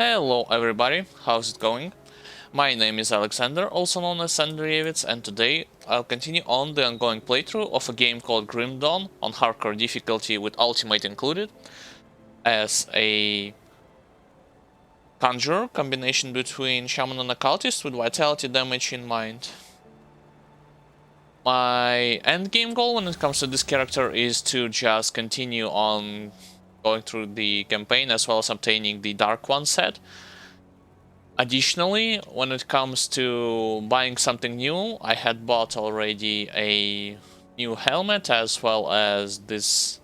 Hello everybody, how's it going? My name is Alexander, also known as Andreevits, and today I'll continue on the ongoing playthrough of a game called Grim Dawn on hardcore difficulty with ultimate included, as a Conjurer combination between Shaman and Occultist with vitality damage in mind. My endgame goal when it comes to this character is to just continue on going through the campaign as well as obtaining the Dark One set. Additionally, when it comes to buying something new, I had bought already a new helmet as well as this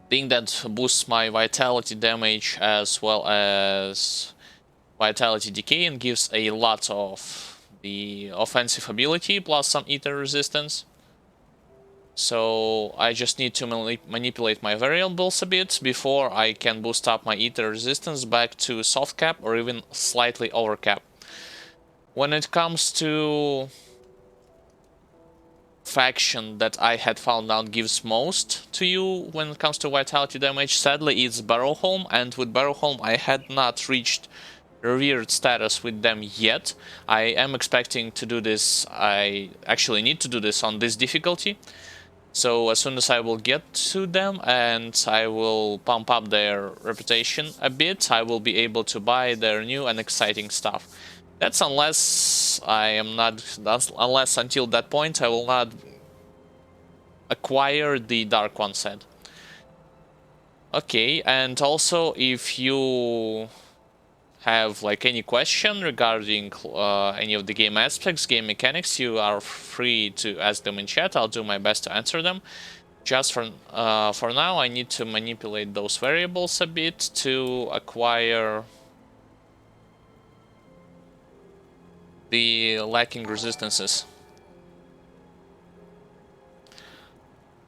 thing that boosts my vitality damage as well as vitality decay and gives a lot of the offensive ability plus some ether resistance. So I just need to manipulate my variables a bit before I can boost up my ether resistance back to soft cap or even slightly over cap. When it comes to faction that I had found out gives most to you when it comes to vitality damage, sadly it's Barrowholm, and with Barrowholm I had not reached revered status with them yet. I am expecting to do this, I actually need to do this on this difficulty. So as soon as I will get to them and I will pump up their reputation a bit, I will be able to buy their new and exciting stuff. That's unless until that point I will not acquire the Dark One set. Okay, and also if you have like any question regarding any of the game aspects, game mechanics, you are free to ask them in chat. I'll do my best to answer them. Just for now, I need to manipulate those variables a bit to acquire the lacking resistances.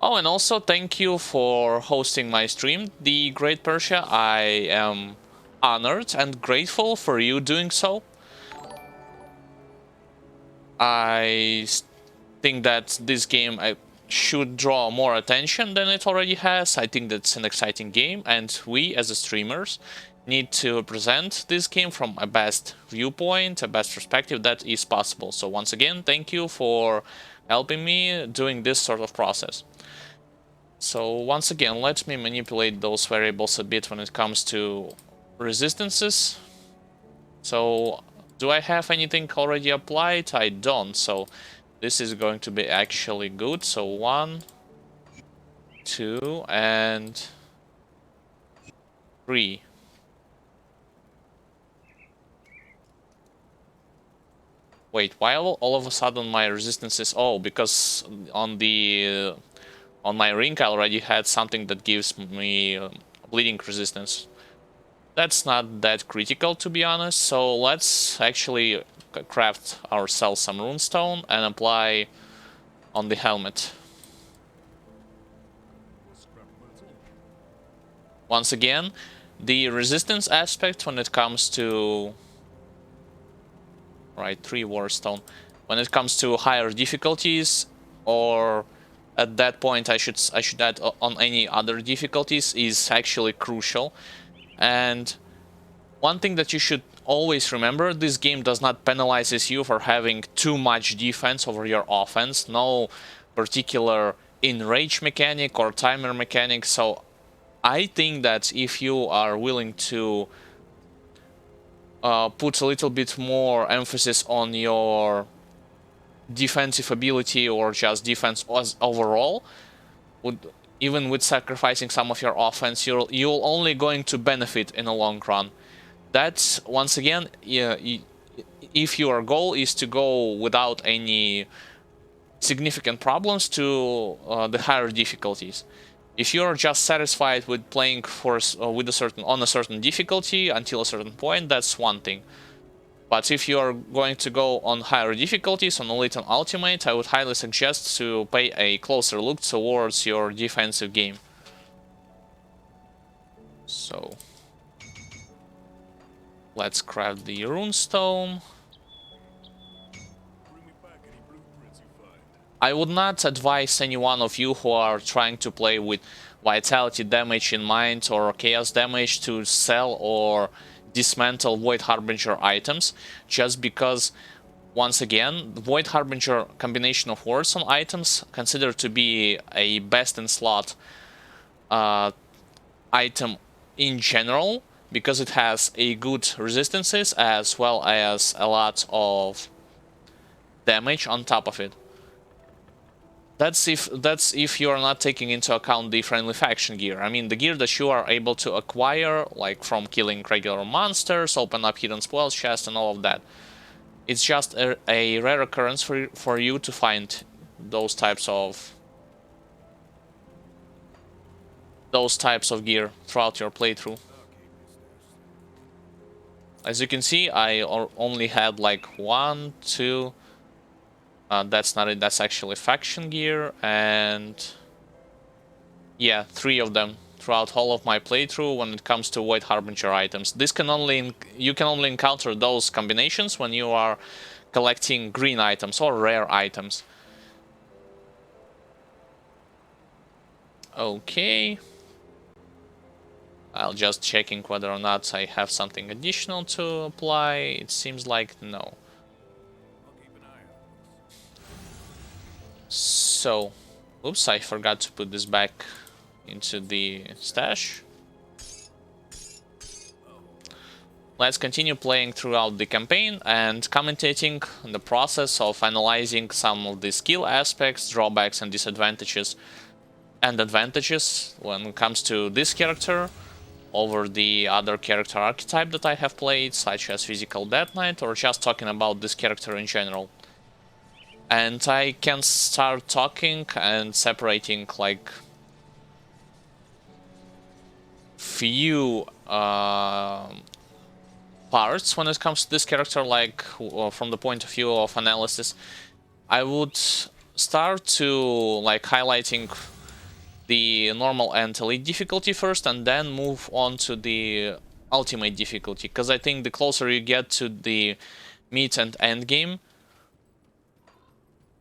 Oh, and also thank you for hosting my stream, The Great Persia. I am honored and grateful for you doing so. I think that this game should draw more attention than it already has. I think that's an exciting game, and we as streamers need to present this game from a best viewpoint, a best perspective that is possible. So once again, thank you for helping me doing this sort of process. So once again, let me manipulate those variables a bit when it comes to resistances. So do I have anything already applied? I don't, so this is going to be actually good. So 1, 2, and 3. Wait, why all of a sudden my resistance is... Oh, because on the on my ring I already had something that gives me bleeding resistance. That's not that critical, to be honest, so let's actually craft ourselves some runestone and apply on the helmet. Once again, the resistance aspect when it comes to... Right, 3 warstone. When it comes to higher difficulties, or at that point I should add on any other difficulties, is actually crucial. And one thing that you should always remember, this game does not penalize you for having too much defense over your offense. No particular enrage mechanic or timer mechanic. So I think that if you are willing to put a little bit more emphasis on your defensive ability or just defense overall, even with sacrificing some of your offense, you're only going to benefit in the long run. That's, once again, if your goal is to go without any significant problems to the higher difficulties. If you're just satisfied with playing with on a certain difficulty until a certain point, that's one thing. But if you are going to go on higher difficulties on Elite and Ultimate, I would highly suggest to pay a closer look towards your defensive game. So let's craft the runestone. I would not advise any one of you who are trying to play with vitality damage in mind or chaos damage to sell or dismantle Void Harbinger items, just because, once again, the Void Harbinger combination of words on items considered to be a best in slot item in general, because it has a good resistances as well as a lot of damage on top of it. That's if you are not taking into account the friendly faction gear. I mean, the gear that you are able to acquire, like from killing regular monsters, open up hidden spoils chest, and all of that. It's just a rare occurrence for you to find those types of gear throughout your playthrough. As you can see, I only had like 1, 2. That's not it. That's actually faction gear, and yeah, 3 of them throughout all of my playthrough when it comes to Void Harbinger items. You can only encounter those combinations when you are collecting green items or rare items. Okay. I'll just checking whether or not I have something additional to apply. It seems like no. So, oops, I forgot to put this back into the stash. Let's continue playing throughout the campaign and commentating on the process of analyzing some of the skill aspects, drawbacks and disadvantages and advantages when it comes to this character over the other character archetype that I have played, such as Physical Death Knight, or just talking about this character in general. And I can start talking and separating like few parts when it comes to this character, like from the point of view of analysis. I would start to like highlighting the normal and elite difficulty first, and then move on to the ultimate difficulty, because I think the closer you get to the mid and end game,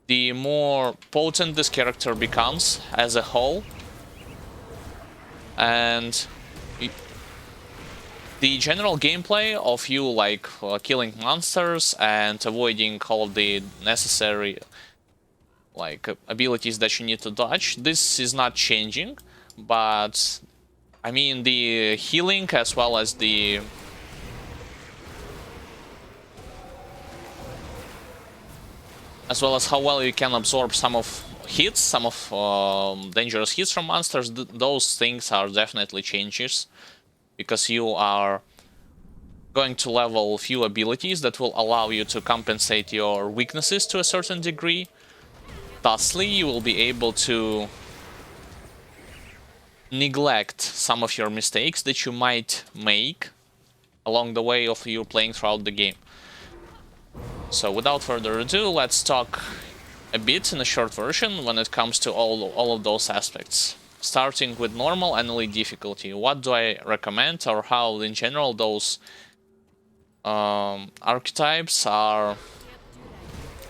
the more potent this character becomes as a whole, and the general gameplay of you like killing monsters and avoiding all of the necessary like abilities that you need to dodge, this is not changing, but I mean the healing as well as the how well you can absorb some of hits, some of dangerous hits from monsters, those things are definitely changes, because you are going to level a few abilities that will allow you to compensate your weaknesses to a certain degree. Thusly, you will be able to neglect some of your mistakes that you might make along the way of you playing throughout the game. So without further ado, let's talk a bit in a short version when it comes to all of those aspects. Starting with normal and elite difficulty, what do I recommend, or how in general those archetypes are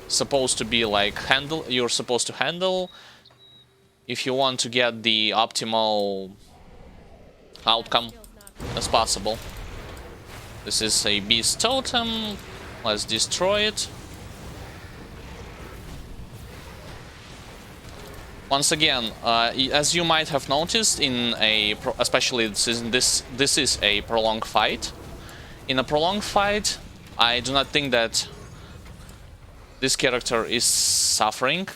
supposed to be like you're supposed to handle if you want to get the optimal outcome as possible. This is a beast totem. Let's destroy it. Once again, as you might have noticed, in especially this is a prolonged fight. In a prolonged fight, I do not think that this character is suffering.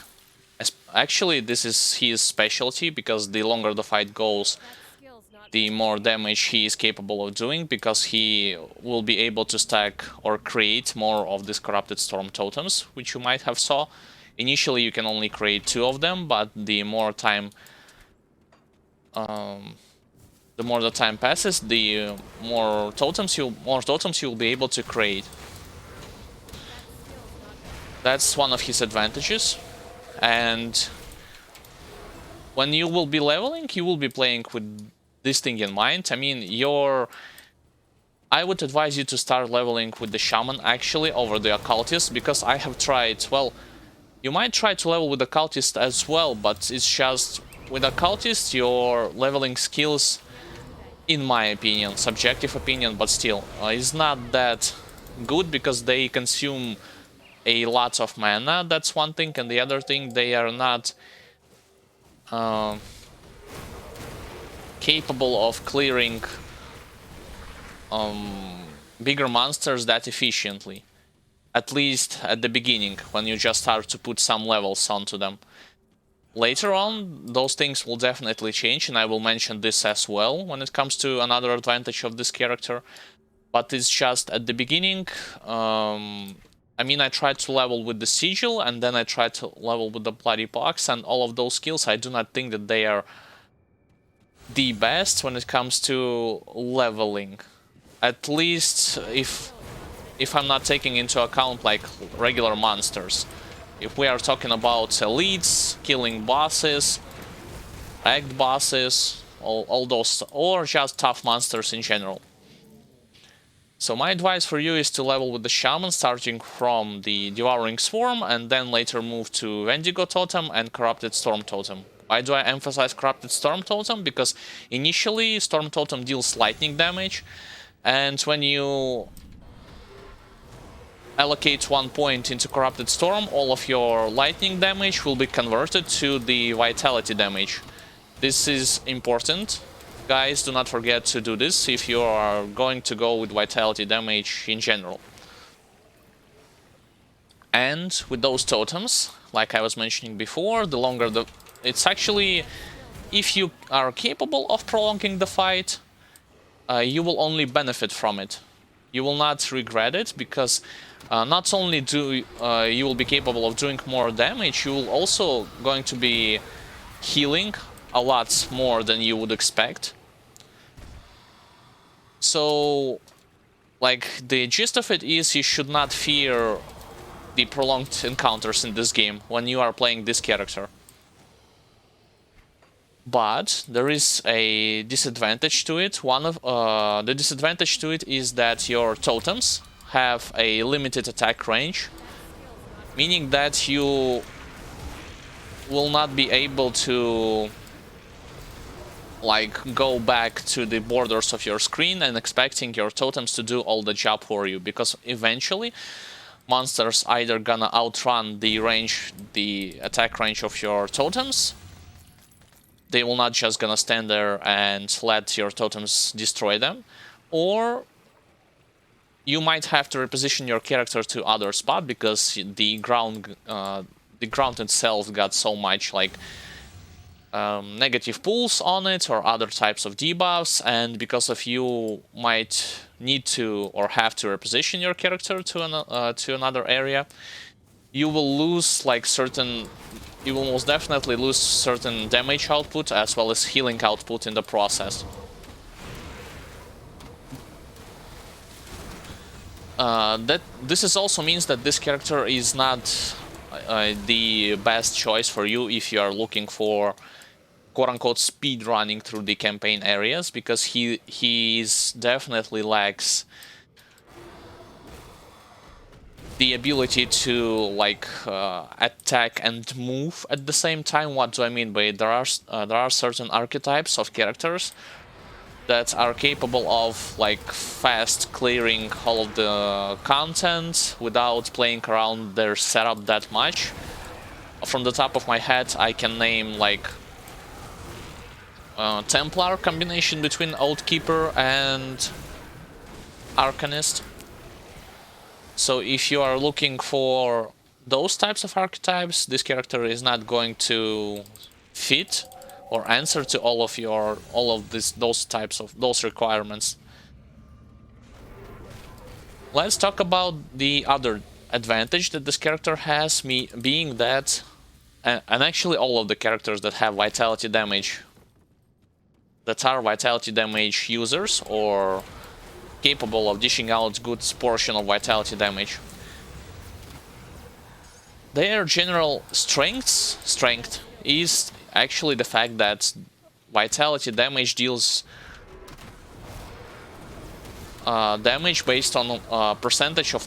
Actually, this is his specialty, because the longer the fight goes, the more damage he is capable of doing, because he will be able to stack or create more of these corrupted storm totems, which you might have saw. Initially, you can only create 2 of them, but the more time the time passes, the more totems you'll be able to create. That's one of his advantages. And when you will be leveling, you will be playing with this thing in mind. I mean, I would advise you to start leveling with the Shaman, actually, over the Occultist, because I have tried, well, you might try to level with the Occultist as well, but it's just with occultist, your leveling skills, in my opinion, subjective opinion, but still, is not that good because they consume a lot of mana. That's one thing, and the other thing, they are not capable of clearing bigger monsters that efficiently. At least at the beginning, when you just start to put some levels onto them. Later on, those things will definitely change, and I will mention this as well when it comes to another advantage of this character. But it's just at the beginning, I mean, I tried to level with the Sigil, and then I tried to level with the Bloody Box, and all of those skills, I do not think that they are the best when it comes to leveling. At least if I'm not taking into account like regular monsters. If we are talking about elites, killing bosses, act bosses, all those, or just tough monsters in general. So my advice for you is to level with the Shaman, starting from the Devouring Swarm, and then later move to Wendigo Totem and Corrupted Storm Totem. Why do I emphasize Corrupted Storm Totem? Because initially Storm Totem deals lightning damage, and when you allocate 1 point into Corrupted Storm, all of your lightning damage will be converted to the vitality damage. This is important. Guys, do not forget to do this if you are going to go with vitality damage in general. And with those totems, like I was mentioning before, the longer the... It's actually... If you are capable of prolonging the fight, you will only benefit from it. You will not regret it, because not only do you will be capable of doing more damage, you will also going to be healing a lot more than you would expect. So, like, the gist of it is you should not fear the prolonged encounters in this game when you are playing this character. But there is a disadvantage to it. One of the disadvantage to it is that your totems have a limited attack range, meaning that you will not be able to like go back to the borders of your screen and expecting your totems to do all the job for you, because eventually monsters either gonna outrun the attack range of your totems. They will not just gonna stand there and let your totems destroy them, or you might have to reposition your character to other spot because the ground itself got so much like negative pulls on it or other types of debuffs, and because of you might need to or have to reposition your character to another area, you will lose like certain... You will most definitely lose certain damage output as well as healing output in the process. This also means that this character is not the best choice for you if you are looking for quote-unquote speed running through the campaign areas, because he definitely lacks the ability to like attack and move at the same time. What do I mean by it? There are certain archetypes of characters that are capable of like fast clearing all of the content without playing around their setup that much. From the top of my head, I can name like Templar combination between Oathkeeper and Arcanist. So if you are looking for those types of archetypes, this character is not going to fit or answer to all of those requirements. Let's talk about the other advantage that this character has, being that, and actually all of the characters that have vitality damage, that are vitality damage users or capable of dishing out good portion of vitality damage. Their general strength is actually the fact that vitality damage deals damage based on percentage of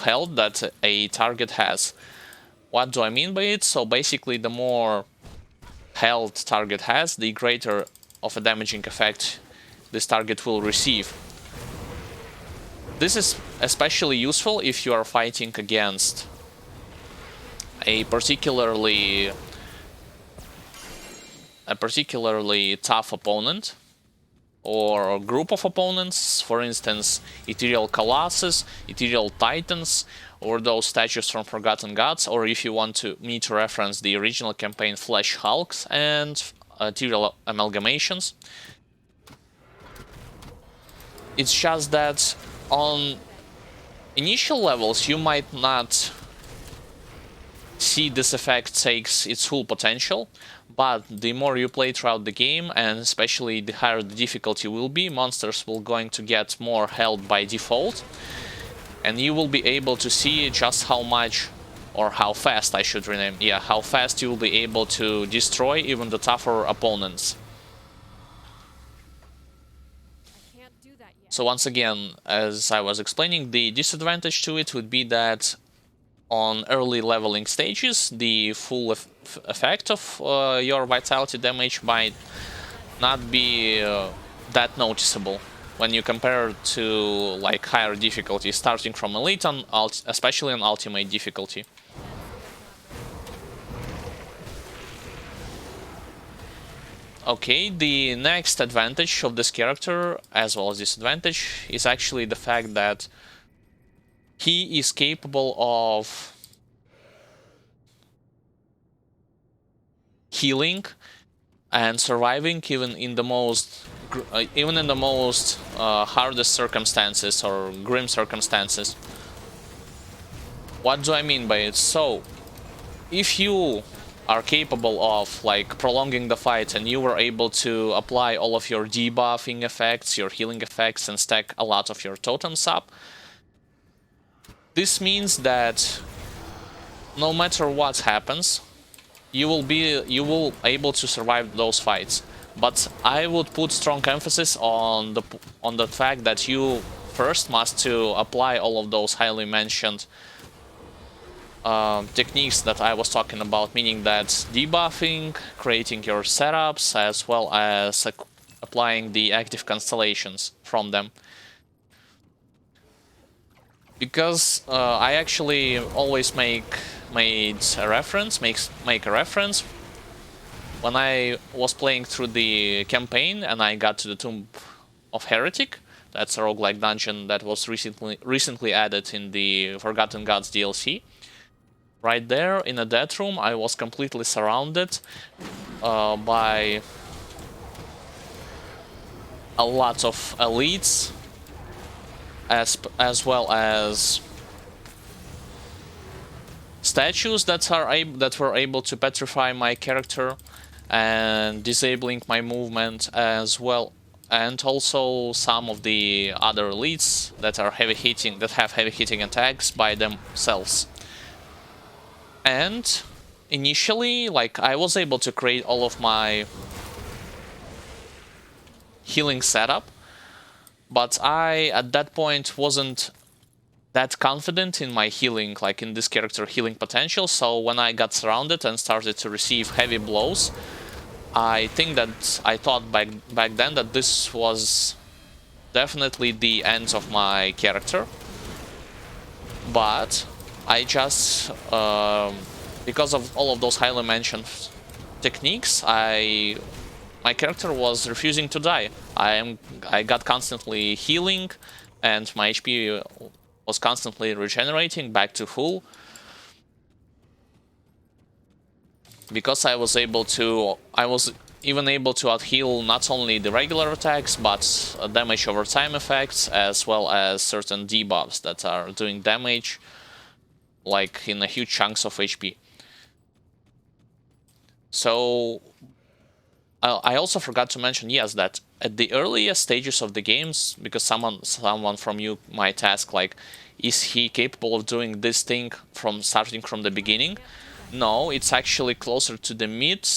health that a target has. What do I mean by it? So basically, the more health target has, the greater of a damaging effect this target will receive. This is especially useful if you are fighting against a particularly tough opponent or a group of opponents, for instance, Ethereal Colossus, Ethereal Titans, or those statues from Forgotten Gods, or if you want me to reference the original campaign Flesh Hulks and Ethereal Amalgamations. It's just that on initial levels you might not see this effect takes its full potential, but the more you play throughout the game, and especially the higher the difficulty will be, monsters will going to get more health by default, and you will be able to see just how much, or how fast I should rename, yeah, how fast you will be able to destroy even the tougher opponents. So once again, as I was explaining, the disadvantage to it would be that on early leveling stages, the full effect of your vitality damage might not be that noticeable when you compare to like higher difficulty, starting from elite on especially on ultimate difficulty. Okay, the next advantage of this character, as well as disadvantage, is actually the fact that he is capable of healing and surviving even in the most hardest circumstances or grim circumstances. What do I mean by it? So, if you are capable of like prolonging the fight and you were able to apply all of your debuffing effects, your healing effects, and stack a lot of your totems up, this means that no matter what happens, you will able to survive those fights. But I would put strong emphasis on the fact that you first must to apply all of those highly mentioned techniques that I was talking about, meaning that debuffing, creating your setups, as well as applying the active constellations from them. Because I actually always make a reference when I was playing through the campaign and I got to the Tomb of Heretic. That's a roguelike dungeon that was recently added in the Forgotten Gods DLC. Right there, in a death room, I was completely surrounded by a lot of elites, as well as statues that were able to petrify my character and disabling my movement as well, and also some of the other elites that have heavy hitting attacks by themselves. And initially, like, I was able to create all of my healing setup, but I at that point wasn't that confident in my healing, like in this character healing potential. So when I got surrounded and started to receive heavy blows, I thought back then that this was definitely the end of my character. But I just, because of all of those highly mentioned techniques, my character was refusing to die. I got constantly healing, and my HP was constantly regenerating back to full. Because I was even able to out-heal not only the regular attacks, but damage over time effects, as well as certain debuffs that are doing damage, like in a huge chunks of HP. So I also forgot to mention, yes, that at the earliest stages of the games, because someone from you might ask, like, is he capable of doing this thing starting from the beginning? No, it's actually closer to the mid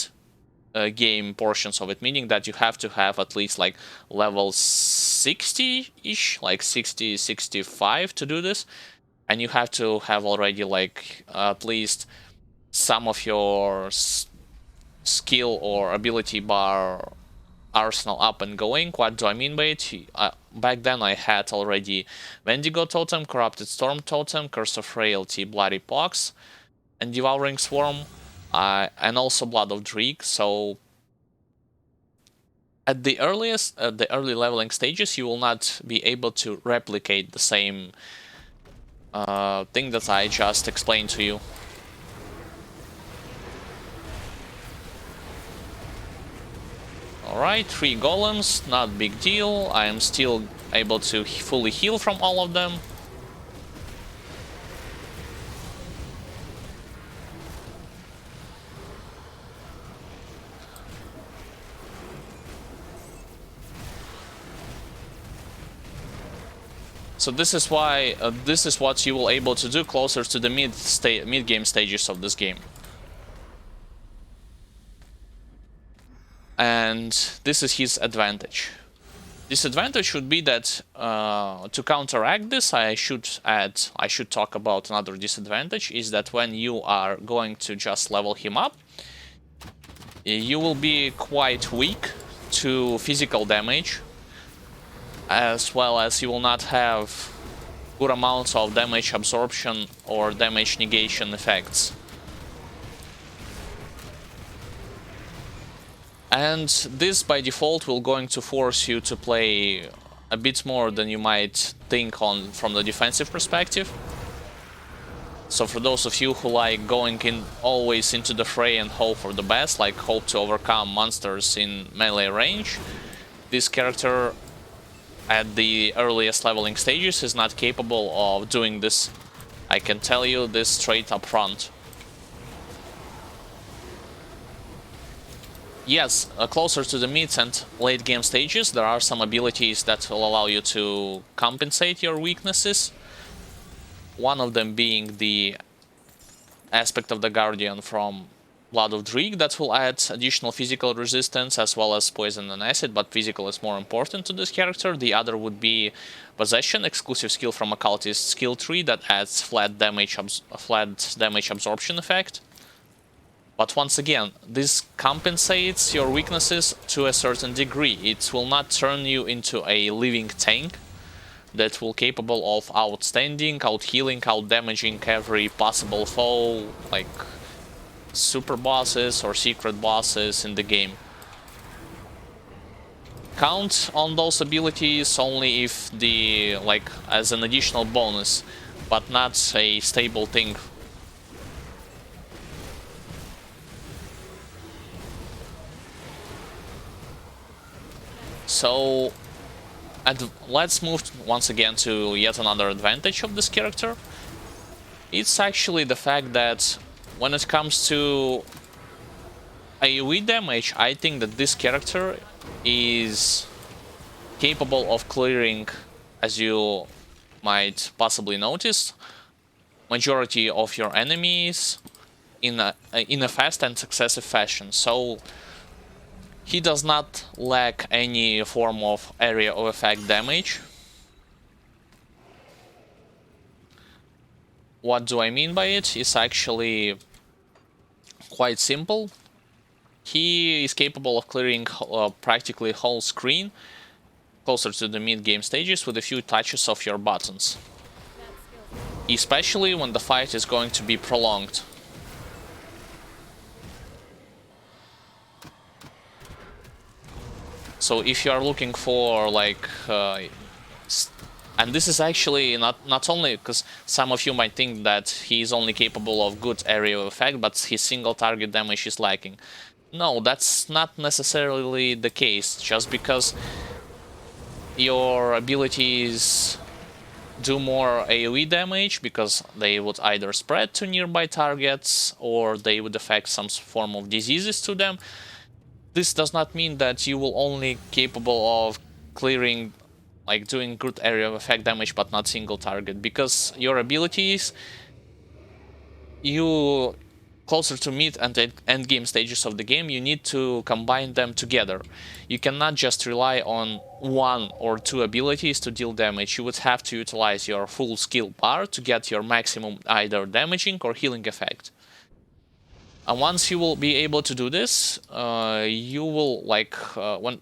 game portions of it, meaning that you have to have at least like level 60-ish, like 60, 65 to do this, and you have to have already like at least some of your skill or ability bar arsenal up and going. What do I mean by it? Back then I had already Wendigo Totem, Corrupted Storm Totem, Curse of Frailty, Bloody Pox, and Devouring Swarm, and also Blood of Dreek. So at the early leveling stages, you will not be able to replicate the same thing that I just explained to you. Alright, 3 golems, not big deal. I am still able to fully heal from all of them. So this is why this is what you will able to do closer to the mid game stages of this game. And this is his advantage. Disadvantage would be that to counteract this, I should talk about another disadvantage, is that when you are going to just level him up, you will be quite weak to physical damage, as well as you will not have good amounts of damage absorption or damage negation effects. And this by default will going to force you to play a bit more than you might think from the defensive perspective. So for those of you who like going in always into the fray and hope for the best, like hope to overcome monsters in melee range, this character at the earliest leveling stages is not capable of doing this. I can tell you this straight up front. Yes, closer to the mid and late game stages, there are some abilities that will allow you to compensate your weaknesses. One of them being the aspect of the Guardian from Blood of Dreek that will add additional physical resistance as well as poison and acid, but physical is more important to this character. The other would be Possession, exclusive skill from Occultist skill tree that adds flat damage absorption effect. But once again, this compensates your weaknesses to a certain degree. It will not turn you into a living tank that will capable of outstanding, out-healing, out-damaging every possible foe, like super bosses or secret bosses in the game. Count on those abilities only if as an additional bonus, but not a stable thing. So let's move once again to yet another advantage of this character. It's actually the fact that when it comes to AoE damage, I think that this character is capable of clearing, as you might possibly notice, majority of your enemies in a fast and successive fashion. So he does not lack any form of area of effect damage. What do I mean by it? It's actually quite simple. He is capable of clearing practically whole screen closer to the mid-game stages with a few touches of your buttons. Especially when the fight is going to be prolonged. So if you are looking for and this is actually not only because some of you might think that he is only capable of good area of effect, but his single target damage is lacking. No, that's not necessarily the case. Just because your abilities do more AoE damage because they would either spread to nearby targets or they would affect some form of diseases to them. This does not mean that you will only capable of clearing, doing good area of effect damage but not single target, because your abilities, you closer to mid and end game stages of the game, you need to combine them together. You cannot just rely on one or two abilities to deal damage. You would have to utilize your full skill bar to get your maximum either damaging or healing effect. And once you will be able to do this, you will like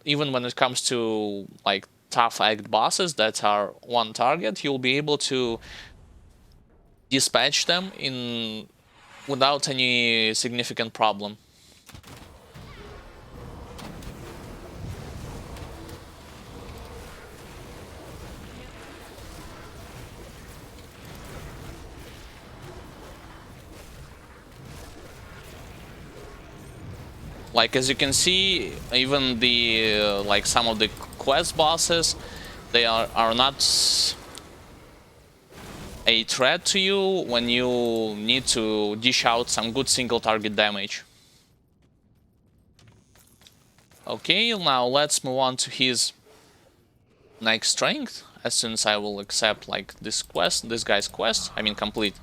even when it comes to like tough act bosses that are one target, you'll be able to dispatch them in without any significant problem. Like as you can see, even the like some of the quest bosses, they are not a threat to you when you need to dish out some good single target damage. Okay, now let's move on to his next strength. As soon as I will accept like this guy's quest, I mean complete.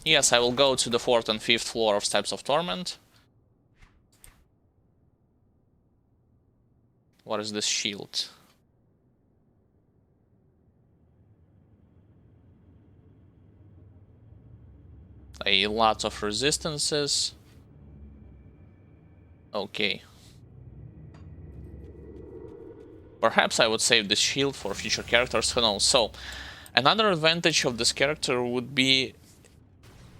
Yes, I will go to the 4th and 5th floor of Steps of Torment. What is this shield? A lot of resistances. Okay. Perhaps I would save this shield for future characters, who knows. So, another advantage of this character would be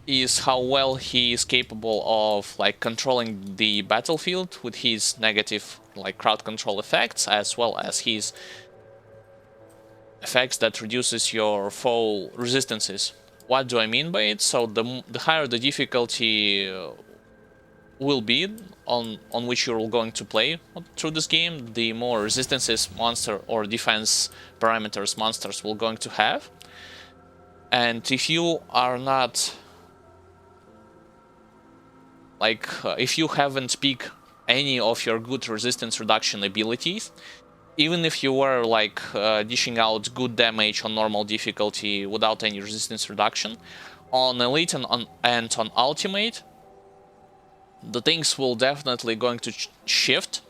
is how well he is capable of like controlling the battlefield with his negative like crowd control effects, as well as his effects that reduces your foe resistances. What do I mean by it? So the higher the difficulty will be on which you're going to play through this game, the more resistances monster or defense parameters monsters will going to have. And if you are not like if you haven't picked any of your good resistance reduction abilities, even if you were like dishing out good damage on normal difficulty without any resistance reduction, on elite and on ultimate, the things will definitely going to shift,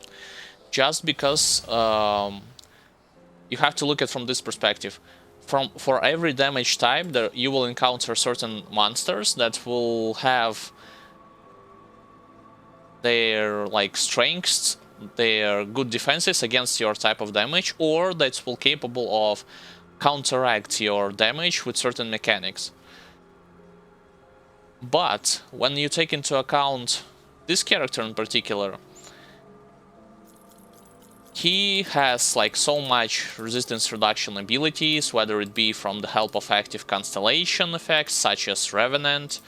just because you have to look at from this perspective. For every damage type, there you will encounter certain monsters that will have their like strengths, their good defenses against your type of damage, or that will capable of counteract your damage with certain mechanics. But when you take into account this character in particular, he has like so much resistance reduction abilities, whether it be from the help of active constellation effects such as Revenant,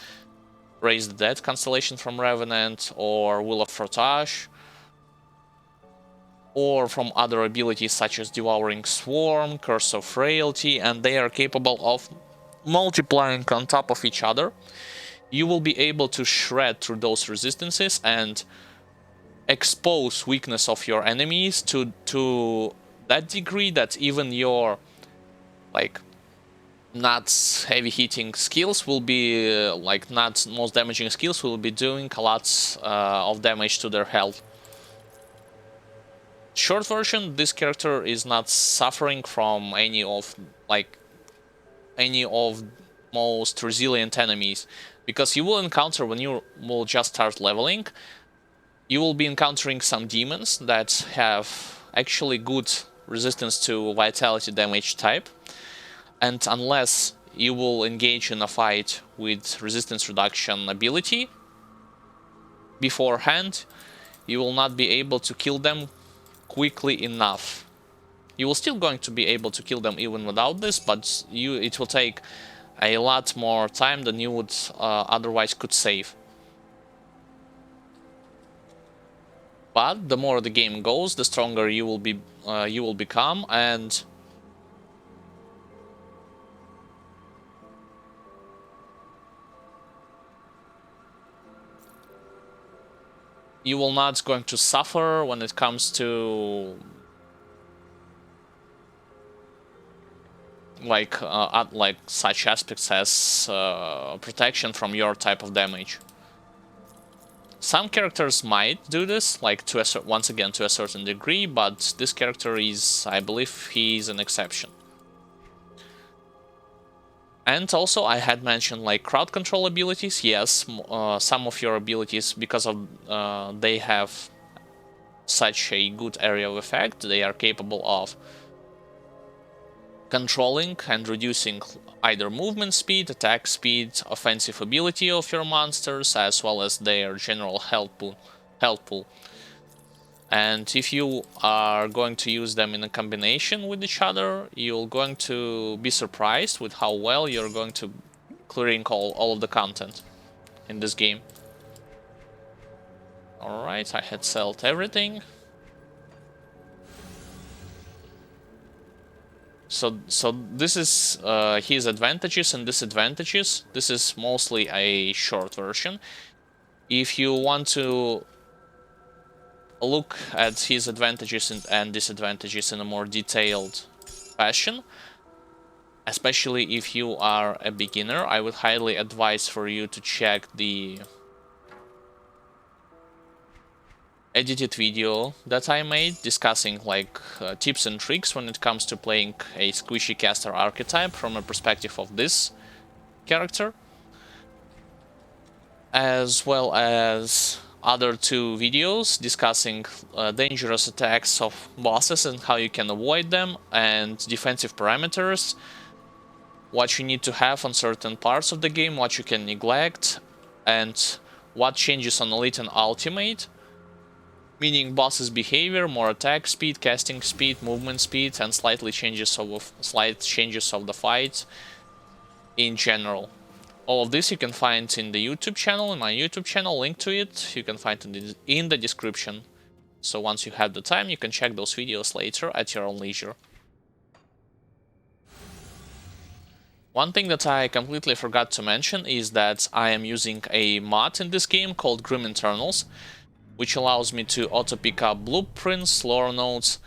Raise the Dead constellation from Revenant, or Will of Frotage, or from other abilities such as Devouring Swarm, Curse of Frailty, and they are capable of multiplying on top of each other. You will be able to shred through those resistances and expose weakness of your enemies to that degree that even your like not heavy hitting skills will be like not most damaging skills will be doing a lot of damage to their health. Short version, this character is not suffering from any of most resilient enemies, because you will encounter when you will just start leveling, you will be encountering some demons that have actually good resistance to vitality damage type, and unless you will engage in a fight with resistance reduction ability beforehand, you will not be able to kill them quickly enough. You will still going to be able to kill them even without this, but it will take a lot more time than you would otherwise could save. But the more the game goes, the stronger you will become, and you will not going to suffer when it comes to like such aspects as protection from your type of damage. Some characters might do this, like once again to a certain degree, but this character is, I believe, he is an exception. And also I had mentioned like crowd control abilities. Yes, some of your abilities, because of they have such a good area of effect, they are capable of controlling and reducing either movement speed, attack speed, offensive ability of your monsters, as well as their general health pool. And if you are going to use them in a combination with each other, you're going to be surprised with how well you're going to clearing all of the content in this game. Alright, I had sold everything. So this is his advantages and disadvantages. This is mostly a short version. If you want to look at his advantages and disadvantages in a more detailed fashion, especially if you are a beginner, I would highly advise for you to check the edited video that I made discussing like tips and tricks when it comes to playing a squishy caster archetype from a perspective of this character, as well as other two videos discussing dangerous attacks of bosses and how you can avoid them, and defensive parameters, what you need to have on certain parts of the game, what you can neglect, and what changes on Elite and Ultimate, meaning boss's behavior, more attack speed, casting speed, movement speed, and slight changes of the fight in general. All of this you can find in the YouTube channel, in my YouTube channel, link to it, you can find it in the description. So once you have the time, you can check those videos later at your own leisure. One thing that I completely forgot to mention is that I am using a mod in this game called Grim Internals, which allows me to auto pick up blueprints, lore notes,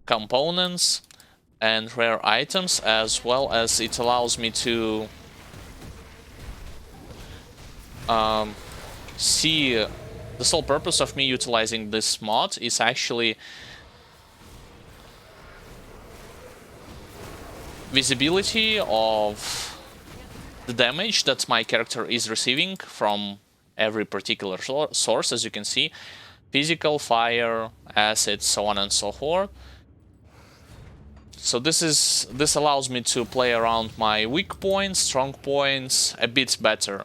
components, and rare items, as well as it allows me to see the sole purpose of me utilizing this mod is actually visibility of the damage that my character is receiving from every particular source, as you can see, physical, fire, acid, so on and so forth. So this allows me to play around my weak points, strong points a bit better.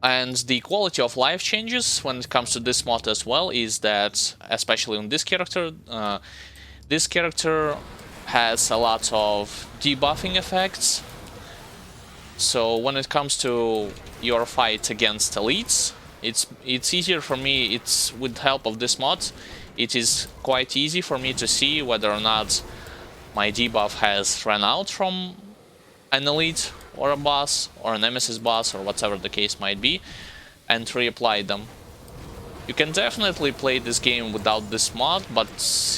And the quality of life changes when it comes to this mod as well is that, especially on this character has a lot of debuffing effects. So when it comes to your fight against elites, it's easier for me. It's with help of this mod, it is quite easy for me to see whether or not my debuff has run out from an elite or a boss or a nemesis boss or whatever the case might be, and reapply them. You can definitely play this game without this mod, but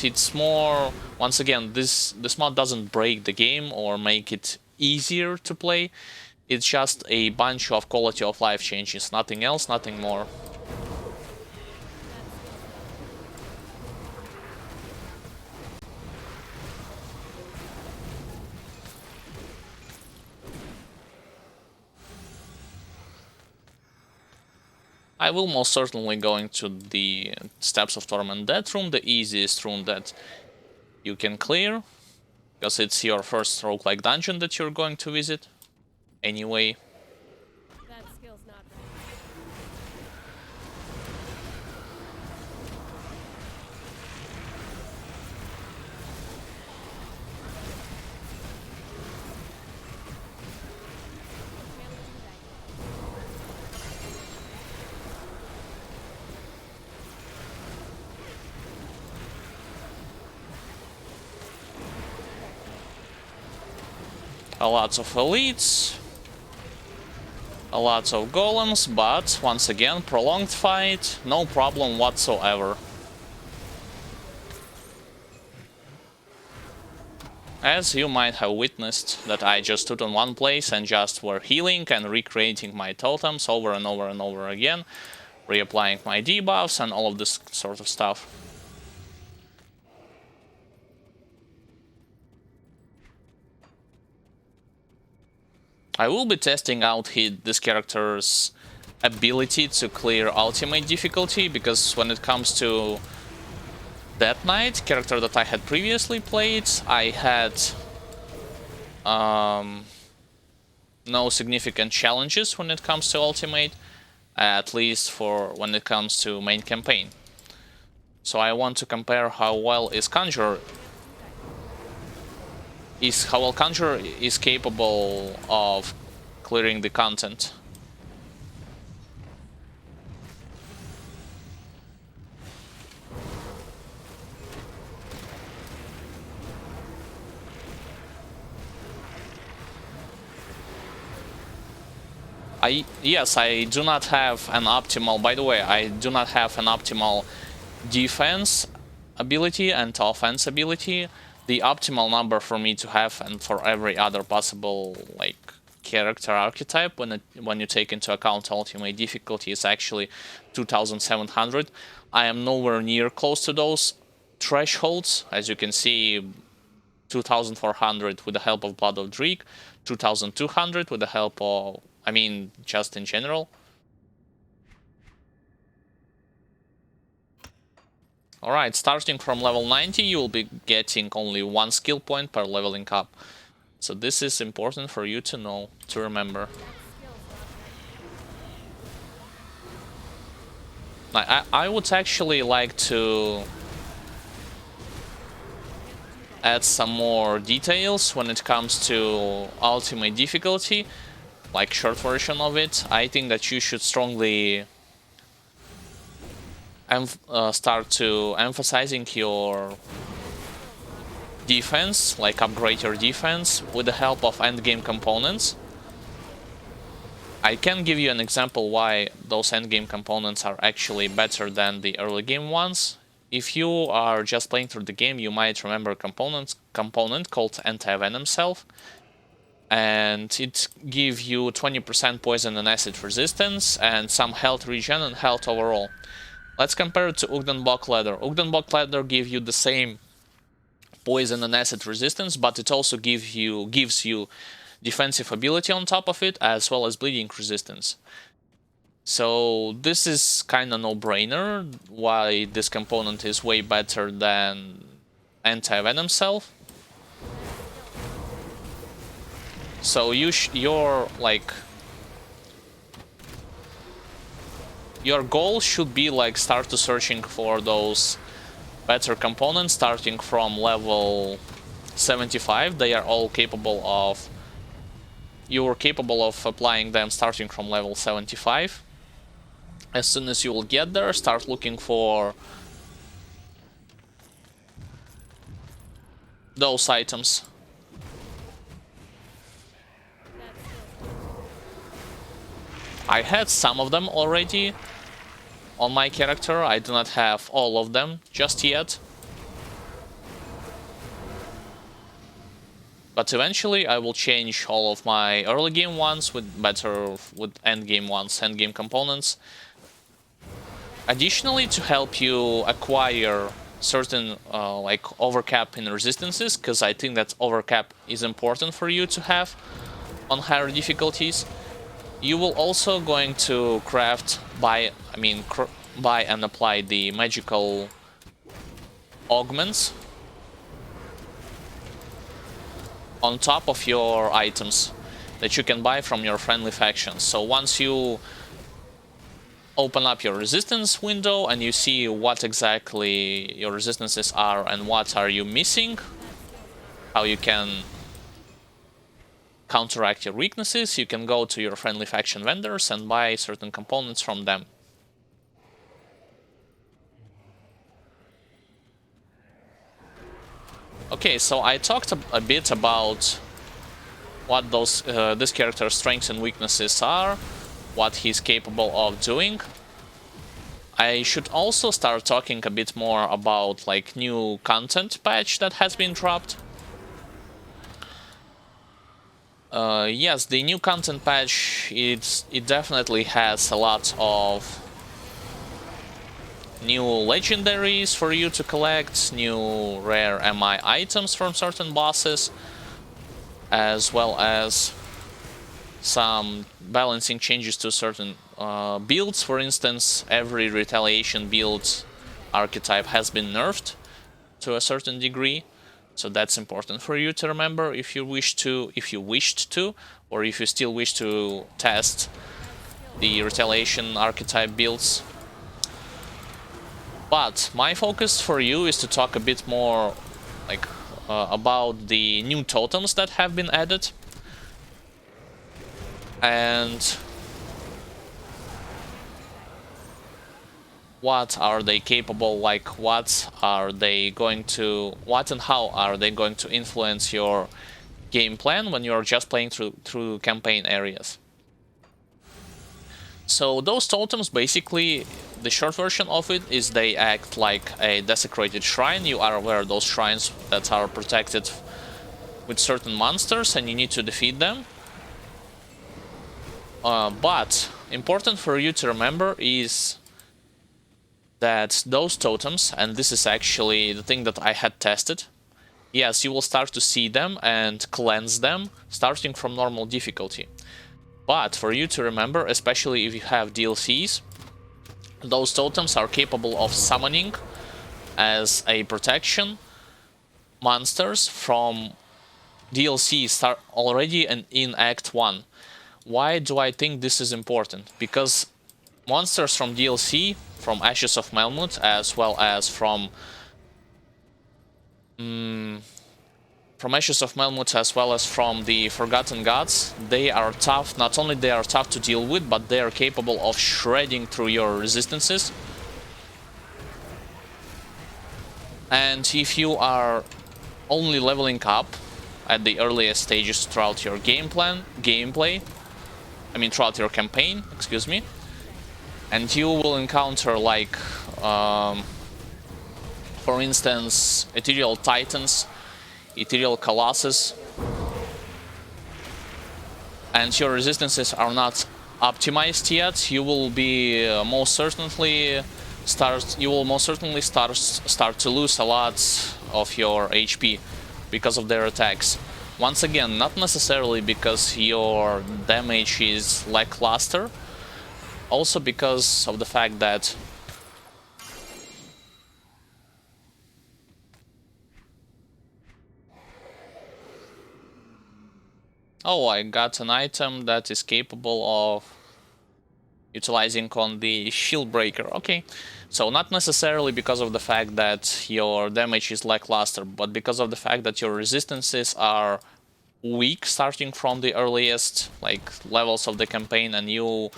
it's more, once again, this mod doesn't break the game or make it easier to play. It's just a bunch of quality of life changes, nothing else, nothing more. I will most certainly go into the Steps of Torment Death room, the easiest room that you can clear, because it's your first roguelike dungeon that you're going to visit. Anyway. That skill's not A lot of elites, a lot of golems, but once again, prolonged fight, no problem whatsoever. As you might have witnessed, that I just stood on one place and just were healing and recreating my totems over and over and over again, reapplying my debuffs and all of this sort of stuff. I will be testing out this character's ability to clear ultimate difficulty, because when it comes to Death Knight, character that I had previously played, I had no significant challenges when it comes to ultimate, at least for when it comes to main campaign. So I want to compare how well Conjurer is capable of clearing the content. Yes, I do not have an optimal, by the way, I do not have an optimal defense ability and offense ability. The optimal number for me to have, and for every other possible like character archetype, when you take into account ultimate difficulty, is actually 2700. I am nowhere near close to those thresholds. As you can see, 2400 with the help of Blood of Dreek, 2200 with the help of, I mean, just in general. Alright, starting from level 90, you will be getting only 1 skill point per leveling up. So this is important for you to know, to remember. I would actually like to add some more details when it comes to ultimate difficulty, like short version of it. I think that you should strongly start to emphasizing your defense, like upgrade your defense with the help of endgame components. I can give you an example why those endgame components are actually better than the early game ones. If you are just playing through the game, you might remember a component called Anti-Venom Self, and it gives you 20% poison and acid resistance and some health regen and health overall. Let's compare it to Ugdenbok Leather. Ugdenbok Leather gives you the same poison and acid resistance, but it also gives you defensive ability on top of it, as well as bleeding resistance. So this is kinda no-brainer why this component is way better than Anti-Venom Self. So your goal should be like start to searching for those better components starting from level 75. They are all capable of, you are capable of applying them starting from level 75. As soon as you will get there, start looking for those items. I had some of them already on my character. I do not have all of them just yet. But eventually I will change all of my early game ones with end game ones, end game components. Additionally, to help you acquire certain like overcap in resistances, because I think that overcap is important for you to have on higher difficulties. You will also going to craft, buy and apply the magical augments on top of your items that you can buy from your friendly factions. So once you open up your resistance window and you see what exactly your resistances are and what are you missing, how you can counteract your weaknesses, you can go to your friendly faction vendors and buy certain components from them. Okay, so I talked a bit about what this character's strengths and weaknesses are, what he's capable of doing. I should also start talking a bit more about like new content patch that has been dropped. Yes, the new content patch, it definitely has a lot of new legendaries for you to collect, new rare MI items from certain bosses, as well as some balancing changes to certain builds. For instance, every retaliation build archetype has been nerfed to a certain degree, so that's important for you to remember if you wished to, or if you still wish to test the retaliation archetype builds. But my focus for you is to talk a bit more like about the new totems that have been added, and what are they capable, like what and how are they going to influence your game plan when you're just playing through campaign areas. So those totems, basically, the short version of it is they act like a desecrated shrine. You are aware of those shrines that are protected with certain monsters and you need to defeat them. But important for you to remember is that those totems, and this is actually the thing that I had tested, yes, you will start to see them and cleanse them starting from normal difficulty. But for you to remember, especially if you have DLCs, those totems are capable of summoning as a protection monsters from DLC start already and in Act 1. Why do I think this is important? Because monsters from DLC, from Ashes of Melmoth, as well as from Ashes of Melmoth, as well as from the Forgotten Gods, they are tough. Not only they are tough to deal with, but they are capable of shredding through your resistances. And if you are only leveling up at the earliest stages throughout your throughout your campaign, excuse me, and you will encounter, like, for instance, Ethereal Titans, Ethereal Colossus, and your resistances are not optimized yet, you will be most certainly start to lose a lot of your HP because of their attacks. Once again, not necessarily because your damage is lackluster, also because of the fact that oh, I got an item that is capable of utilizing on the shield breaker. Okay, so not necessarily because of the fact that your damage is lackluster, but because of the fact that your resistances are weak starting from the earliest levels of the campaign, and you,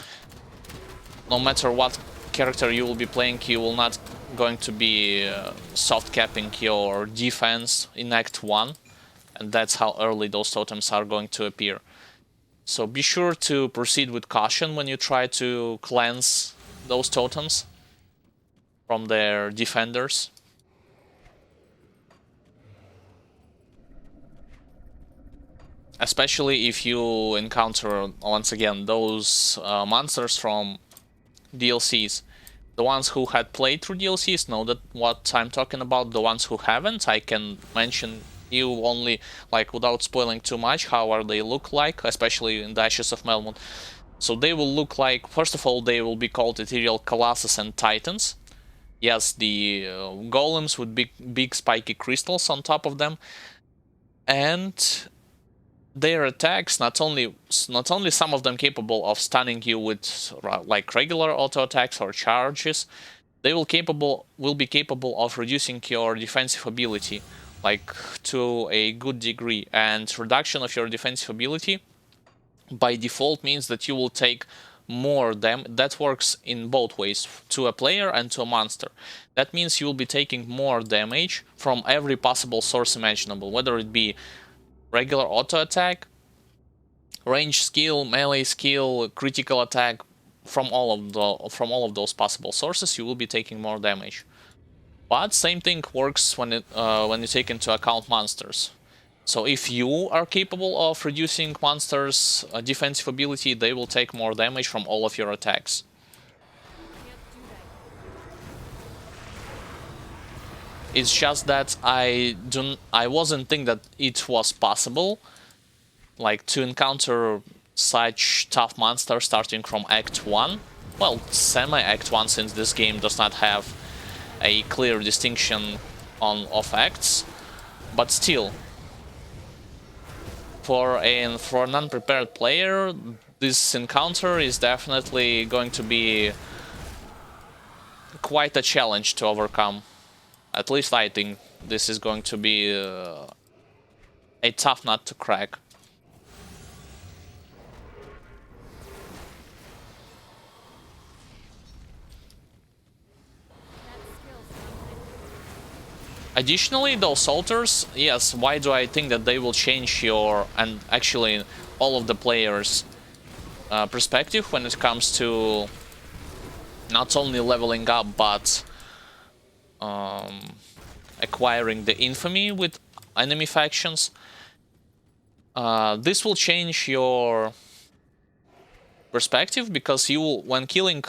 no matter what character you will be playing, you will not going to be soft capping your defense in Act 1, and that's how early those totems are going to appear. So be sure to proceed with caution when you try to cleanse those totems from their defenders. Especially if you encounter, once again, those monsters from DLCs. The ones who had played through DLCs know that what I'm talking about. The ones who haven't, I can mention you only, without spoiling too much, how are they look like, especially in the Ashes of Melmoth. So they will look like, first of all, they will be called Ethereal Colossus and Titans. Yes, the golems with big spiky crystals on top of them, and their attacks, not only some of them capable of stunning you with regular auto attacks or charges, they will be capable of reducing your defensive ability to a good degree. And reduction of your defensive ability by default means that you will take more damage. That works in both ways, to a player and to a monster. That means you will be taking more damage from every possible source imaginable, whether it be regular auto attack, range skill, melee skill, critical attack. From all of those possible sources, you will be taking more damage. But same thing works when you take into account monsters. So if you are capable of reducing monsters' defensive ability, they will take more damage from all of your attacks. It's just that I wasn't think that it was possible, to encounter such tough monsters starting from Act 1. Well, semi-Act 1, since this game does not have a clear distinction of acts, but still, for an unprepared player, this encounter is definitely going to be quite a challenge to overcome. At least I think this is going to be a tough nut to crack. Additionally, those altars, yes, why do I think that they will change your, and actually all of the players' perspective when it comes to not only leveling up, but acquiring the infamy with enemy factions. This will change your perspective, because you, when killing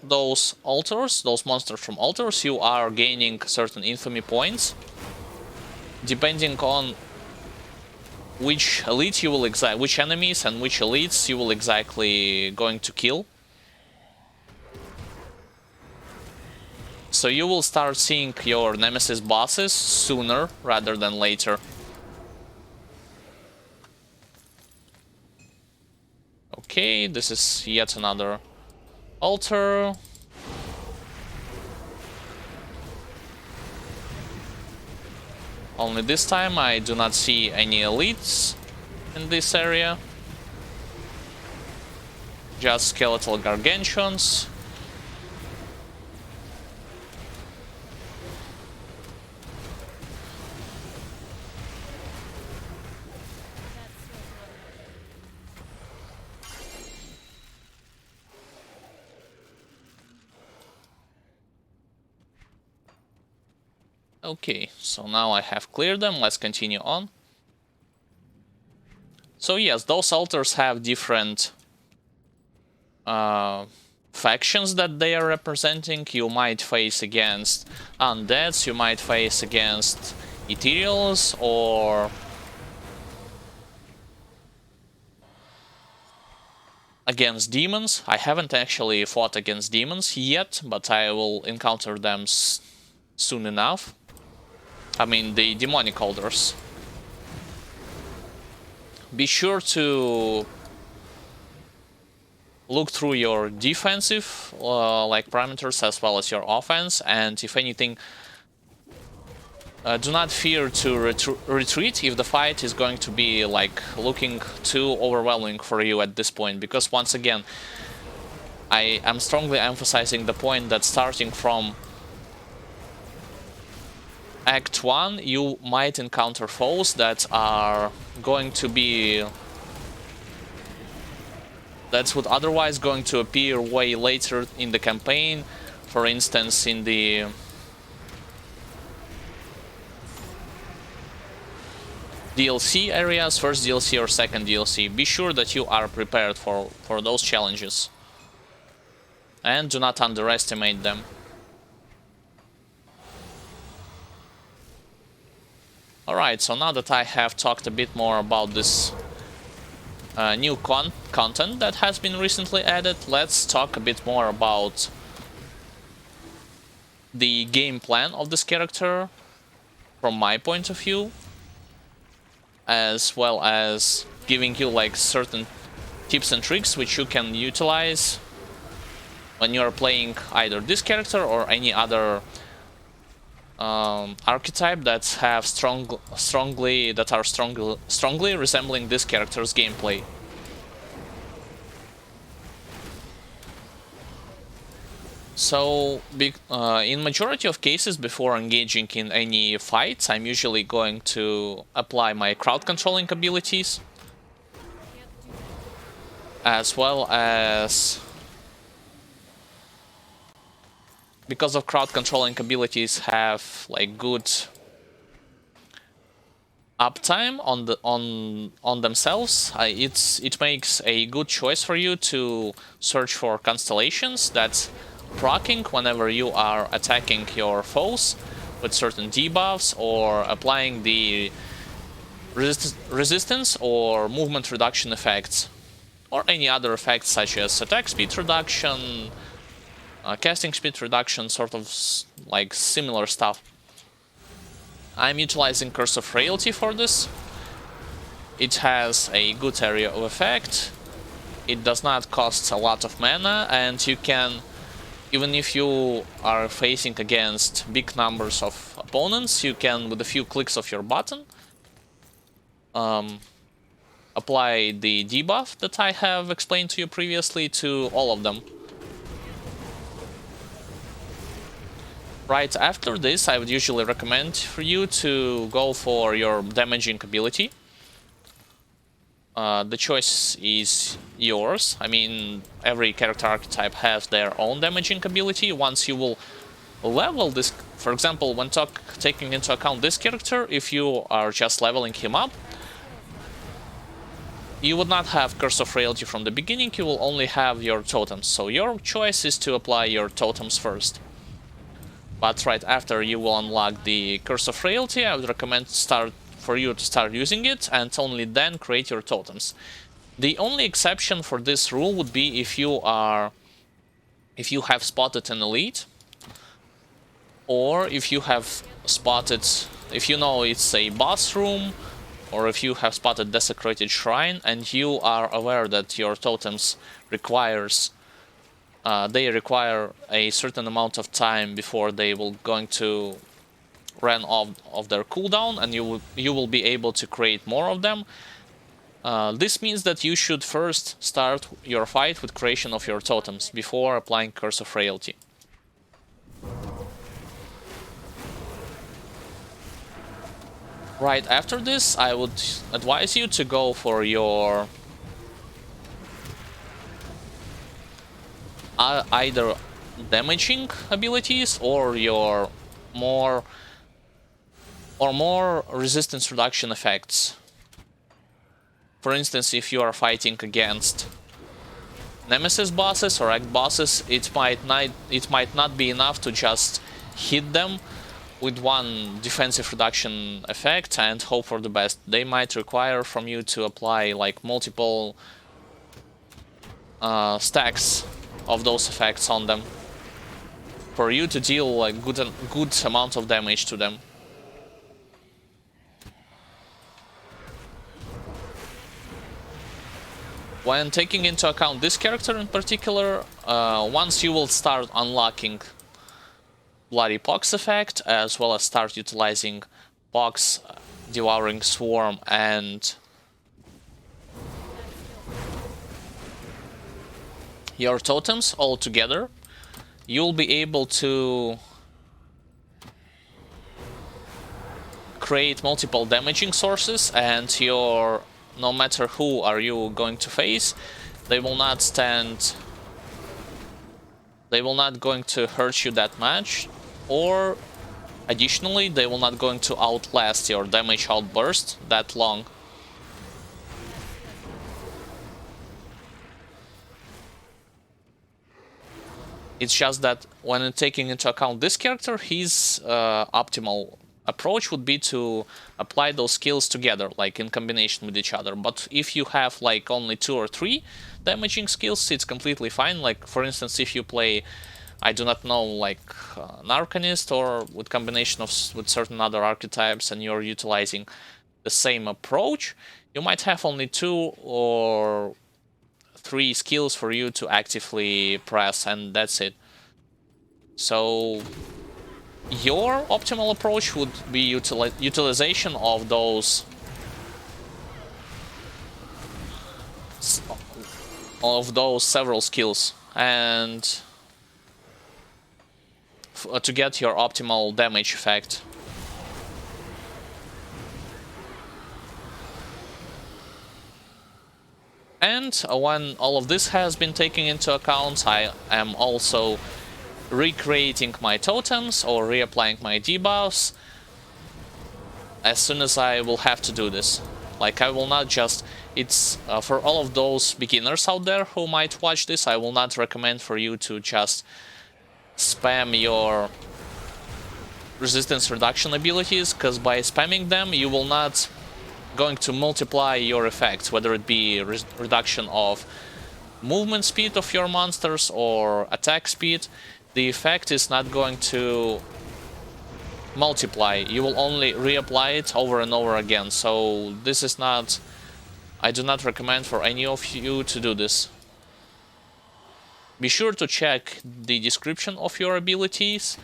those altars, those monsters from altars, you are gaining certain infamy points. Depending on which elite you will which enemies and which elites you will exactly going to kill. So you will start seeing your nemesis bosses sooner rather than later. Okay, this is yet another altar. Only this time I do not see any elites in this area. Just skeletal gargantuans. Okay, so now I have cleared them. Let's continue on. So yes, those altars have different factions that they are representing. You might face against undeads, you might face against ethereals, or against demons. I haven't actually fought against demons yet, but I will encounter them soon enough. I mean, the demonic altars. Be sure to look through your defensive like parameters as well as your offense, and if anything, do not fear to retreat if the fight is going to be like looking too overwhelming for you at this point, because once again, I am strongly emphasizing the point that starting from Act 1, you might encounter foes that are going to be... that would otherwise going to appear way later in the campaign. For instance, in the DLC areas, first DLC or second DLC. Be sure that you are prepared for those challenges. And do not underestimate them. Alright, so now that I have talked a bit more about this new content that has been recently added, let's talk a bit more about the game plan of this character from my point of view, as well as giving you like certain tips and tricks which you can utilize when you are playing either this character or any other archetype that have strongly resembling this character's gameplay. So, in majority of cases, before engaging in any fights, I'm usually going to apply my crowd controlling abilities, as well as, because of crowd controlling abilities have like good uptime on themselves, it makes a good choice for you to search for constellations that's proccing whenever you are attacking your foes with certain debuffs or applying the resistance or movement reduction effects. or any other effects such as attack speed reduction, casting speed reduction, sort of like similar stuff. I'm utilizing Curse of Frailty for this. It has a good area of effect. It does not cost a lot of mana, and you can, even if you are facing against big numbers of opponents, you can, with a few clicks of your button, apply the debuff that I have explained to you previously to all of them. Right after this, I would usually recommend for you to go for your damaging ability. The choice is yours. I mean, every character archetype has their own damaging ability. Once you will level this, for example, when taking into account this character, if you are just leveling him up, you would not have Curse of Frailty from the beginning, you will only have your totems. So your choice is to apply your totems first. But right after you will unlock the Curse of Frailty, I would recommend for you to start using it, and only then create your totems. The only exception for this rule would be if you have spotted an elite, or if you have spotted, if you know it's a boss room, or if you have spotted Desecrated Shrine and you are aware that your totems require a certain amount of time before they will going to run off of their cooldown, and you will be able to create more of them. This means that you should first start your fight with creation of your totems before applying Curse of Frailty. Right after this, I would advise you to go for your either damaging abilities or your more resistance reduction effects. For instance, if you are fighting against Nemesis bosses or Act bosses, it might not be enough to just hit them with one defensive reduction effect and hope for the best. They might require from you to apply like multiple stacks of those effects on them for you to deal a good amount of damage to them. When taking into account this character in particular, once you will start unlocking Bloody Pox effect, as well as start utilizing Pox, Devouring Swarm, and your totems all together, you'll be able to create multiple damaging sources, and no matter who are you going to face, they will not going to hurt you that much, or additionally they will not going to outlast your damage outburst that long. It's just that when taking into account this character, his optimal approach would be to apply those skills together, like in combination with each other. But if you have like only 2 or 3 damaging skills, it's completely fine. Like for instance, if you play, I do not know, like an Arcanist or with combination with certain other archetypes, and you're utilizing the same approach, you might have only 2 or 3 skills for you to actively press, and that's it. So your optimal approach would be utilization of those several skills, and to get your optimal damage effect. And when all of this has been taken into account, I am also recreating my totems or reapplying my debuffs as soon as I will have to do this. Like, I will not just... It's for all of those beginners out there who might watch this, I will not recommend for you to just spam your resistance reduction abilities, because by spamming them you will not going to multiply your effects, whether it be reduction of movement speed of your monsters or attack speed. The effect is not going to multiply. You will only reapply it over and over again. So this is not... I do not recommend for any of you to do this. Be sure to check the description of your abilities,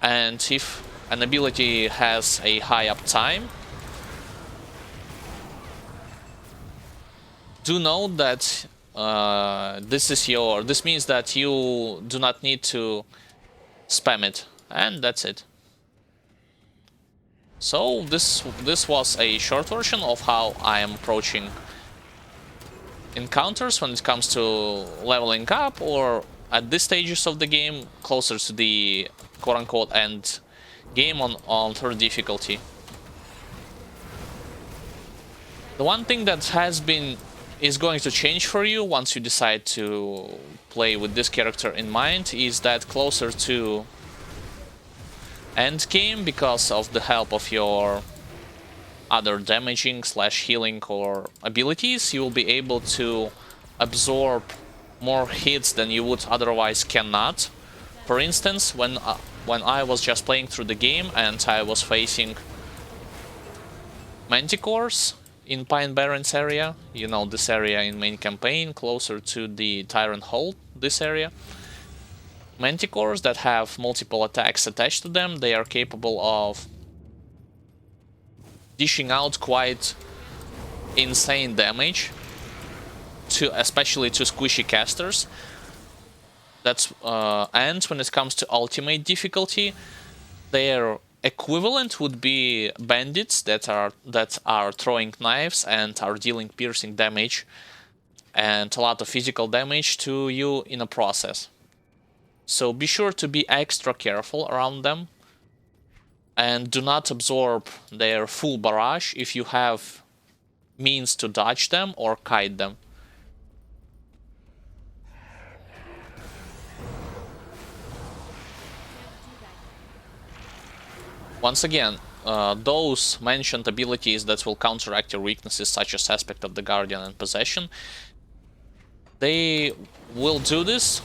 and if an ability has a high uptime, do know that this means that you do not need to spam it, and that's it. So this was a short version of how I am approaching encounters when it comes to leveling up, or at these stages of the game, closer to the quote-unquote end game on third difficulty. The one thing that is going to change for you once you decide to play with this character in mind is that closer to end game, because of the help of your other damaging / healing or abilities, you will be able to absorb more hits than you would otherwise cannot. For instance, when I was just playing through the game and I was facing manticores in Pine Barrens area, you know, this area in main campaign, closer to the Tyrant Hold, this area. Manticores that have multiple attacks attached to them, they are capable of dishing out quite insane damage, especially to squishy casters. That's and when it comes to ultimate difficulty, their equivalent would be bandits that are throwing knives and are dealing piercing damage and a lot of physical damage to you in a process. So be sure to be extra careful around them, and do not absorb their full barrage if you have means to dodge them or kite them. Once again, those mentioned abilities that will counteract your weaknesses, such as Aspect of the Guardian and Possession, they will do this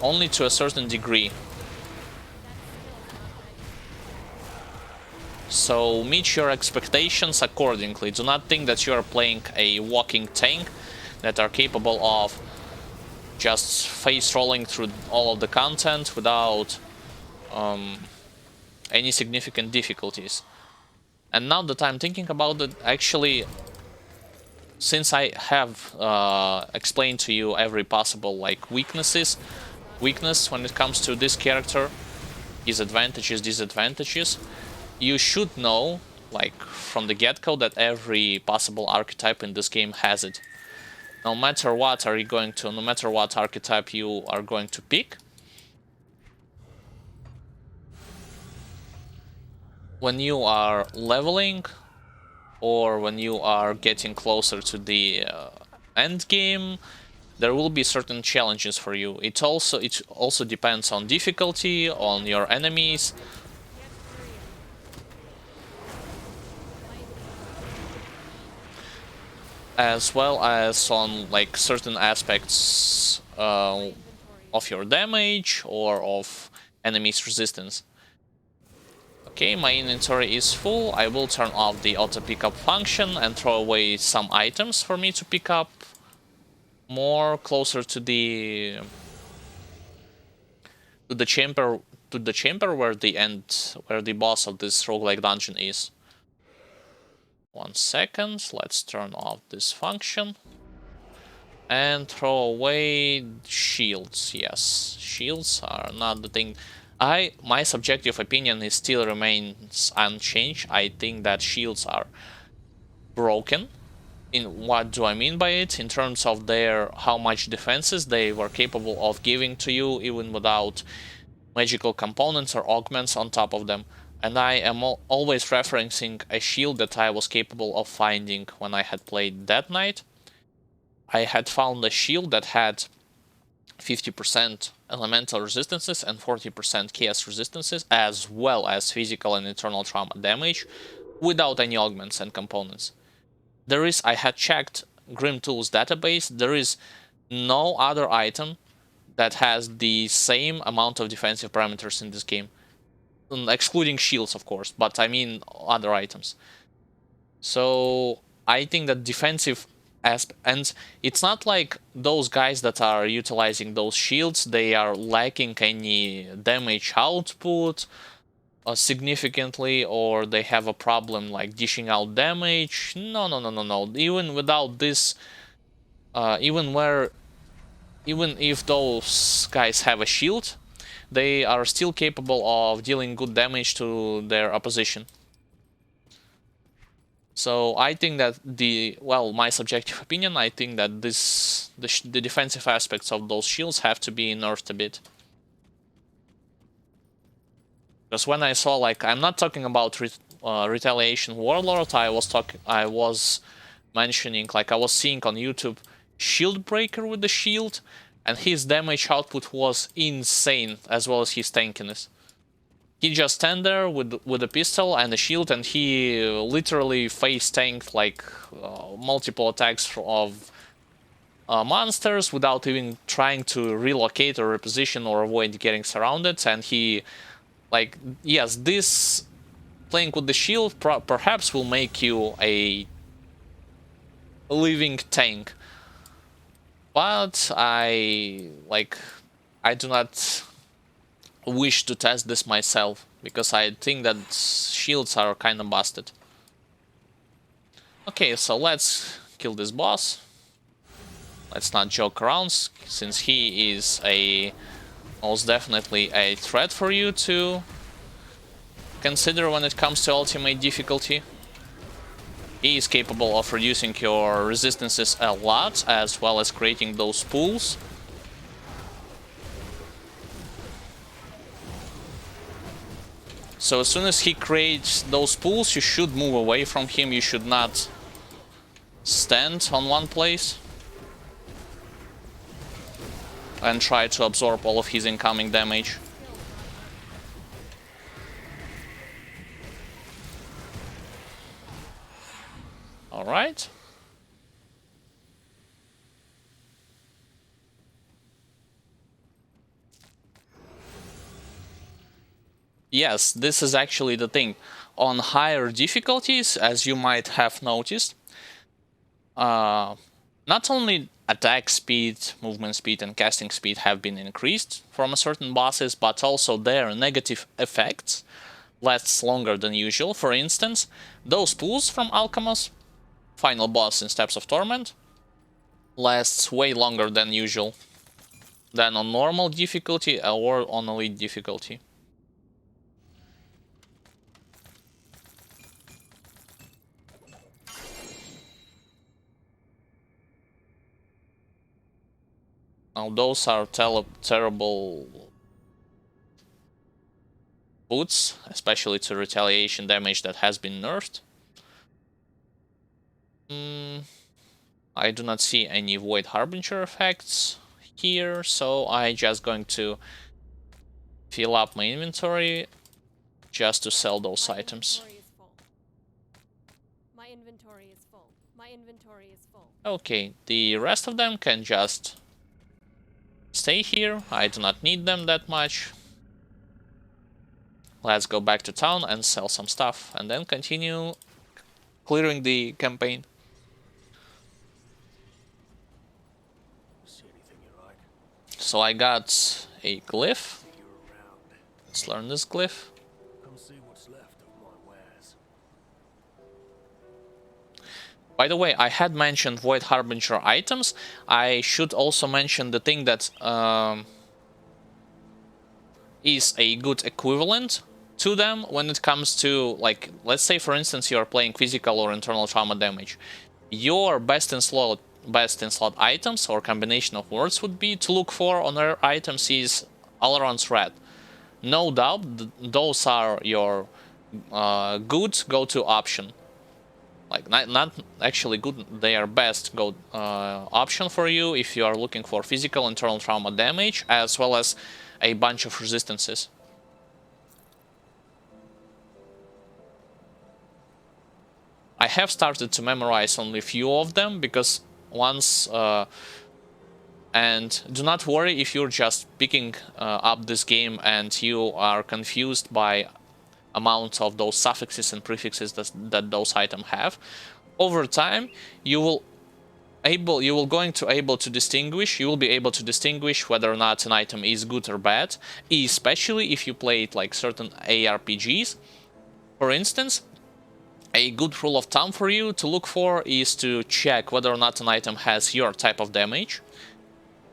only to a certain degree. So meet your expectations accordingly. Do not think that you are playing a walking tank that are capable of just face rolling through all of the content without any significant difficulties. And now that I'm thinking about it, actually, since I have explained to you every possible weakness when it comes to this character, his advantages, disadvantages, you should know, from the get-go, that every possible archetype in this game has it. No matter what archetype you are going to pick, when you are leveling or when you are getting closer to the end game, there will be certain challenges for you. It also depends on difficulty, on your enemies, as well as on certain aspects of your damage or of enemies' resistance. Okay, my inventory is full. I will turn off the auto pickup function and throw away some items for me to pick up more closer to the chamber where the boss of this roguelike dungeon is. 1 second, let's turn off this function and throw away shields. Yes, shields are not the thing. My subjective opinion still remains unchanged. I think that shields are broken. What do I mean by it? In terms of how much defenses they were capable of giving to you, even without magical components or augments on top of them. And I am always referencing a shield that I was capable of finding when I had played Dead Knight. I had found a shield that had 50% elemental resistances and 40% chaos resistances, as well as physical and internal trauma damage, without any augments and components. I had checked Grim Tools database, there is no other item that has the same amount of defensive parameters in this game. Excluding shields, of course, but I mean other items. So I think that defensive aspect, and it's not like those guys that are utilizing those shields, they are lacking any damage output significantly, or they have a problem like dishing out damage. No. Even without this, even if those guys have a shield, they are still capable of dealing good damage to their opposition. So I think that my subjective opinion, I think that the defensive aspects of those shields have to be nerfed a bit. Because when I saw, like, I'm not talking about Retaliation Warlord, I was mentioning, like, I was seeing on YouTube Shield Breaker with the shield, and his damage output was insane, as well as his tankiness. He just stand there with a pistol and a shield, and he literally face tanked like multiple attacks of monsters without even trying to relocate or reposition or avoid getting surrounded. And he, like, yes, this playing with the shield perhaps will make you a living tank, but I do not wish to test this myself, because I think that shields are kind of busted. Okay, so let's kill this boss. Let's not joke around, since he is most definitely a threat for you to consider when it comes to ultimate difficulty. He is capable of reducing your resistances a lot, as well as creating those pools. So as soon as he creates those pools, you should move away from him. You should not stand on one place and try to absorb all of his incoming damage. Alright. Yes, this is actually the thing. On higher difficulties, as you might have noticed, not only attack speed, movement speed, and casting speed have been increased from certain bosses, but also their negative effects lasts longer than usual. For instance, those pools from Alchemos, final boss in Steps of Torment, lasts way longer than usual than on normal difficulty or on elite difficulty. Now those are terrible boots, especially to retaliation damage that has been nerfed. I do not see any Void Harbinger effects here, so I'm just going to fill up my inventory just to sell those items. My inventory is full. My inventory is full. Okay, the rest of them can just stay here. I do not need them that much. Let's go back to town and sell some stuff, and then continue clearing the campaign. So I got a glyph. Let's learn this glyph. By the way, I had mentioned Void Harbinger items. I should also mention the thing that is a good equivalent to them when it comes to, like, let's say for instance you are playing physical or internal trauma damage. Your best in slot items or combination of words would be to look for on their items is all-around threat. No doubt, those are your good go-to option. Like, not actually good, they are best go option for you if you are looking for physical internal trauma damage, as well as a bunch of resistances. I have started to memorize only a few of them, because once and do not worry if you're just picking up this game and you are confused by amount of those suffixes and prefixes that those items have. Over time, you will be able to distinguish whether or not an item is good or bad, especially if you played like certain ARPGs. For instance, a good rule of thumb for you to look for is to check whether or not an item has your type of damage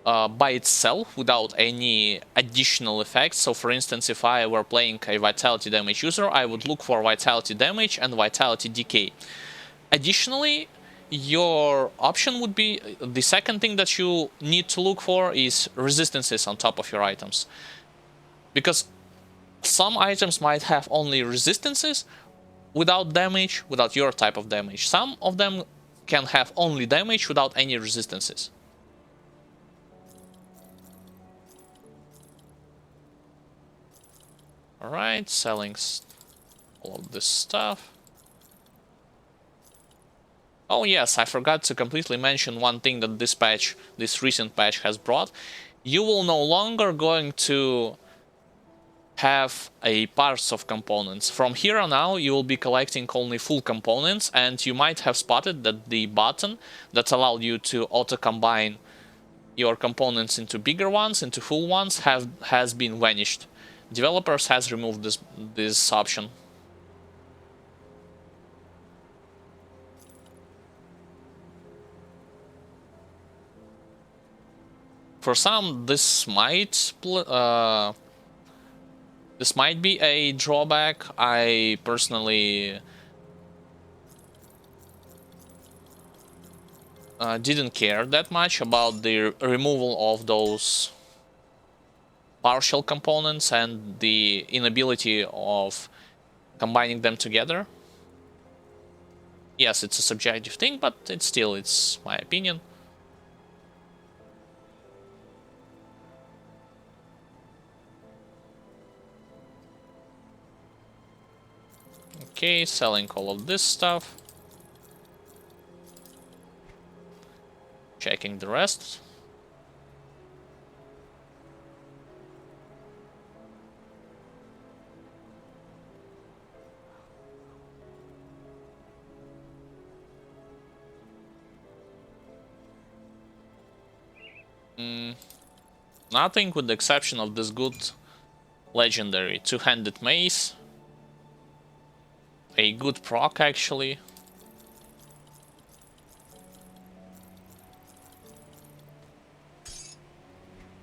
by itself without any additional effects. So for instance, if I were playing a vitality damage user, I would look for vitality damage and vitality decay. Additionally, your option would be, the second thing that you need to look for is resistances on top of your items. Because some items might have only resistances without damage, without your type of damage. Some of them can have only damage without any resistances. Alright, selling all of this stuff. Oh yes, I forgot to completely mention one thing that this recent patch has brought. You will no longer going to have a parts of components. From here on out, you will be collecting only full components, and you might have spotted that the button that allowed you to auto-combine your components into bigger ones, into full ones, has been vanished. Developers has removed this option. For some, this might be a drawback. I personally didn't care that much about the removal of those partial components and the inability of combining them together. Yes, it's a subjective thing, but it's my opinion. Okay, selling all of this stuff. Checking the rest. Nothing with the exception of this good legendary two-handed mace. A good proc, actually.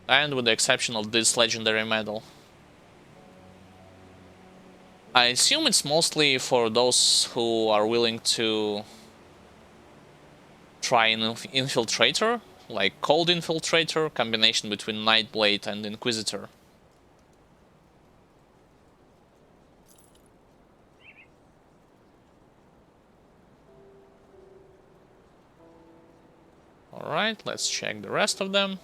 And with the exception of this legendary medal. I assume it's mostly for those who are willing to try an infiltrator, like cold infiltrator, combination between Nightblade and Inquisitor. Alright, let's check the rest of them.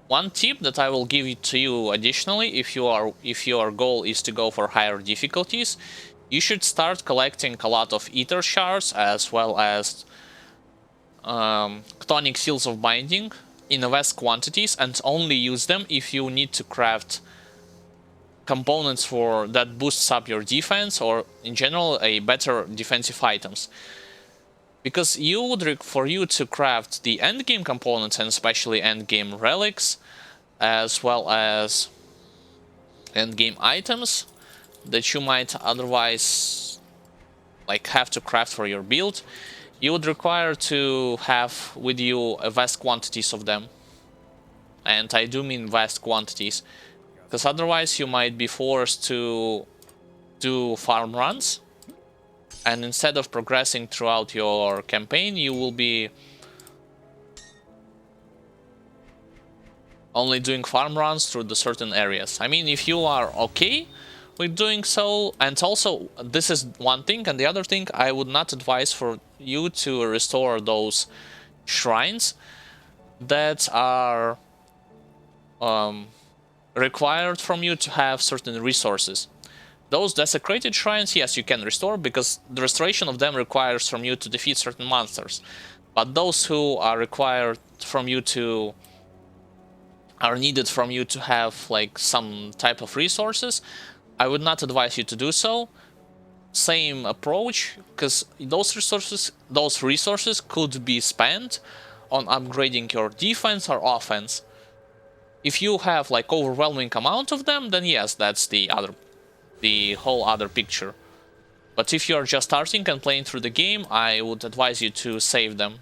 One tip that I will give to you additionally, if your goal is to go for higher difficulties, you should start collecting a lot of ether shards as well as chthonic seals of binding in vast quantities, and only use them if you need to craft components for that boosts up your defense, or in general a better defensive items. Because for you to craft the endgame components, and especially endgame relics, as well as endgame items that you might otherwise have to craft for your build, you would require to have with you vast quantities of them. And I do mean vast quantities, because otherwise you might be forced to do farm runs, and instead of progressing throughout your campaign, you will be only doing farm runs through the certain areas. I mean, if you are okay with doing so. And also, this is one thing, and the other thing, I would not advise for you to restore those shrines that are required from you to have certain resources. Those desecrated shrines, yes, you can restore, because the restoration of them requires from you to defeat certain monsters. But those who are required from you to are needed from you to have like some type of resources, I would not advise you to do so. Same approach, because those resources could be spent on upgrading your defense or offense. If you have like overwhelming amount of them, then yes, that's the whole other picture. But if you're just starting and playing through the game, I would advise you to save them.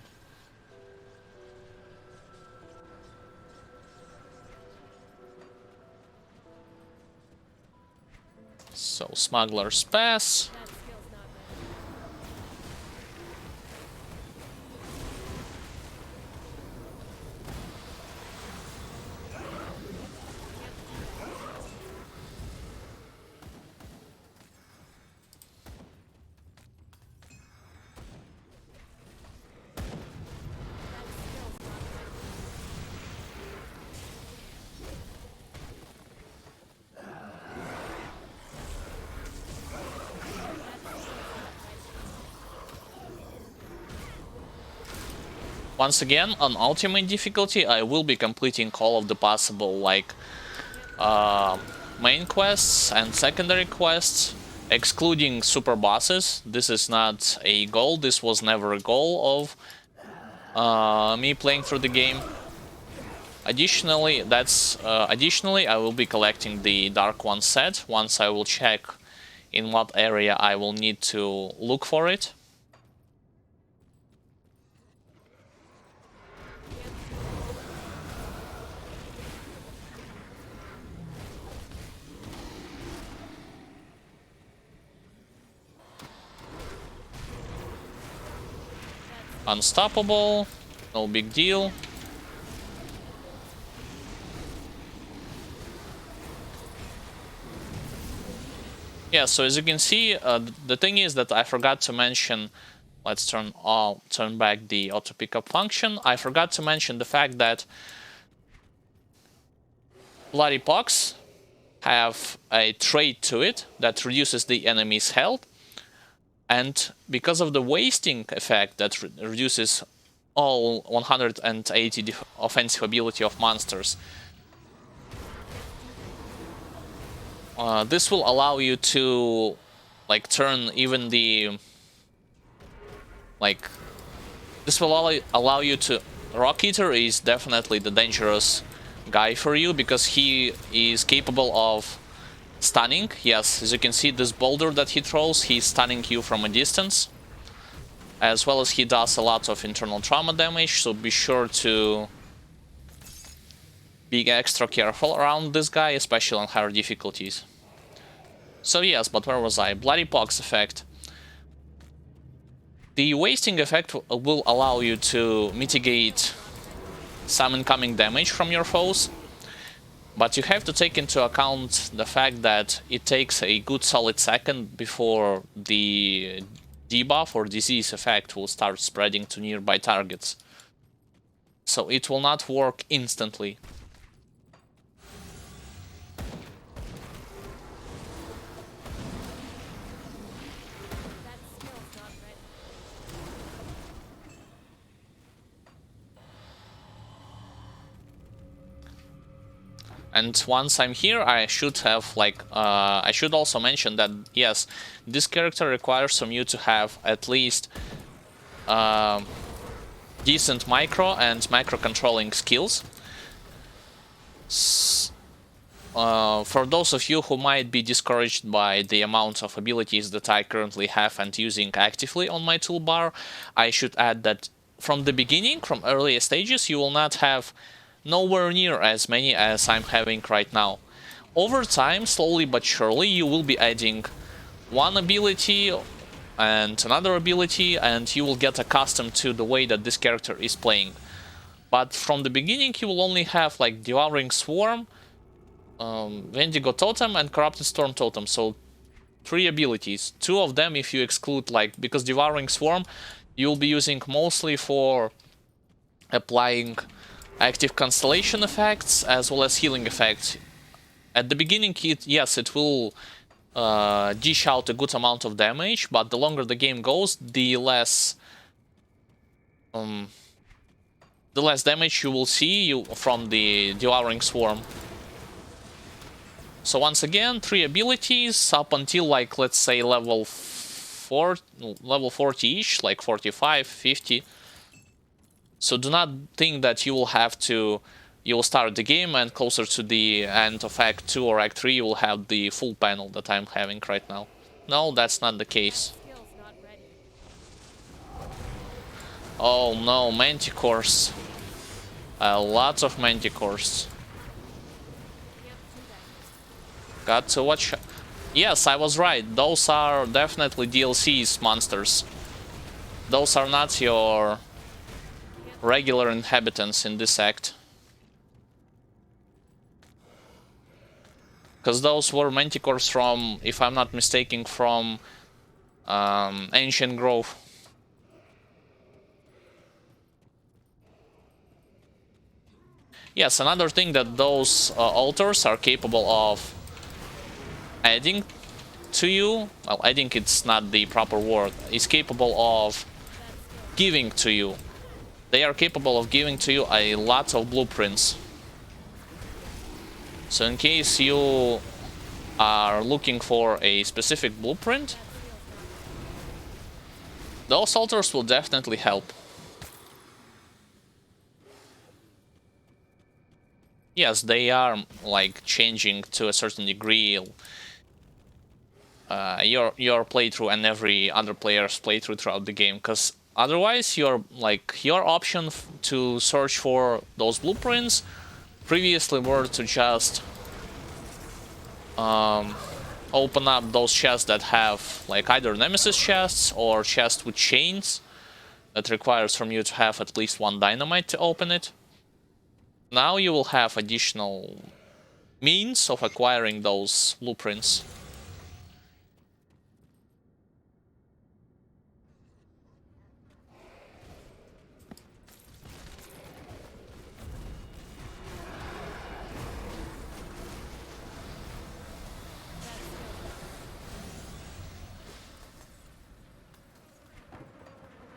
So, Smuggler's Pass. That skill's not Once again, on ultimate difficulty, I will be completing all of the possible like main quests and secondary quests, excluding super bosses. This is not a goal. This was never a goal of me playing through the game. Additionally, I will be collecting the Dark One set once I will check in what area I will need to look for it. Unstoppable, no big deal. Yeah, so as you can see, the thing is that I forgot to mention. Let's turn back the auto pickup function. I forgot to mention the fact that Bloody Pox have a trait to it that reduces the enemy's health, and because of the wasting effect that reduces all 180 offensive ability of monsters, this will allow you to like turn even the like this will allow you to. Rock Eater is definitely the dangerous guy for you, because he is capable of stunning. Yes, as you can see, this boulder that he throws, he's stunning you from a distance, as well as he does a lot of internal trauma damage, so be sure to be extra careful around this guy, especially on higher difficulties. So yes, but where was I? Bloody Pox effect. The wasting effect will allow you to mitigate some incoming damage from your foes, but you have to take into account the fact that it takes a good solid second before the debuff or disease effect will start spreading to nearby targets. So it will not work instantly. And once I'm here, I should have like I should also mention that yes, this character requires from you to have at least decent micro and macro controlling skills. For those of you who might be discouraged by the amount of abilities that I currently have and using actively on my toolbar, I should add that from the beginning, from earlier stages, you will not have nowhere near as many as I'm having right now. Over time, slowly but surely, you will be adding one ability and another ability, and you will get accustomed to the way that this character is playing. But from the beginning, you will only have like Devouring Swarm, Wendigo Totem and Corrupted Storm Totem. So 3 abilities. 2 of them if you exclude, like, because Devouring Swarm you'll be using mostly for applying active constellation effects as well as healing effects. At the beginning, yes, it will dish out a good amount of damage, but the longer the game goes, the less damage you will see from the Devouring Swarm. So once again, 3 abilities up until, like, let's say level 40-ish, like 45, 50. So do not think that you will start the game and closer to the end of Act 2 or Act 3 you will have the full panel that I'm having right now. No, that's not the case. Oh no, Manticores. Lots of Manticores. Got to watch. Yes, I was right. Those are definitely DLC's monsters. Those are not your regular inhabitants in this act. Because those were Manticores from, if I'm not mistaken, from Ancient Grove. Yes, another thing that those altars are capable of adding to you, well, adding it's not the proper word, is capable of giving to you. They are capable of giving to you a lot of blueprints. So in case you are looking for a specific blueprint, those altars will definitely help. Yes, they are, like, changing to a certain degree your playthrough and every other player's playthrough throughout the game, because otherwise your option to search for those blueprints previously were to just open up those chests that have, like, either Nemesis chests or chests with chains that requires from you to have at least 1 dynamite to open it. Now you will have additional means of acquiring those blueprints.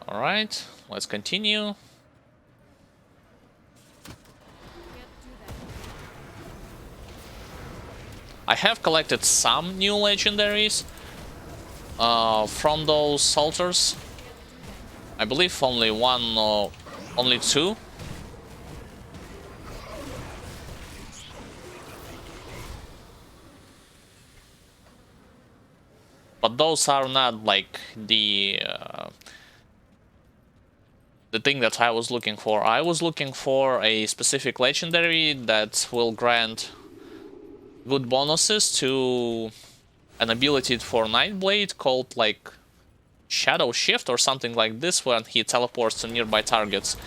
Alright, let's continue. I have collected some new legendaries from those altars. I believe only 1 or only 2. But those are not, like, the thing that I was looking for. I was looking for a specific legendary that will grant good bonuses to an ability for Nightblade called, like, Shadow Shift or something like this, when he teleports to nearby targets.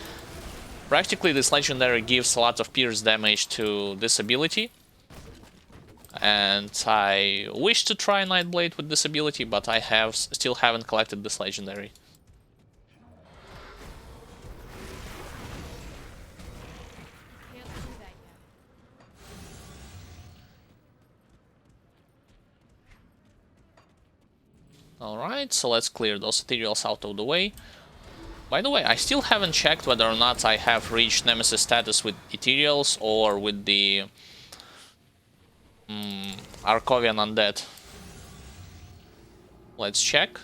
Practically, this legendary gives a lot of pierce damage to this ability. And I wish to try Nightblade with this ability, but I still haven't collected this legendary. Alright, so let's clear those ethereals out of the way. By the way, I still haven't checked whether or not I have reached Nemesis status with ethereals or with the Arkovian Undead. Let's check.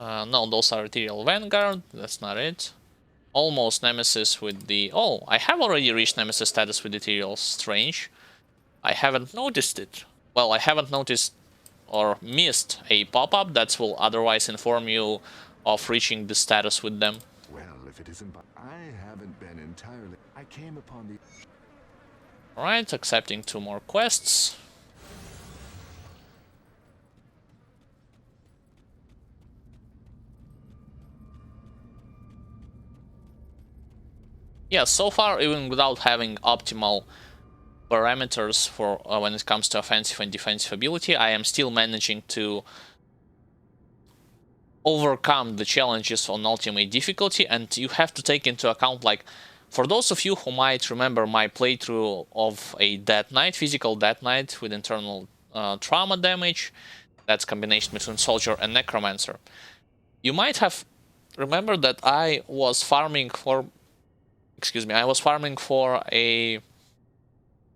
No, those are Ethereal Vanguard, that's not it. Almost Nemesis with the... Oh, I have already reached Nemesis status with Ethereals. Strange. I haven't noticed it. Well, I haven't noticed or missed a pop-up that will otherwise inform you of reaching the status with them. Well, if it isn't... I haven't been entirely... I came upon the... Alright, accepting 2 more quests. Yeah, so far, even without having optimal parameters for when it comes to offensive and defensive ability, I am still managing to overcome the challenges on ultimate difficulty. And you have to take into account, like, for those of you who might remember my playthrough of a Death Knight, physical Death Knight with internal trauma damage, that's combination between Soldier and Necromancer. You might have remembered that I was farming for, I was farming for a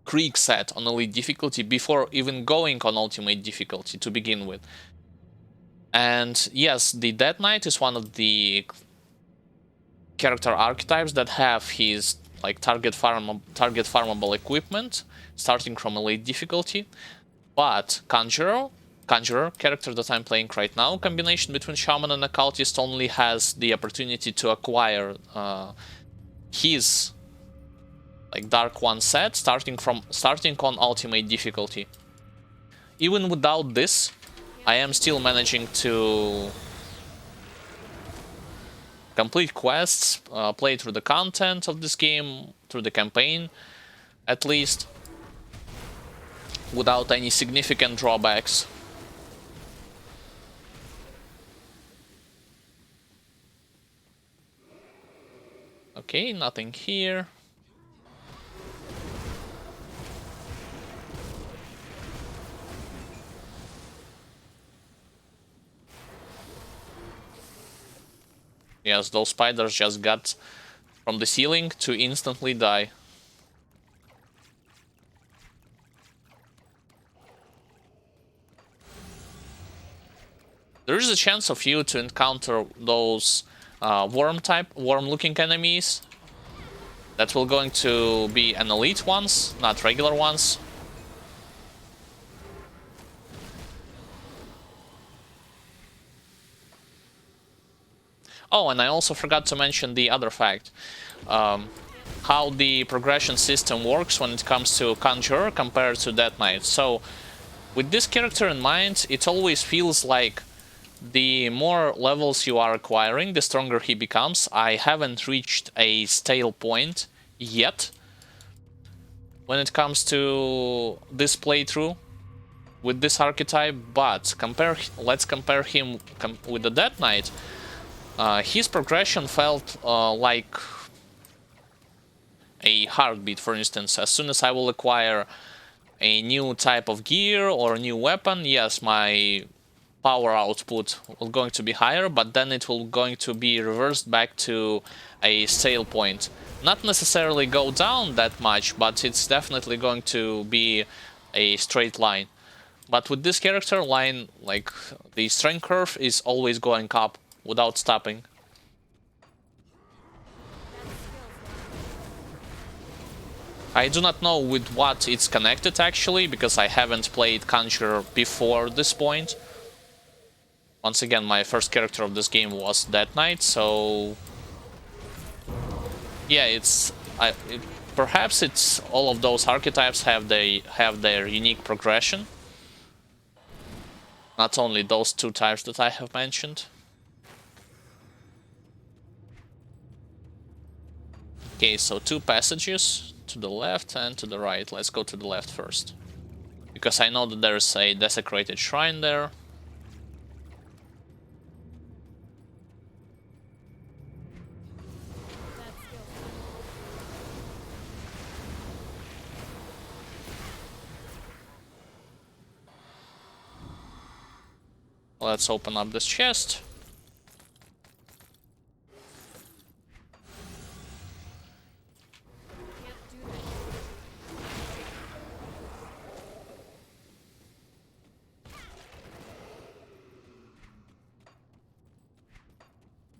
Krieg set on Elite difficulty before even going on Ultimate difficulty to begin with. And yes, the Death Knight is one of the character archetypes that have his like target farmable equipment starting from Elite difficulty. But Conjurer, character that I'm playing right now, combination between Shaman and Occultist, only has the opportunity to acquire his like Dark One set starting on Ultimate difficulty. Even without this, I am still managing to complete quests, play through the content of this game, through the campaign, at least, without any significant drawbacks. Okay, nothing here. Yes, those spiders just got from the ceiling to instantly die. There is a chance of you to encounter those worm-looking enemies. That will going to be an elite ones, not regular ones. Oh, and I also forgot to mention the other fact. How the progression system works when it comes to Conjurer compared to Death Knight. So, with this character in mind, it always feels like the more levels you are acquiring, the stronger he becomes. I haven't reached a stale point yet when it comes to this playthrough with this archetype, but let's compare him with the Death Knight. His progression felt like a heartbeat, for instance. As soon as I will acquire a new type of gear or a new weapon, yes, my power output will going to be higher, but then it will going to be reversed back to a stale point. Not necessarily go down that much, but it's definitely going to be a straight line. But with this character line, like, the strength curve is always going up without stopping. I do not know with what it's connected actually, because I haven't played Conjurer before this point. Once again, my first character of this game was Death Knight, so yeah, perhaps it's all of those archetypes have their unique progression. Not only those two types that I have mentioned. Okay, so two passages to the left and to the right. Let's go to the left first, because I know that there's a desecrated shrine there. Let's open up this chest.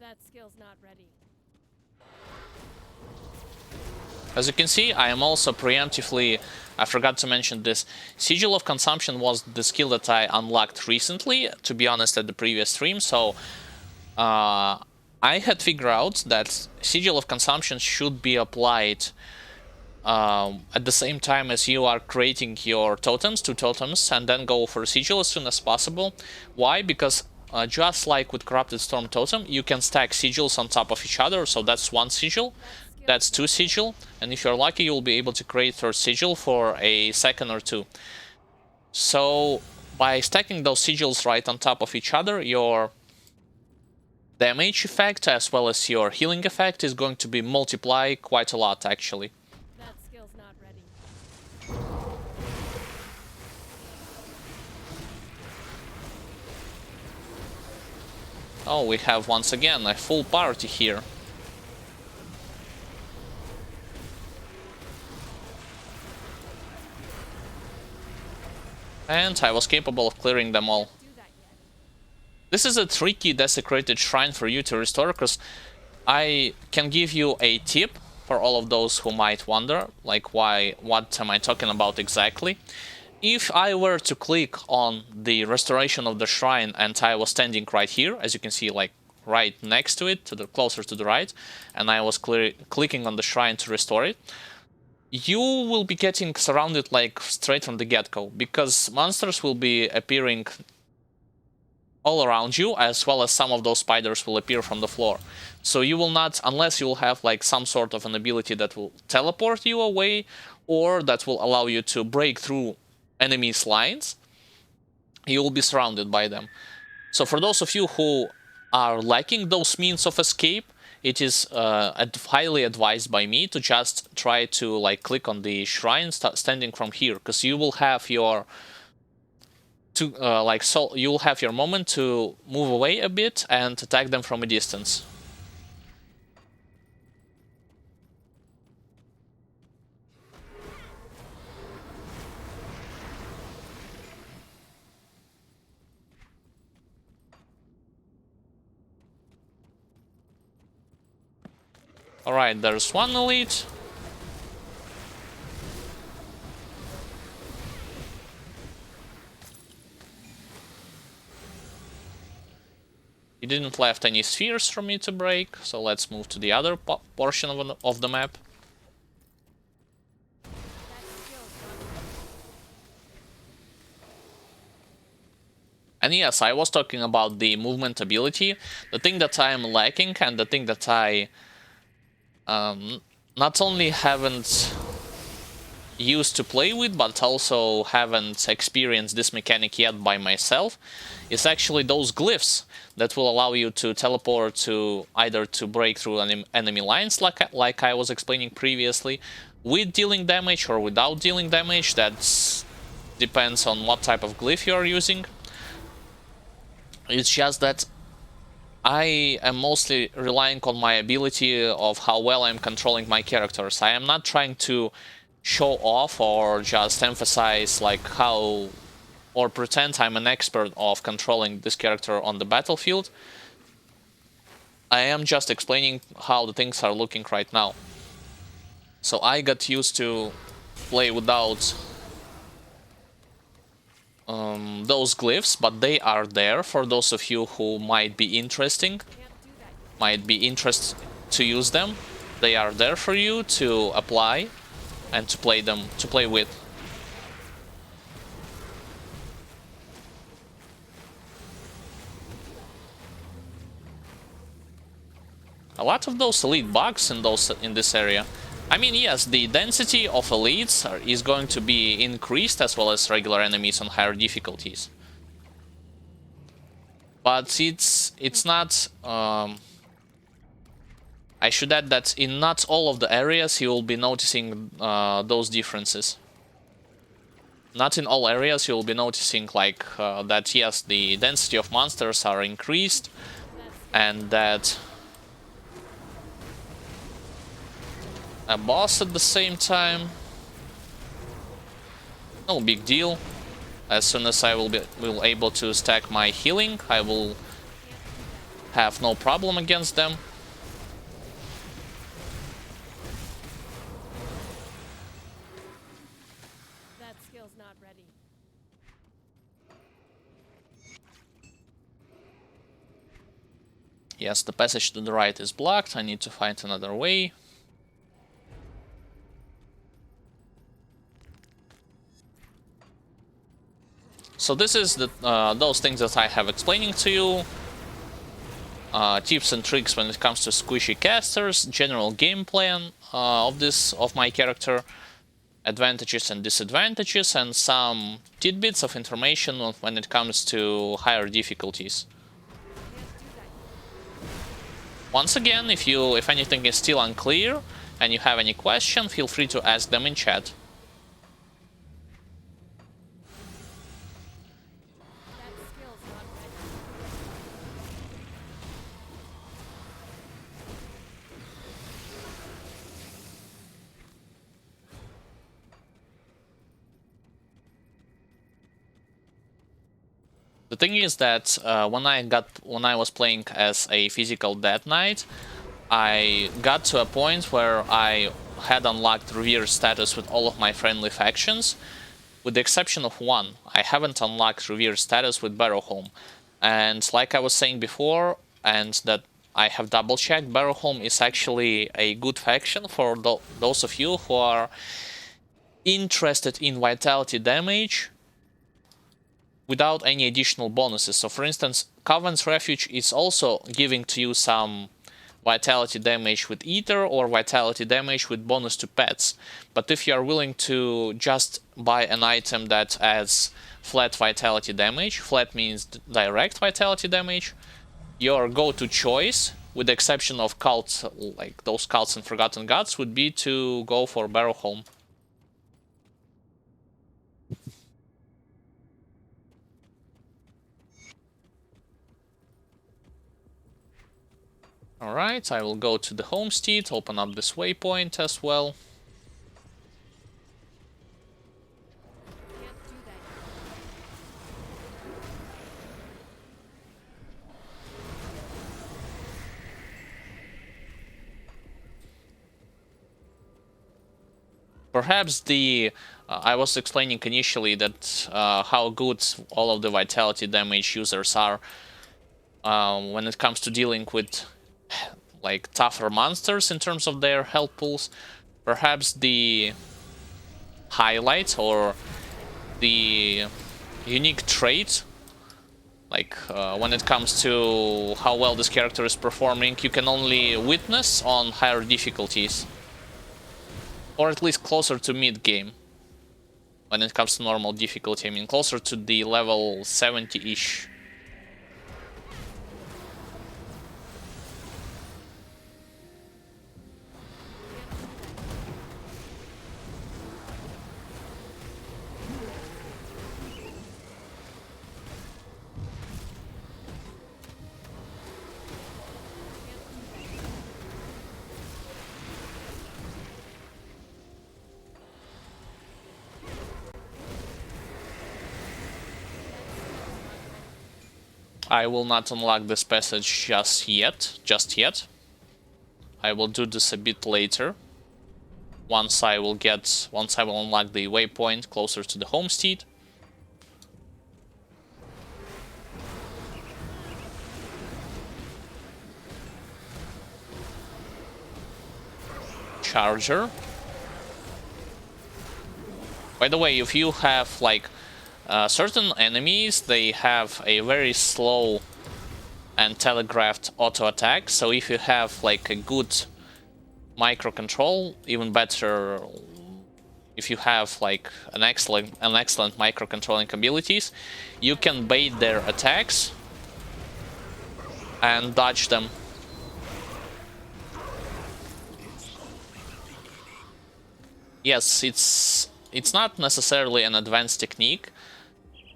That skill's not ready. As you can see, I am also preemptively, I forgot to mention this, Sigil of Consumption was the skill that I unlocked recently, to be honest, at the previous stream, so I had figured out that Sigil of Consumption should be applied at the same time as you are creating your totems, two totems, and then go for Sigil as soon as possible. Why? Because just like with Corrupted Storm Totem, you can stack sigils on top of each other, so that's one sigil. That's 2 sigil, and if you're lucky, you'll be able to create 3rd sigil for a second or 2. So by stacking those sigils right on top of each other, your damage effect as well as your healing effect is going to be multiplied quite a lot, actually. That skill's not ready. Oh, we have once again a full party here. And I was capable of clearing them all. Do that yet. This is a tricky desecrated shrine for you to restore, because I can give you a tip for all of those who might wonder, like, what am I talking about exactly? If I were to click on the restoration of the shrine and I was standing right here, as you can see, like right next to it, closer to the right, and I was clicking on the shrine to restore it, you will be getting surrounded like straight from the get-go, because monsters will be appearing all around you, as well as some of those spiders will appear from the floor. So you will not, unless you will have like some sort of an ability that will teleport you away, or that will allow you to break through enemies' lines, you will be surrounded by them. So for those of you who are lacking those means of escape, it is highly advised by me to just try to like click on the shrine standing from here, because you will have your you will have your moment to move away a bit and attack them from a distance. Alright, there's one elite. He didn't left any spheres for me to break, so let's move to the other portion of the map. That skill's not ready. And yes, I was talking about the movement ability. The thing that I'm lacking, and the thing that I not only haven't used to play with, but also haven't experienced this mechanic yet by myself, is actually those glyphs that will allow you to teleport to either to break through enemy lines, like I was explaining previously, with dealing damage or without dealing damage. That depends on what type of glyph you are using. It's just that I am mostly relying on my ability of how well I'm controlling my characters. I am not trying to show off or just emphasize like how, or pretend I'm an expert of controlling this character on the battlefield. I am just explaining how the things are looking right now. So I got used to play without those glyphs, but they are there for those of you who might be interested to use them. They are there for you to apply and to play with. A lot of those elite bugs in this area. I mean, yes, the density of elites is going to be increased, as well as regular enemies on higher difficulties. But it's not. I should add that in not all of the areas you will be noticing those differences. Not in all areas you will be noticing like that. Yes, the density of monsters are increased, and that a boss at the same time. No big deal. As soon as I will able to stack my healing, I will have no problem against them. That skill's not ready. Yes, the passage to the right is blocked. I need to find another way. So this is the those things that I have explaining to you. tips and tricks when it comes to squishy casters, general game plan of my character, advantages and disadvantages, and some tidbits of information when it comes to higher difficulties. Once again, if anything is still unclear and you have any question, feel free to ask them in chat. The thing is that when I was playing as a physical Death Knight, I got to a point where I had unlocked Revere status with all of my friendly factions, with the exception of one. I haven't unlocked Revere status with Barrowholm. And like I was saying before, and that I have double checked, Barrowholm is actually a good faction for those of you who are interested in vitality damage without any additional bonuses. So for instance, Covenant's Refuge is also giving to you some vitality damage with Ether or vitality damage with bonus to pets. But if you are willing to just buy an item that adds flat vitality damage, flat means direct vitality damage, your go-to choice, with the exception of cults, like those cults and Forgotten Gods, would be to go for Barrowholm. Alright, I will go to the homestead, open up this waypoint as well. Perhaps I was explaining initially that how good all of the vitality damage users are when it comes to dealing with like tougher monsters in terms of their health pools. Perhaps the highlight or the unique trait, like when it comes to how well this character is performing, you can only witness on higher difficulties, or at least closer to mid-game. When it comes to normal difficulty, I mean closer to the level 70-ish. I will not unlock this passage just yet. I will do this a bit later. Once I will unlock the waypoint closer to the homestead. Charger. By the way, if you have like certain enemies, they have a very slow and telegraphed auto attack, so if you have like a good microcontrol, even better if you have like an excellent microcontrolling abilities, you can bait their attacks and dodge them. Yes, it's not necessarily an advanced technique.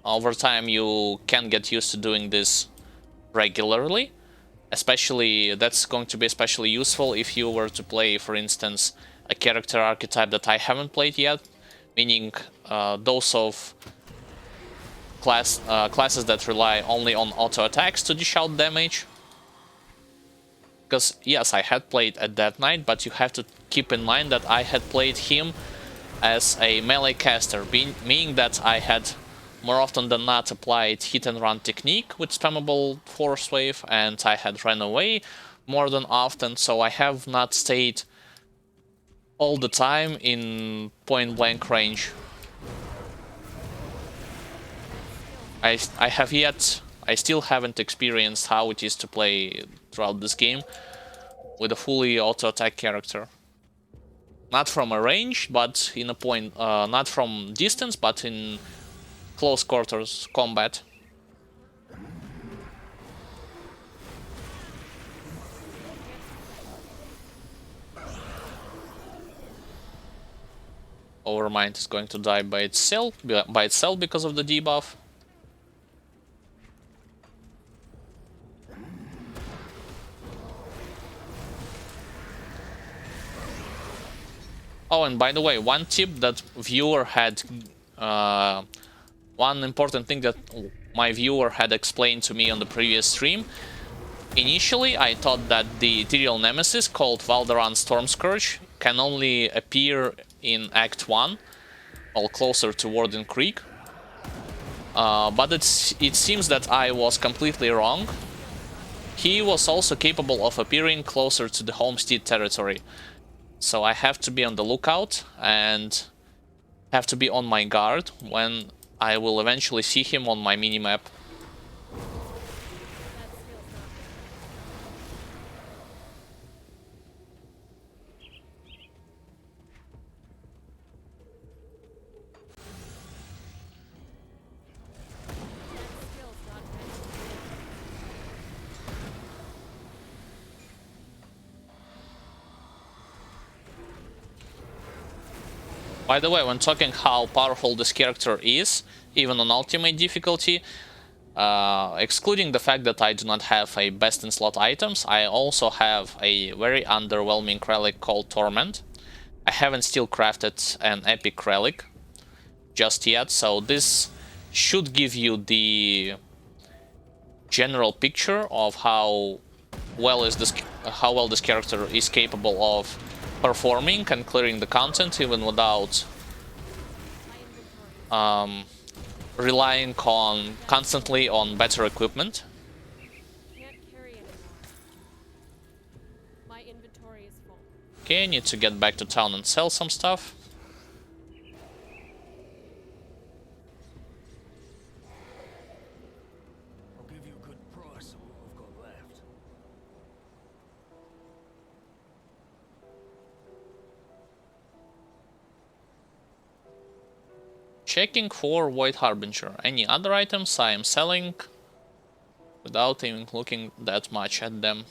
Over time you can get used to doing this regularly. Especially, that's going to be especially useful if you were to play, for instance, a character archetype that I haven't played yet, meaning those of classes that rely only on auto attacks to dish out damage. Because yes, I had played a Death Knight, but you have to keep in mind that I had played him as a melee caster, meaning that I had more often than not applied hit and run technique with spammable force wave, and I had run away more than often, so I have not stayed all the time in point blank range. I have yet I still haven't experienced how it is to play throughout this game with a fully auto-attack character. Not from a range, but in a point, not from distance, but in close quarters combat. Overmind is going to die by itself because of the debuff. Oh, and by the way, one tip that viewer had, one important thing that my viewer had explained to me on the previous stream. Initially, I thought that the ethereal nemesis called Valderan Stormscourge can only appear in Act 1, all closer to Warden Creek. But it seems that I was completely wrong. He was also capable of appearing closer to the Homestead territory. So I have to be on the lookout and have to be on my guard when I will eventually see him on my minimap. By the way, when talking how powerful this character is, even on ultimate difficulty, excluding the fact that I do not have a best in slot items, I also have a very underwhelming relic called Torment. I haven't still crafted an epic relic just yet, so this should give you the general picture of how well this character is capable of performing and clearing the content even without relying constantly on better equipment. Can't carry anymore. My inventory is full. Okay, I need to get back to town and sell some stuff. I'll give you a good price on what I've got left. Checking for Void Harbinger. Any other items I am selling without even looking that much at them.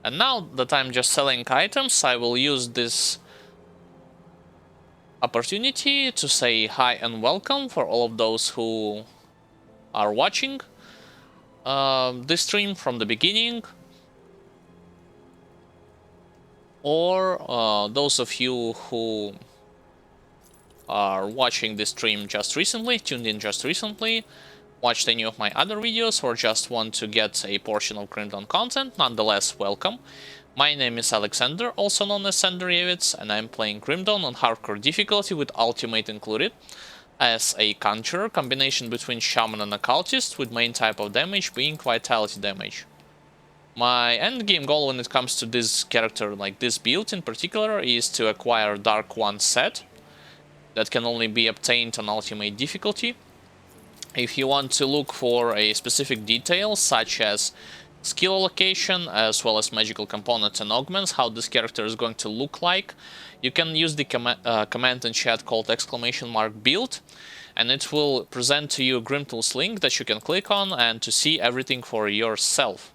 And now that I'm just selling items, I will use this opportunity to say hi and welcome for all of those who are watching this stream from the beginning, or those of you who are watching this stream just recently, tuned in just recently, watched any of my other videos, or just want to get a portion of Grim Dawn content. Nonetheless, welcome. My name is Alexander, also known as Sanderievitz, and I'm playing Grim Dawn on hardcore difficulty with ultimate included, as a Conjurer, combination between Shaman and Occultist, with main type of damage being Vitality damage. My endgame goal when it comes to this character, like this build in particular, is to acquire Dark One set that can only be obtained on ultimate difficulty. If you want to look for a specific detail, such as skill allocation, as well as magical components and augments, how this character is going to look like, you can use the command in chat called !build, and it will present to you a Grimtools link that you can click on and to see everything for yourself.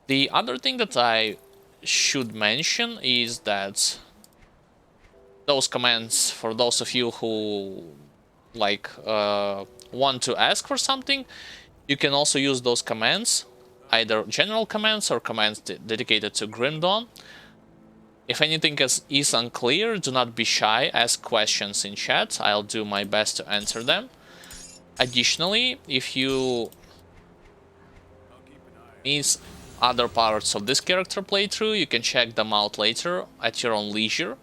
The other thing that I should mention is that those commands, for those of you who want to ask for something, you can also use those commands, either general commands or commands dedicated to Grim Dawn, If anything is unclear, do not be shy, ask questions in chat, I'll do my best to answer them. Additionally, if you miss other parts of this character playthrough, you can check them out later at your own leisure,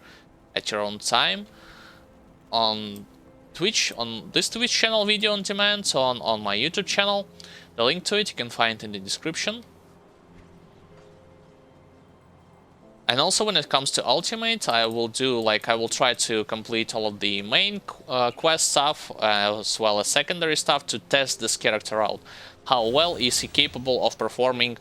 at your own time, on Twitch, on this Twitch channel video on demand, on my YouTube channel. The link to it you can find in the description. And also when it comes to Ultimate, I will try to complete all of the main quest stuff, as well as secondary stuff, to test this character out. How well is he capable of performing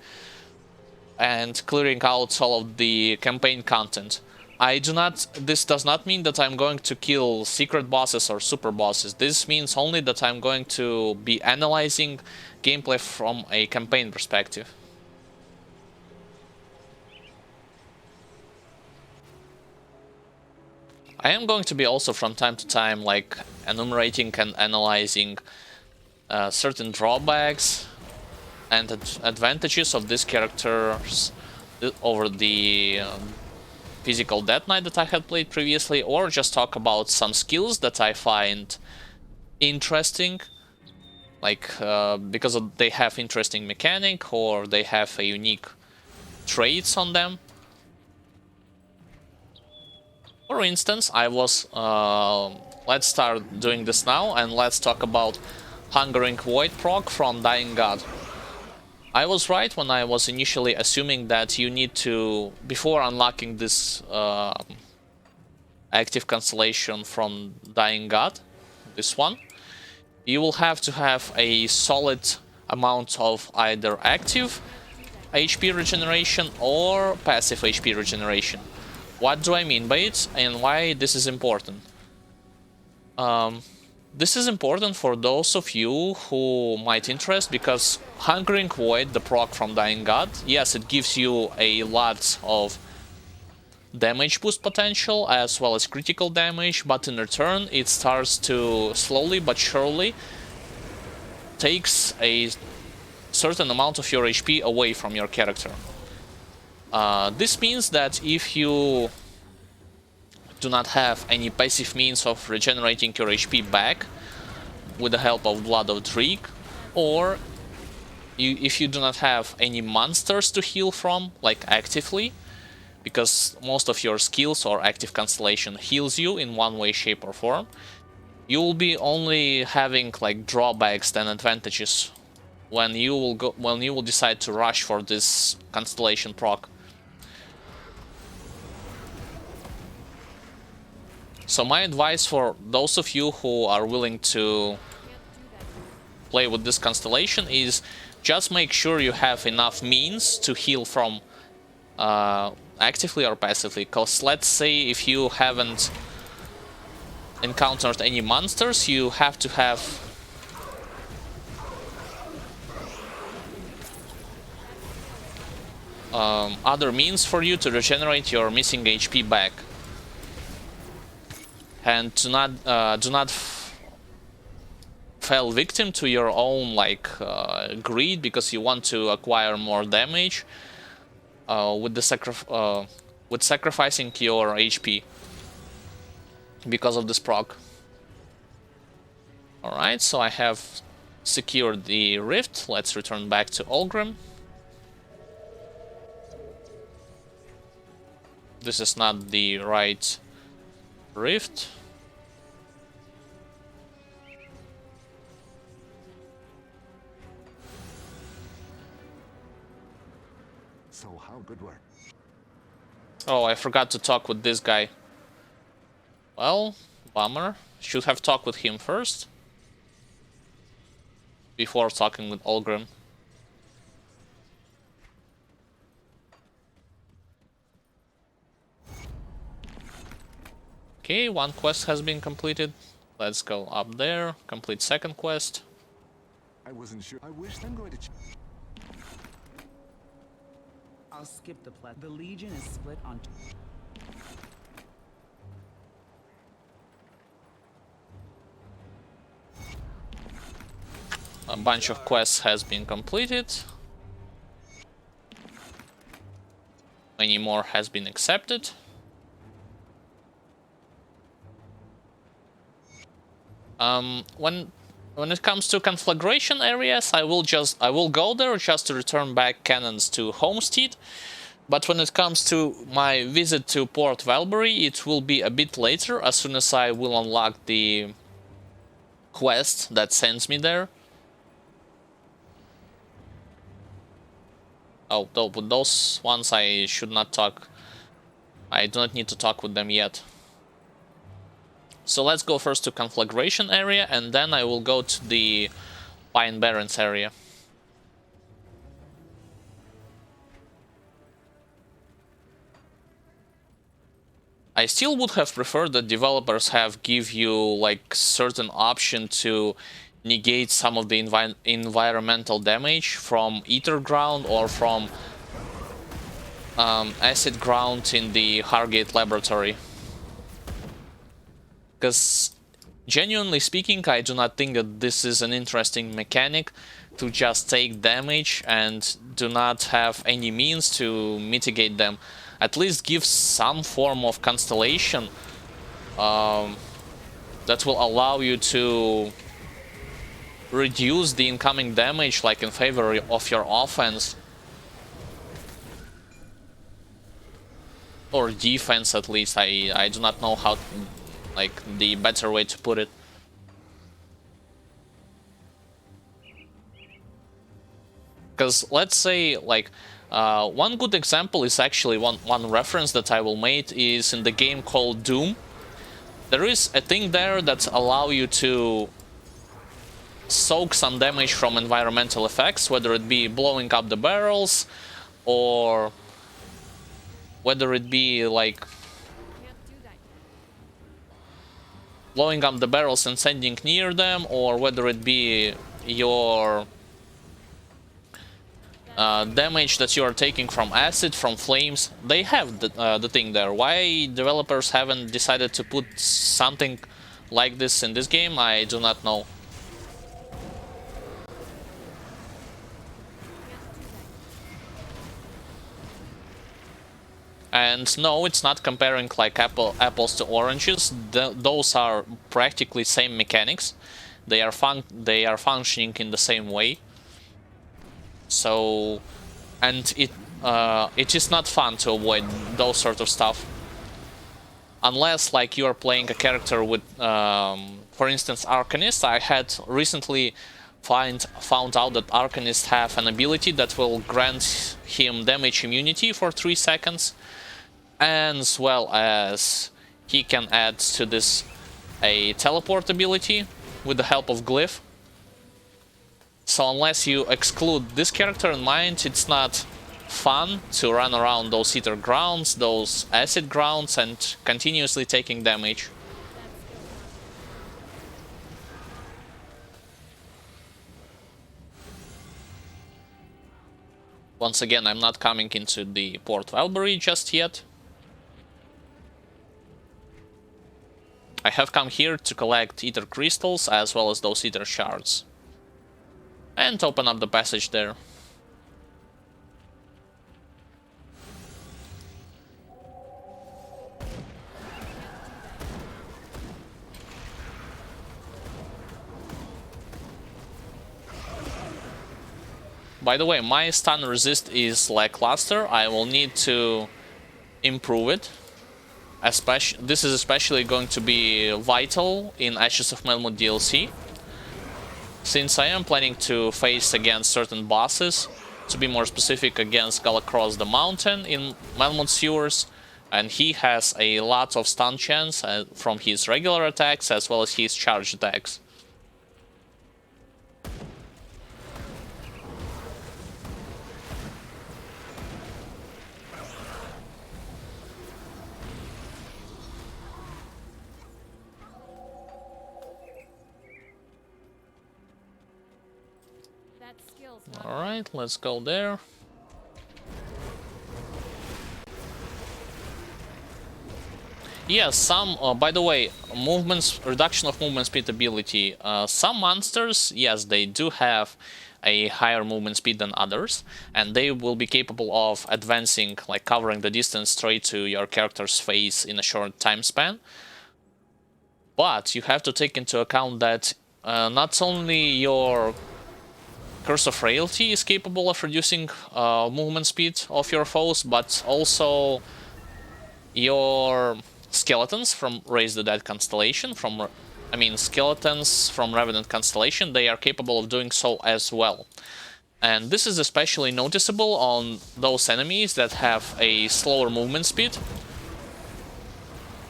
and clearing out all of the campaign content. This does not mean that I'm going to kill secret bosses or super bosses. This means only that I'm going to be analyzing gameplay from a campaign perspective. I am going to be also from time to time like enumerating and analyzing certain drawbacks and advantages of these characters over the physical Death Knight that I had played previously, or just talk about some skills that I find interesting, like because they have interesting mechanic or they have a unique traits on them. For instance, I was let's start doing this now and let's talk about Hungering Void proc from Dying God. I was right when I was initially assuming that you need to, before unlocking this active constellation from Dying God, this one, you will have to have a solid amount of either active HP regeneration or passive HP regeneration. What do I mean by it and why this is important? This is important for those of you who might interest, because Hungering Void, the proc from Dying God, yes, it gives you a lot of damage boost potential as well as critical damage, but in return it starts to slowly but surely takes a certain amount of your HP away from your character. This means that if you do not have any passive means of regenerating your HP back with the help of Blood of Dreek, or if you do not have any monsters to heal from, like actively, because most of your skills or active constellation heals you in one way, shape or form, you will be only having like drawbacks than advantages when you will decide to rush for this constellation proc. So my advice for those of you who are willing to play with this constellation is just make sure you have enough means to heal from actively or passively. Because let's say if you haven't encountered any monsters, you have to have other means for you to regenerate your missing HP back. And do not fall victim to your own greed because you want to acquire more damage with sacrificing your HP because of this proc. All right, so I have secured the rift. Let's return back to Olgrim. This is not the right rift. So how good work? Oh, I forgot to talk with this guy. Well, bummer. Should have talked with him first before talking with Olgrim. Okay, one quest has been completed. Let's go up there, complete second quest. I wasn't sure. I wish I'm going to. I'll skip the plat. The Legion is split on. A bunch of quests has been completed. Many more has been accepted. When it comes to conflagration areas, I will go there just to return back cannons to Homestead. But when it comes to my visit to Port Valbury, it will be a bit later, as soon as I will unlock the quest that sends me there. Oh, those ones I should not talk. I do not need to talk with them yet. So let's go first to conflagration area, and then I will go to the Pine Barrens area. I still would have preferred that developers have give you like certain option to negate some of the environmental damage from ether ground or from acid ground in the Hargate laboratory. Because genuinely speaking, I do not think that this is an interesting mechanic to just take damage and do not have any means to mitigate them. At least give some form of constellation that will allow you to reduce the incoming damage, like in favor of your offense. Or defense, at least. I do not know how, like, the better way to put it. Because let's say, like, one good example is actually one reference that I will make is in the game called Doom. There is a thing there that allow you to soak some damage from environmental effects, whether it be blowing up the barrels or whether it be like Can't do that yet. blowing up the barrels and standing near them, or whether it be your damage that you are taking from acid, from flames. They have the thing there. Why developers haven't decided to put something like this in this game, I do not know. And no, it's not comparing like apples to oranges. Those are practically same mechanics. They are functioning in the same way. So, and it is not fun to avoid those sort of stuff, unless like you are playing a character with, for instance, Arcanists. I had recently found out that Arcanists have an ability that will grant him damage immunity for 3 seconds, as well as he can add to this a teleport ability with the help of Glyph. So unless you exclude this character in mind, it's not fun to run around those ether grounds, those acid grounds, and continuously taking damage. Once again, I'm not coming into the Port Valbury just yet. I have come here to collect ether crystals as well as those ether shards. And open up the passage there. By the way, my stun resist is lackluster. I will need to improve it. This is especially going to be vital in Ashes of Melmoth DLC, since I am planning to face against certain bosses, to be more specific against Galacross the Mountain in Melmoth Sewers, and he has a lot of stun chance from his regular attacks as well as his charge attacks. That skill's not Alright, let's go there. Yes, some, by the way, reduction of movement speed ability. Some monsters, yes, they do have a higher movement speed than others, and they will be capable of advancing, like covering the distance straight to your character's face in a short time span. But you have to take into account that not only your Curse of Frailty is capable of reducing movement speed of your foes, but also your skeletons from Raise the Dead Constellation, skeletons from Revenant Constellation, they are capable of doing so as well. And this is especially noticeable on those enemies that have a slower movement speed,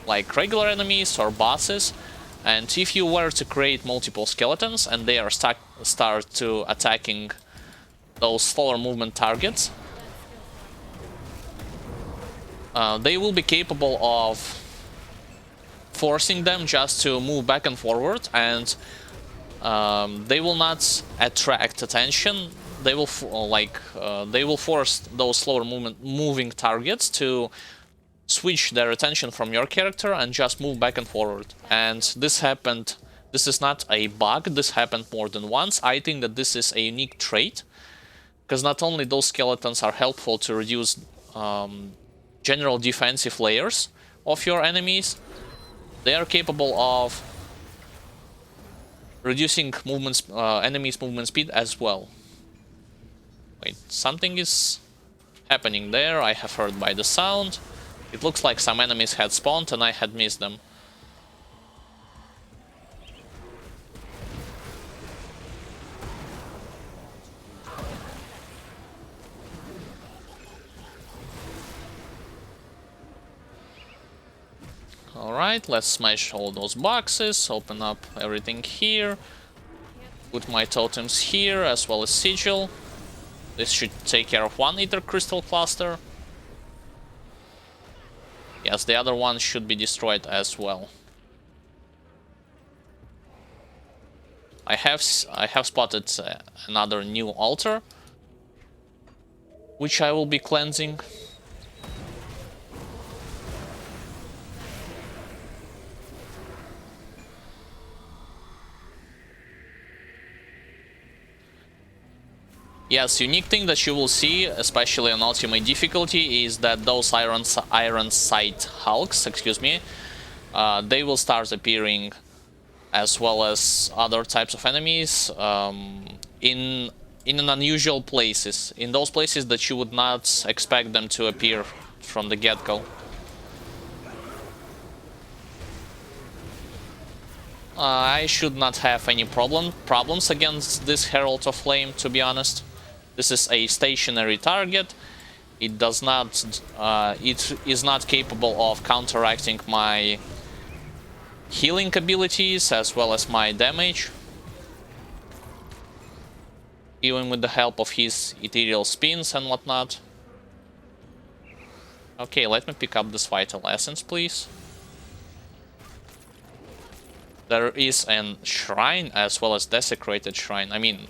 like regular enemies or bosses. And if you were to create multiple skeletons and they are start to attacking those slower movement targets, they will be capable of forcing them just to move back and forward, and they will not attract attention. They will they will force those slower moving targets to switch their attention from your character and just move back and forward. And this happened. This is not a bug. This happened more than once. I think that this is a unique trait, because not only those skeletons are helpful to reduce general defensive layers of your enemies, they are capable of reducing enemies' movement speed as well. Wait, something is happening there. I have heard by the sound. It looks like some enemies had spawned and I had missed them. Alright, let's smash all those boxes, open up everything here, put my totems here as well as sigil. This should take care of one Ether Crystal cluster. Yes, the other one should be destroyed as well. I have spotted another new altar, which I will be cleansing. Yes, unique thing that you will see, especially on ultimate difficulty, is that those iron sight hulks, they will start appearing, as well as other types of enemies, in unusual places, in those places that you would not expect them to appear from the get-go. I should not have any problems against this Herald of Flame, to be honest. This is a stationary target. It does not. It is not capable of counteracting my healing abilities as well as my damage, even with the help of his ethereal spins and whatnot. Okay, let me pick up this vital essence, please. There is an shrine as well as desecrated shrine. I mean,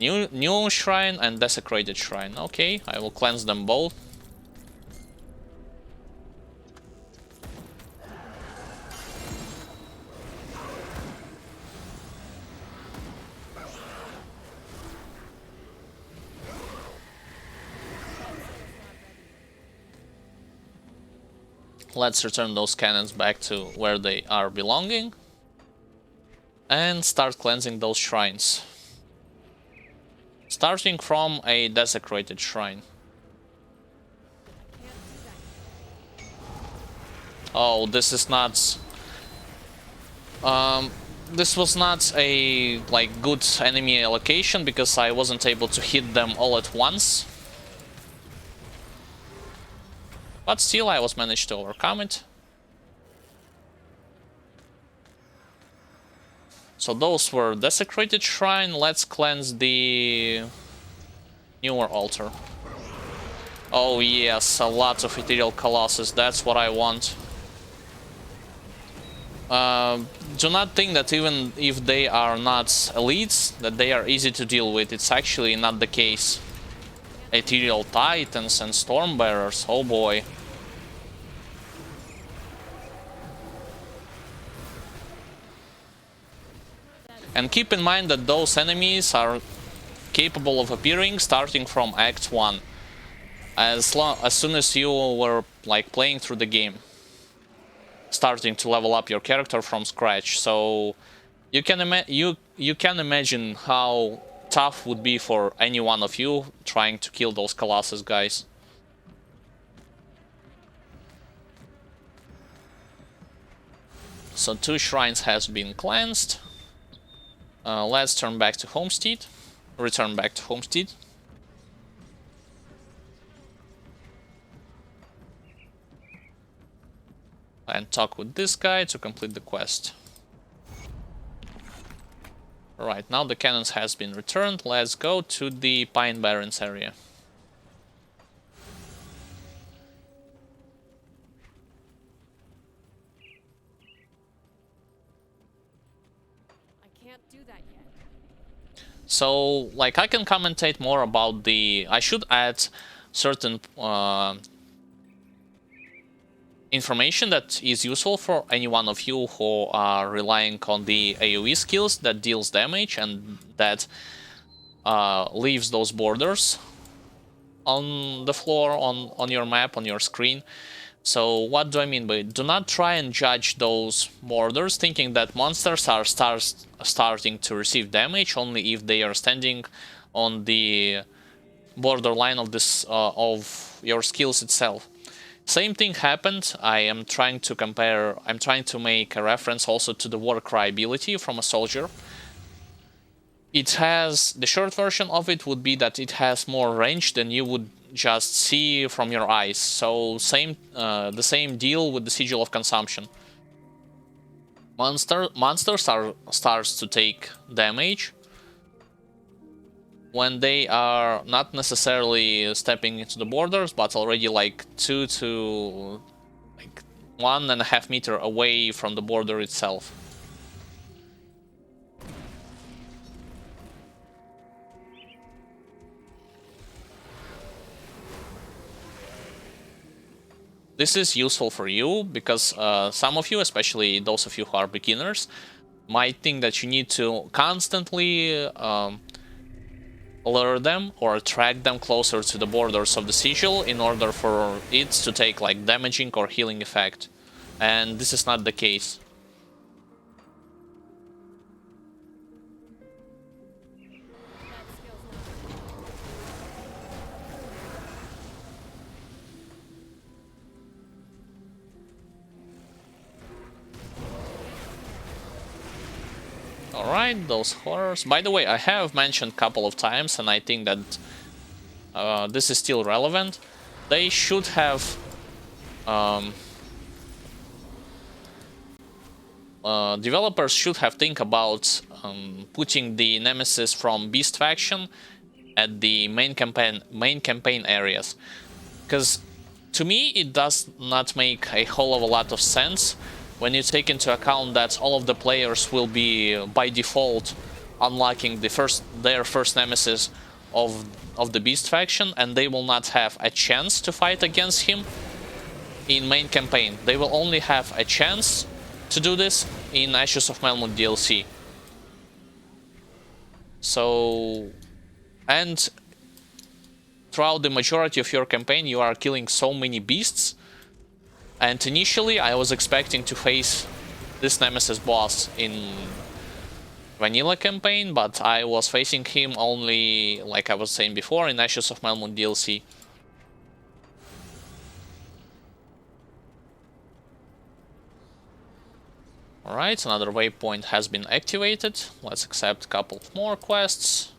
new shrine and desecrated shrine. Okay, I will cleanse them both. Let's return those cannons back to where they are belonging and start cleansing those shrines. Starting from a desecrated shrine. Oh, this is not... this was not a good enemy allocation because I wasn't able to hit them all at once. But still, I was managed to overcome it. So those were desecrated shrine. Let's cleanse the newer altar. Oh yes, a lot of ethereal colossus. That's what I want. Do not think that even if they are not elites, that they are easy to deal with. It's actually not the case. Ethereal titans and stormbearers. Oh boy. And keep in mind that those enemies are capable of appearing starting from Act 1, as soon as you were playing through the game. starting to level up your character from scratch. So you can imagine how tough would be for any one of you trying to kill those Colossus guys. So 2 shrines has been cleansed. Let's turn back to Homestead. Return back to Homestead. And talk with this guy to complete the quest. Alright, now the cannons has been returned. Let's go to the Pine Barrens area. I can't do that yet. So, like, I can commentate more about the... I should add certain information that is useful for any one of you who are relying on the AoE skills that deals damage and that leaves those borders on the floor, on your map, on your screen. So what do I mean by it? Do not try and judge those borders thinking that monsters are starting to receive damage only if they are standing on the borderline of this of your skills itself. Same thing happened. I'm trying to make a reference also to the Warcry ability from a soldier. It has, the short version of it would be that it has more range than you would just see from your eyes. So the same deal with the Sigil of Consumption. Monsters starts to take damage when they are not necessarily stepping into the borders, but already like 2 to like 1.5 meters away from the border itself. This is useful for you because some of you, especially those of you who are beginners, might think that you need to constantly lure them or attract them closer to the borders of the sigil in order for it to take like damaging or healing effect. And this is not the case. Alright, those horrors. By the way, I have mentioned a couple of times, and I think that this is still relevant. They should have developers should have think about putting the nemesis from Beast faction at the main campaign areas, because to me it does not make a whole of a lot of sense when you take into account that all of the players will be by default unlocking their first nemesis of the Beast faction, and they will not have a chance to fight against him in main campaign. They will only have a chance to do this in Ashes of Melmoth DLC. So, and throughout the majority of your campaign you are killing so many beasts. And initially I was expecting to face this Nemesis boss in vanilla campaign, but I was facing him only, like I was saying before, in Ashes of Melmoth DLC. Alright, another waypoint has been activated. Let's accept a couple of more quests.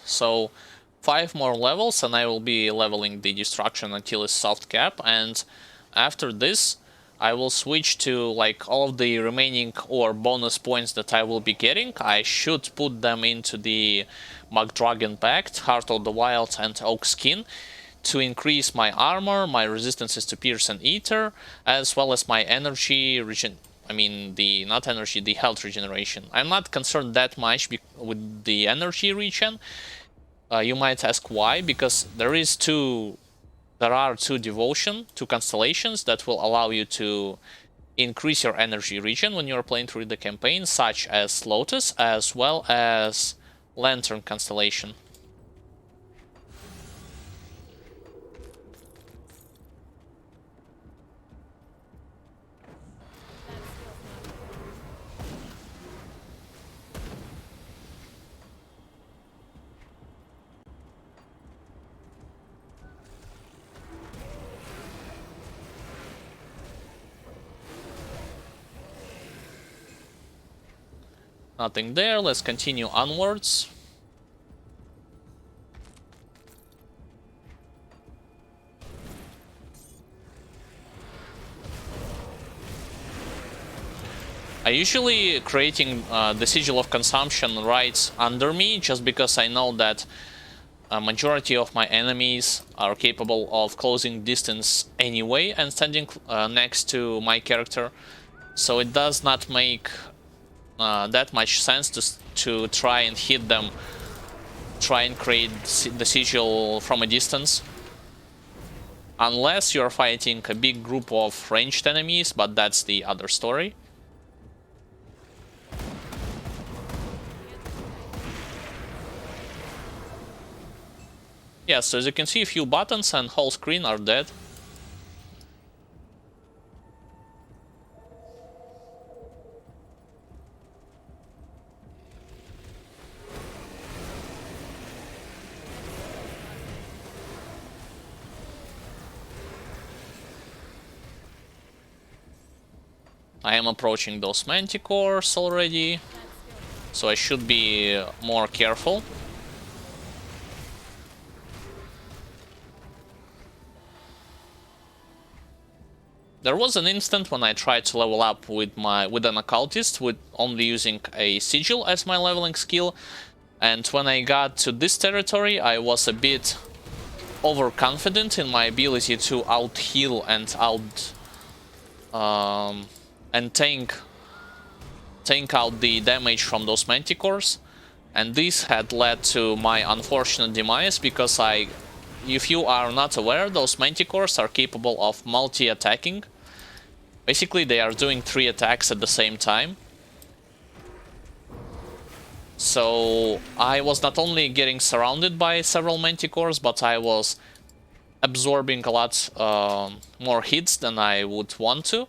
So 5 more levels and I will be leveling the destruction until it's soft cap, and after this I will switch to like all of the remaining or bonus points that I will be getting. I should put them into the Magdragon Pact, Heart of the Wild and Oak Skin to increase my armor, my resistances to Pierce and Ether, as well as my energy the health regeneration. I'm not concerned that much with the energy regen, You might ask why, because there are two constellations that will allow you to increase your energy regen when you're playing through the campaign, such as Lotus as well as Lantern constellation. Nothing there, let's continue onwards. I usually creating the Sigil of Consumption right under me, just because I know that a majority of my enemies are capable of closing distance anyway and standing next to my character. So it does not make that much sense to try and hit them, try and create the sigil from a distance. Unless you're fighting a big group of ranged enemies, but that's the other story. Yeah, so as you can see, a few buttons and whole screen are dead. I am approaching those manticores already, so I should be more careful. There was an instant when I tried to level up with an occultist with only using a sigil as my leveling skill, and when I got to this territory I was a bit overconfident in my ability to out heal and tank out the damage from those manticores, and this had led to my unfortunate demise, because if you are not aware, those manticores are capable of multi-attacking. Basically, they are doing 3 attacks at the same time. So I was not only getting surrounded by several manticores, but I was absorbing a lot more hits than I would want to.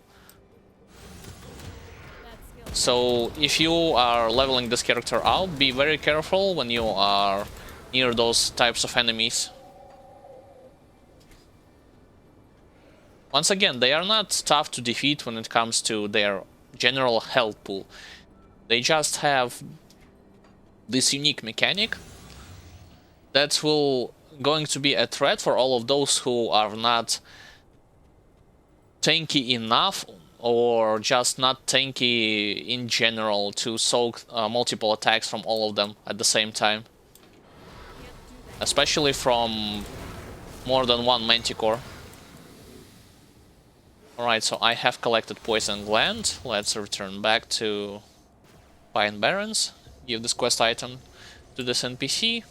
So if you are leveling this character out, be very careful when you are near those types of enemies. Once again, they are not tough to defeat when it comes to their general health pool. They just have this unique mechanic that will going to be a threat for all of those who are not tanky enough, or just not tanky in general, to soak multiple attacks from all of them at the same time. Especially from more than one manticore. Alright, so I have collected Poison Gland. Let's return back to Pine Barrens. Give this quest item to this NPC.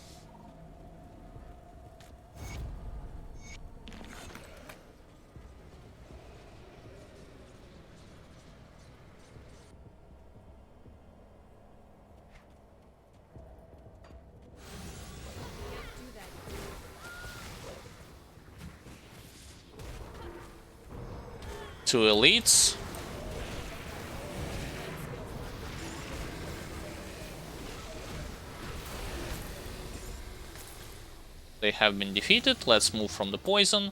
Two elites. They have been defeated. Let's move from the poison.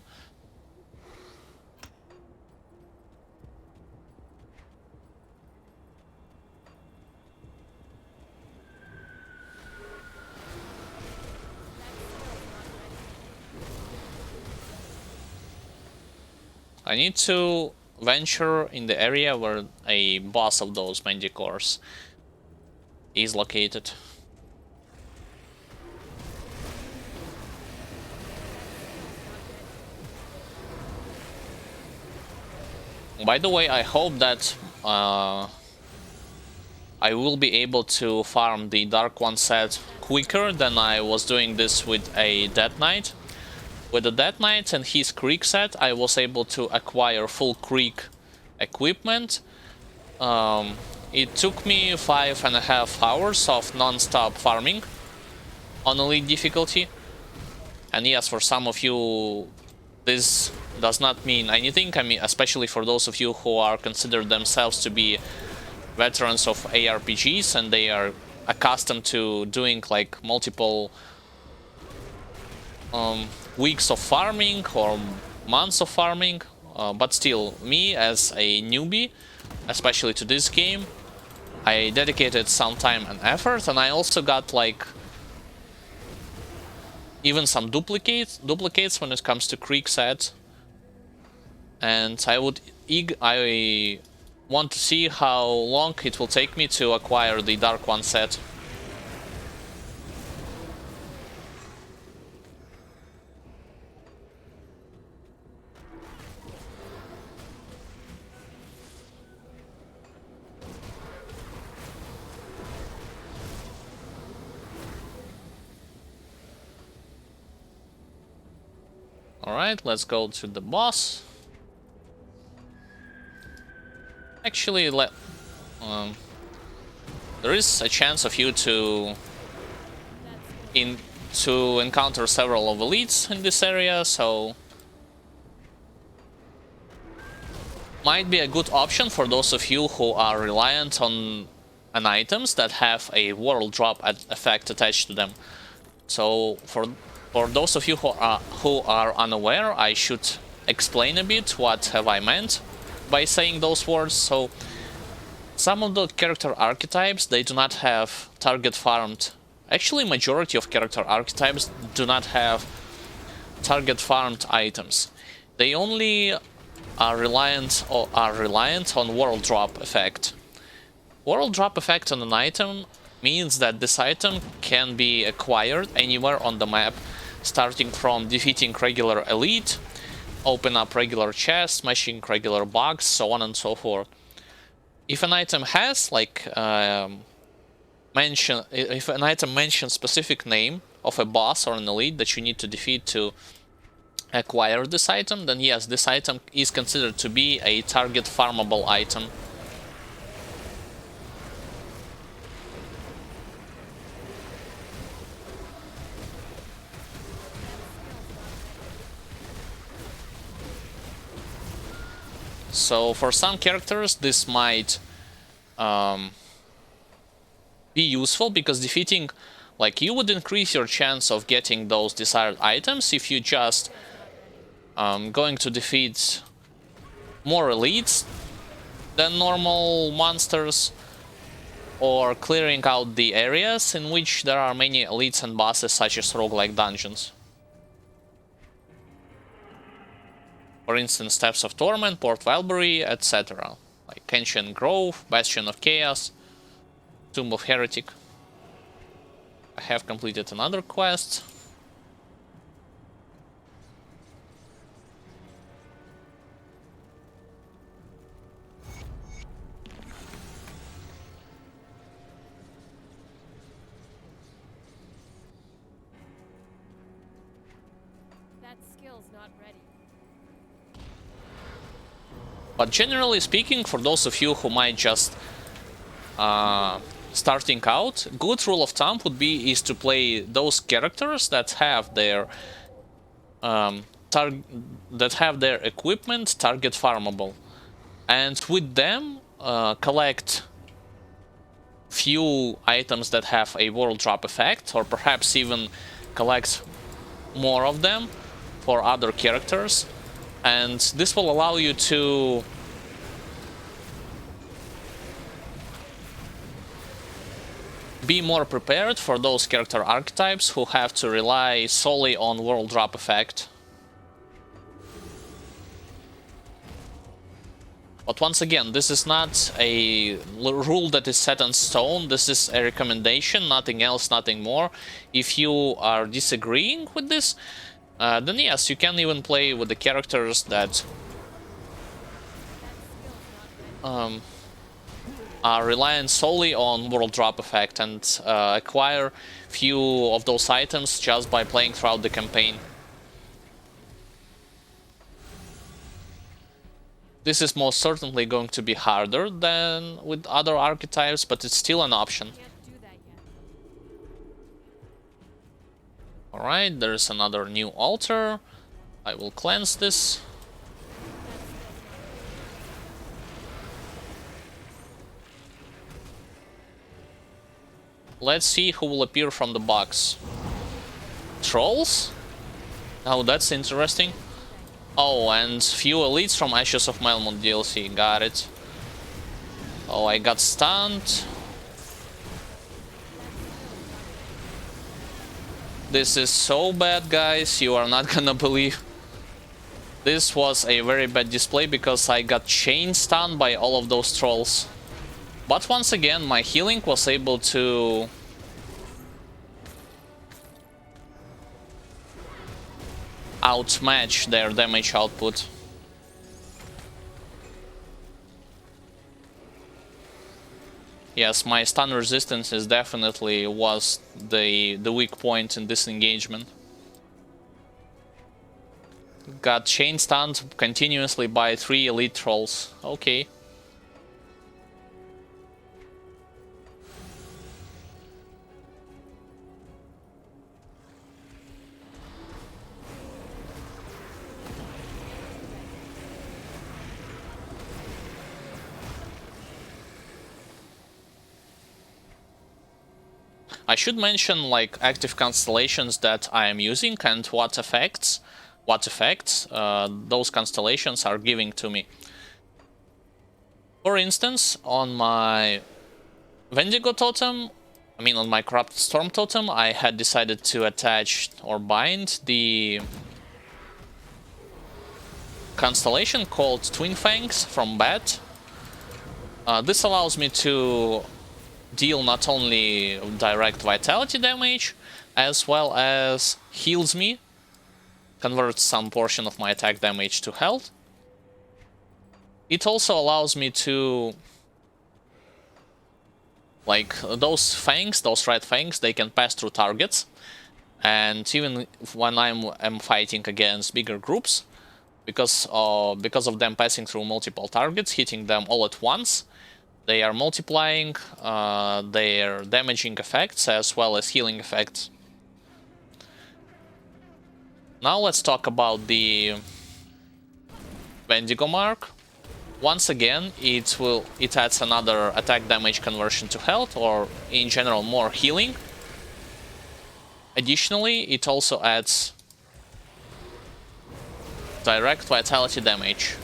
I need to venture in the area where a boss of those manticores is located. By the way, I hope that I will be able to farm the Dark One set quicker than I was doing this with a Death Knight. With the Death Knight and his Creek set, I was able to acquire full Creek equipment. It took me 5.5 hours of non-stop farming on Elite difficulty. And yes, for some of you, this does not mean anything. I mean, especially for those of you who are considered themselves to be veterans of ARPGs and they are accustomed to doing like multiple weeks of farming or months of farming. But still, me as a newbie, especially to this game, I dedicated some time and effort, and I also got like even some duplicates when it comes to Creek set. And I want to see how long it will take me to acquire the Dark One set. Alright, let's go to the boss. Actually, there is a chance of you to encounter several of elites in this area, so might be a good option for those of you who are reliant on items that have a world drop effect attached to them. So for those of you who are unaware, I should explain a bit what have I meant by saying those words. So some of the character archetypes, they do not have target farmed. Actually, majority of character archetypes do not have target farmed items. They only are reliant on world drop effect. World drop effect on an item means that this item can be acquired anywhere on the map, starting from defeating regular elite, open up regular chests, smashing regular bugs, so on and so forth. If an item has like if an item mentions specific name of a boss or an elite that you need to defeat to acquire this item, then yes, this item is considered to be a target farmable item. So for some characters this might be useful, because defeating, like, you would increase your chance of getting those desired items if you just going to defeat more elites than normal monsters, or clearing out the areas in which there are many elites and bosses, such as roguelike dungeons. For instance, Steps of Torment, Port Valbury, etc. Like Ancient Grove, Bastion of Chaos, Tomb of Heretic. I have completed another quest. That skill's not ready. But generally speaking, for those of you who might just starting out, good rule of thumb would be to play those characters that have their equipment target farmable, and with them collect few items that have a world drop effect, or perhaps even collect more of them for other characters, and this will allow you to be more prepared for those character archetypes who have to rely solely on world drop effect. But once again, this is not a rule that is set in stone. This is a recommendation, nothing else, nothing more. If you are disagreeing with this, then yes, you can even play with the characters that are reliant solely on world drop effect and acquire few of those items just by playing throughout the campaign. This is most certainly going to be harder than with other archetypes, but it's still an option. Can't do that yet. Alright, there's another new altar. I will cleanse this. Let's see who will appear from the box. Trolls? Oh, that's interesting. Oh, and few elites from Ashes of Melmoth DLC. Got it. Oh, I got stunned. This is so bad, guys. You are not gonna believe. This was a very bad display because I got chain stunned by all of those trolls. But once again, my healing was able to outmatch their damage output. Yes, my stun resistance is definitely was the weak point in this engagement. Got chain stunned continuously by 3 elite trolls. Okay. I should mention like active constellations that I am using and what effects those constellations are giving to me. For instance, on my Wendigo totem, on my Corrupted Storm totem, I had decided to attach or bind the constellation called Twin Fangs from Bat. This allows me to deal not only direct vitality damage, as well as heals me, converts some portion of my attack damage to health. It also allows me to, like, those fangs, those red fangs, they can pass through targets, and even when I'm fighting against bigger groups, because of them passing through multiple targets, hitting them all at once, they are multiplying their damaging effects as well as healing effects. Now let's talk about the Wendigo mark. Once again, it adds another attack damage conversion to health, or in general more healing. Additionally, it also adds direct vitality damage.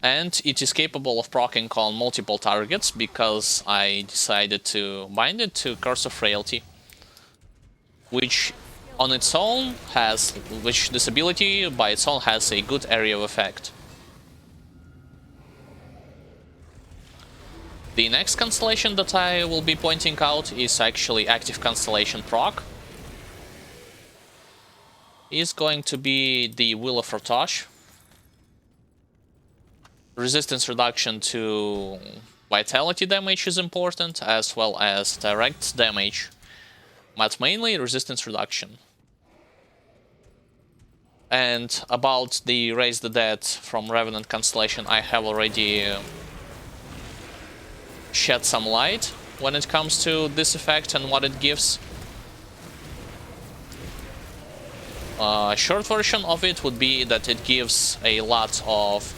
And it is capable of proccing on multiple targets because I decided to bind it to Curse of Frailty, which on its own this ability by its own has a good area of effect. The next constellation that I will be pointing out is actually active constellation proc. Is going to be the Wheel of Rotosh. Resistance reduction to vitality damage is important, as well as direct damage, but mainly resistance reduction. And about the Raise the Dead from Revenant Constellation, I have already shed some light when it comes to this effect and what it gives. A short version of it would be that it gives a lot of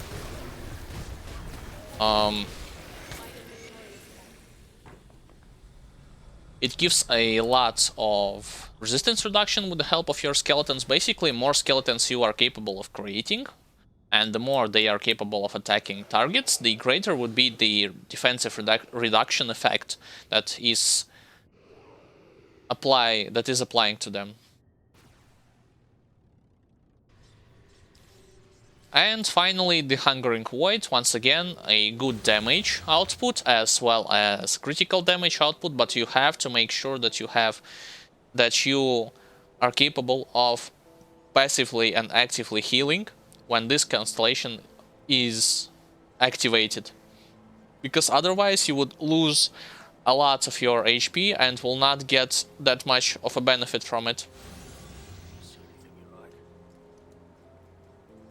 resistance reduction with the help of your skeletons. Basically, more skeletons you are capable of creating, and the more they are capable of attacking targets, the greater would be the defensive reduction effect that is applying to them. And finally, the Hungering Void, once again, a good damage output as well as critical damage output, but you have to make sure that you are capable of passively and actively healing when this constellation is activated, because otherwise you would lose a lot of your HP and will not get that much of a benefit from it.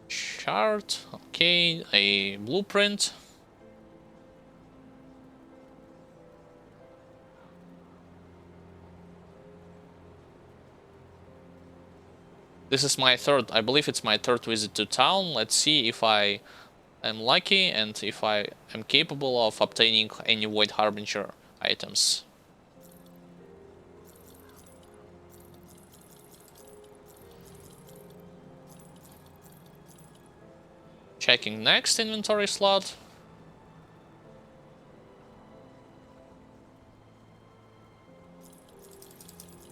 Chart, okay, a blueprint. This is my third, I believe it's my third visit to town. Let's see if I am lucky and if I am capable of obtaining any Void Harbinger items. Checking next inventory slot.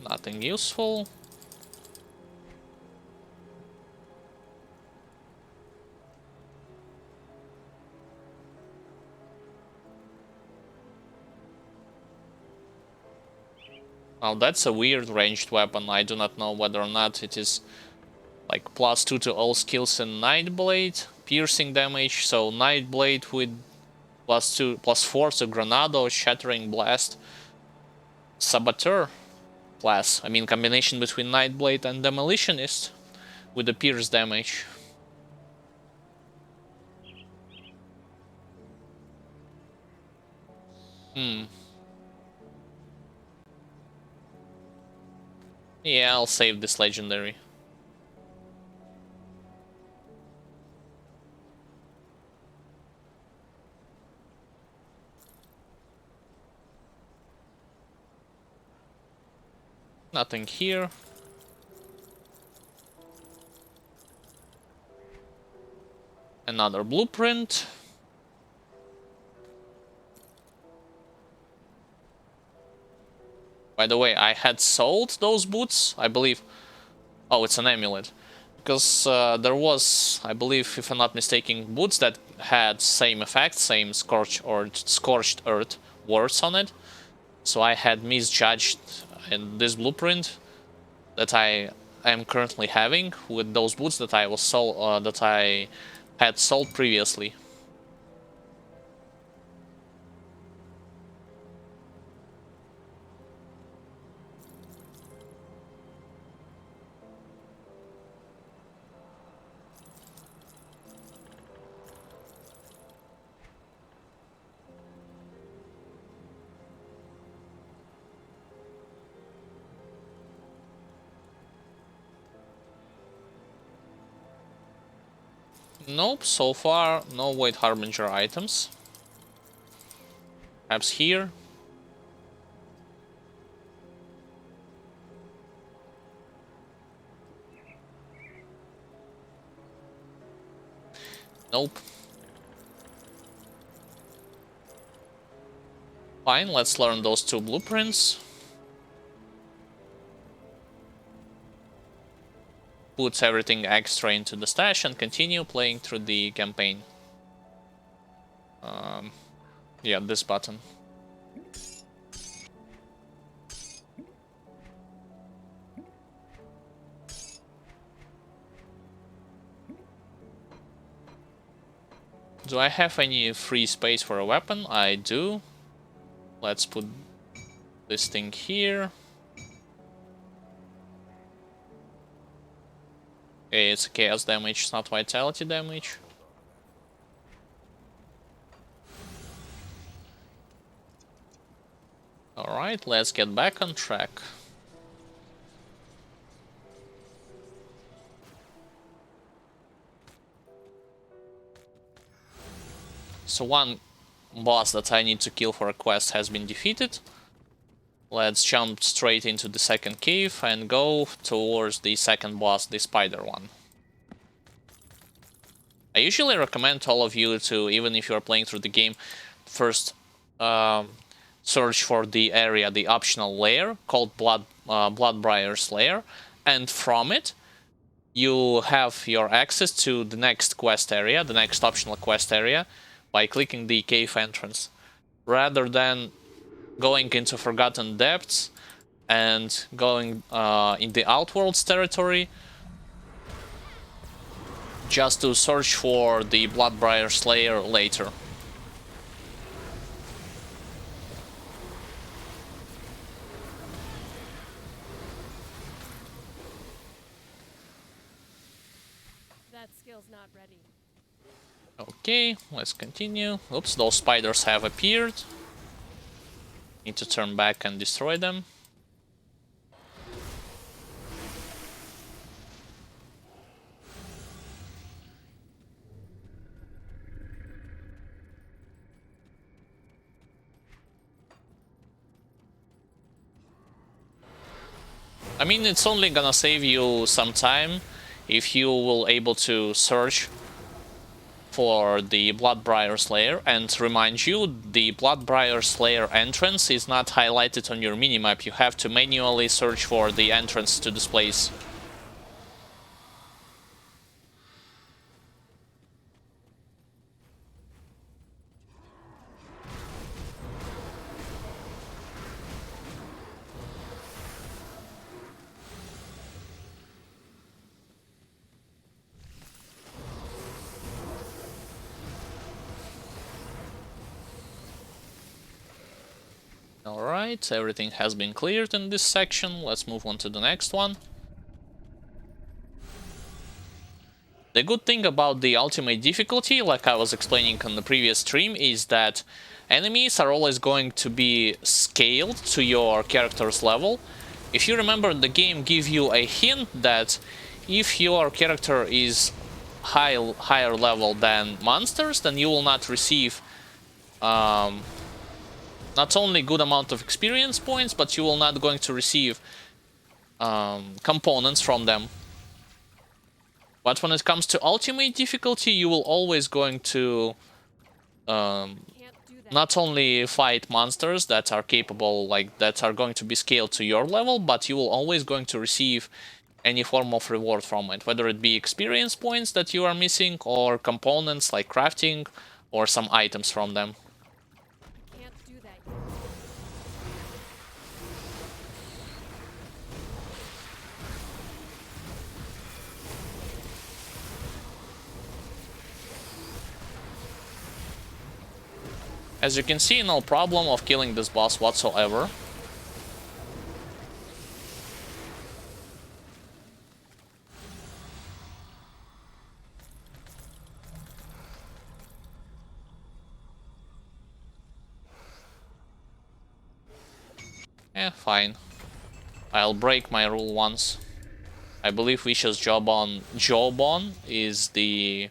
Nothing useful. Now that's a weird ranged weapon. I do not know whether or not it is like +2 to all skills in Nightblade, piercing damage, so Nightblade with +2, +4 to Granado, Shattering Blast, Saboteur class. I mean, combination between Nightblade and Demolitionist with the pierce damage. Yeah, I'll save this legendary. Nothing here. Another blueprint. By the way, I had sold those boots, I believe. Oh, it's an amulet. Because there was, I believe, if I'm not mistaken, boots that had same effect, same scorched earth words on it. So I had misjudged in this blueprint that I am currently having with those boots that I had sold previously. Nope, so far no Void Harbinger items. Perhaps here. Nope. Fine, let's learn those two blueprints. Puts everything extra into the stash and continue playing through the campaign. Yeah, this button. Do I have any free space for a weapon? I do. Let's put this thing here. Okay, it's chaos damage, it's not vitality damage. Alright, let's get back on track. So one boss that I need to kill for a quest has been defeated. Let's jump straight into the second cave and go towards the second boss, the spider one. I usually recommend to all of you to, even if you are playing through the game, first search for the area, the optional layer called Bloodbrier's Lair, and from it you have your access to the next quest area, the next optional quest area, by clicking the cave entrance, rather than going into Forgotten Depths and going in the Outworlds territory. just to search for the Bloodbriar Slayer later. That skill's not ready. Okay, let's continue. Oops, those spiders have appeared. Need to turn back and destroy them. I mean, it's only gonna save you some time if you will able to search for the Bloodbriar Slayer, and remind you, the Bloodbriar Slayer entrance is not highlighted on your minimap. You have to manually search for the entrance to this place. Alright, everything has been cleared in this section. Let's move on to the next one. The good thing about the ultimate difficulty, like I was explaining on the previous stream, is that enemies are always going to be scaled to your character's level. If you remember, the game gives you a hint that if your character is higher level than monsters, then you will not receive not only good amount of experience points, but you will not going to receive components from them. But when it comes to ultimate difficulty, you will always going to not only fight monsters that are capable, like that are going to be scaled to your level, but you will always going to receive any form of reward from it, whether it be experience points that you are missing or components like crafting or some items from them. As you can see, no problem of killing this boss whatsoever. Eh, fine. I'll break my rule once. I believe Vicious Jawbone is the...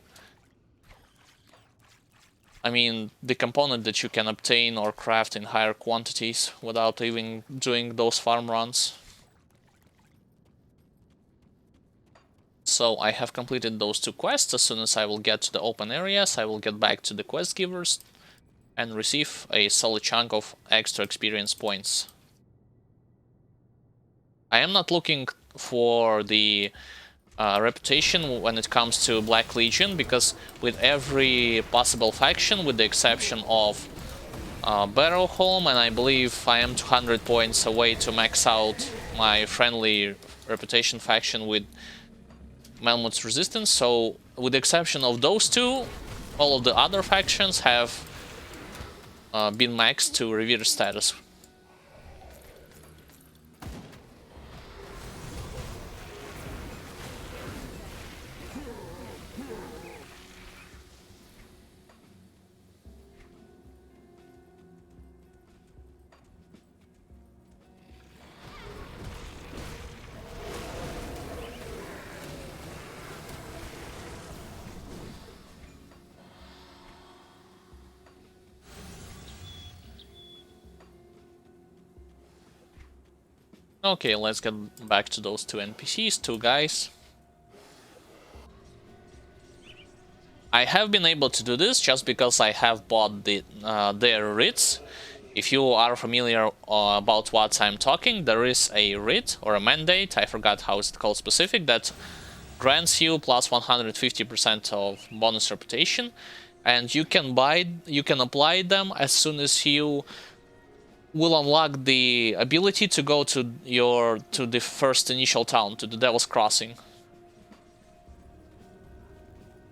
I mean, the component that you can obtain or craft in higher quantities without even doing those farm runs. So I have completed those two quests. As soon as I will get to the open areas, I will get back to the quest givers and receive a solid chunk of extra experience points. I am not looking for the reputation when it comes to Black Legion, because with every possible faction, with the exception of Barrowholm, and I believe I am 200 points away to max out my friendly reputation faction with Melmoth's Resistance, so with the exception of those two, all of the other factions have been maxed to Revere status. Okay, let's get back to those two NPCs, two guys. I have been able to do this just because I have bought their writs. If you are familiar about what I'm talking, there is a writ or a mandate, I forgot how it's called specific, that grants you plus 150% of bonus reputation, and you can apply them as soon as you will unlock the ability to go to the first initial town, to the Devil's Crossing.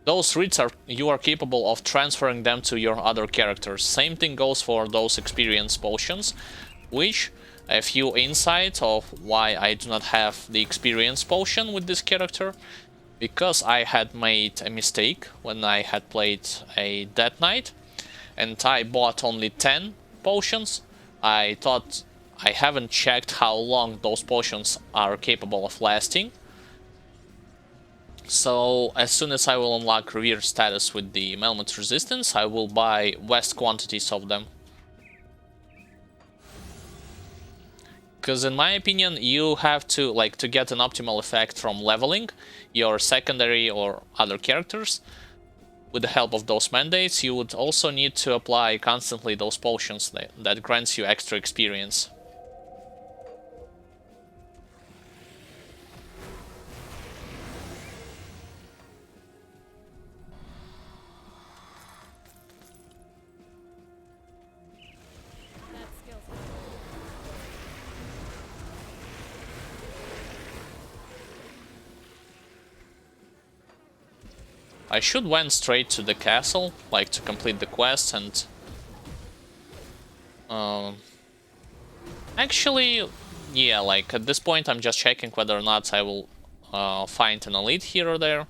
those reads you are capable of transferring them to your other characters. Same thing goes for those experience potions, which a few insights of why I do not have the experience potion with this character, because I had made a mistake when I had played a Death Knight and I bought only 10 potions. I thought I haven't checked how long those potions are capable of lasting. So as soon as I will unlock Revered status with the Melmoth resistance, I will buy vast quantities of them. Because in my opinion, you have to, like, to get an optimal effect from leveling your secondary or other characters with the help of those mandates, you would also need to apply constantly those potions that grants you extra experience. That skill's not ready. I should went straight to the castle, like to complete the quest, and actually, yeah, like at this point I'm just checking whether or not I will find an elite here or there.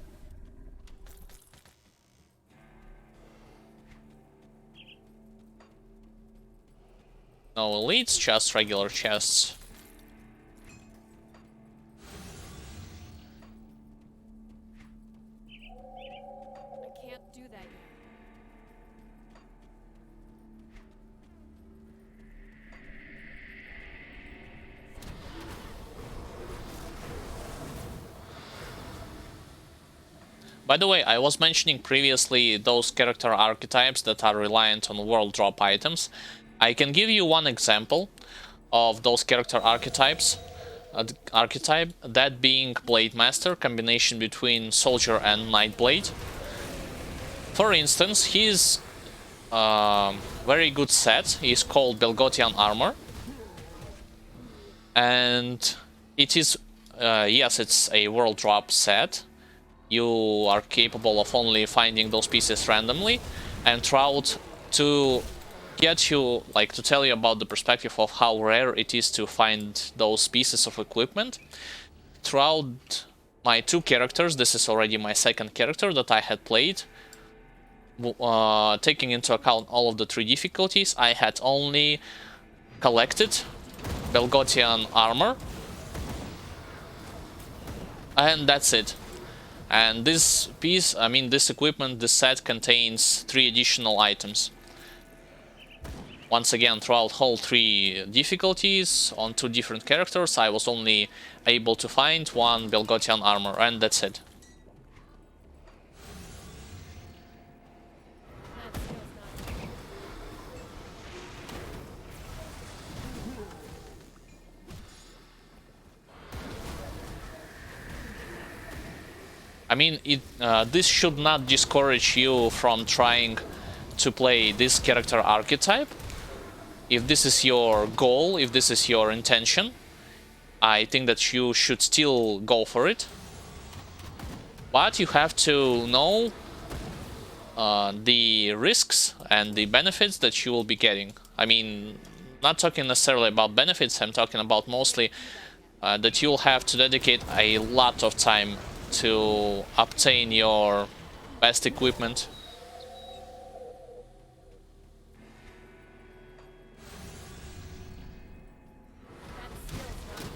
No elites, just regular chests. I can't do that yet. By the way, I was mentioning previously those character archetypes that are reliant on world drop items. I can give you one example of those character archetypes. Archetype, that being Blade Master, combination between Soldier and Nightblade. For instance, his very good set is called Belgothian Armor. And it is, yes, it's a world drop set. You are capable of only finding those pieces randomly, and throughout to get you, like, to tell you about the perspective of how rare it is to find those pieces of equipment. Throughout my two characters, this is already my second character that I had played, taking into account all of the 3 difficulties, I had only collected Belgothian armor, and that's it. And this piece, I mean this equipment, this set contains 3 additional items. Once again, throughout whole 3 difficulties on 2 different characters, I was only able to find 1 Belgothian armor, and that's it. That skill's not ready. I mean, this should not discourage you from trying to play this character archetype. If this is your goal, if this is your intention, I think that you should still go for it. But you have to know the risks and the benefits that you will be getting. I mean, not talking necessarily about benefits, I'm talking about mostly that you'll have to dedicate a lot of time to obtain your best equipment. That skill's not ready.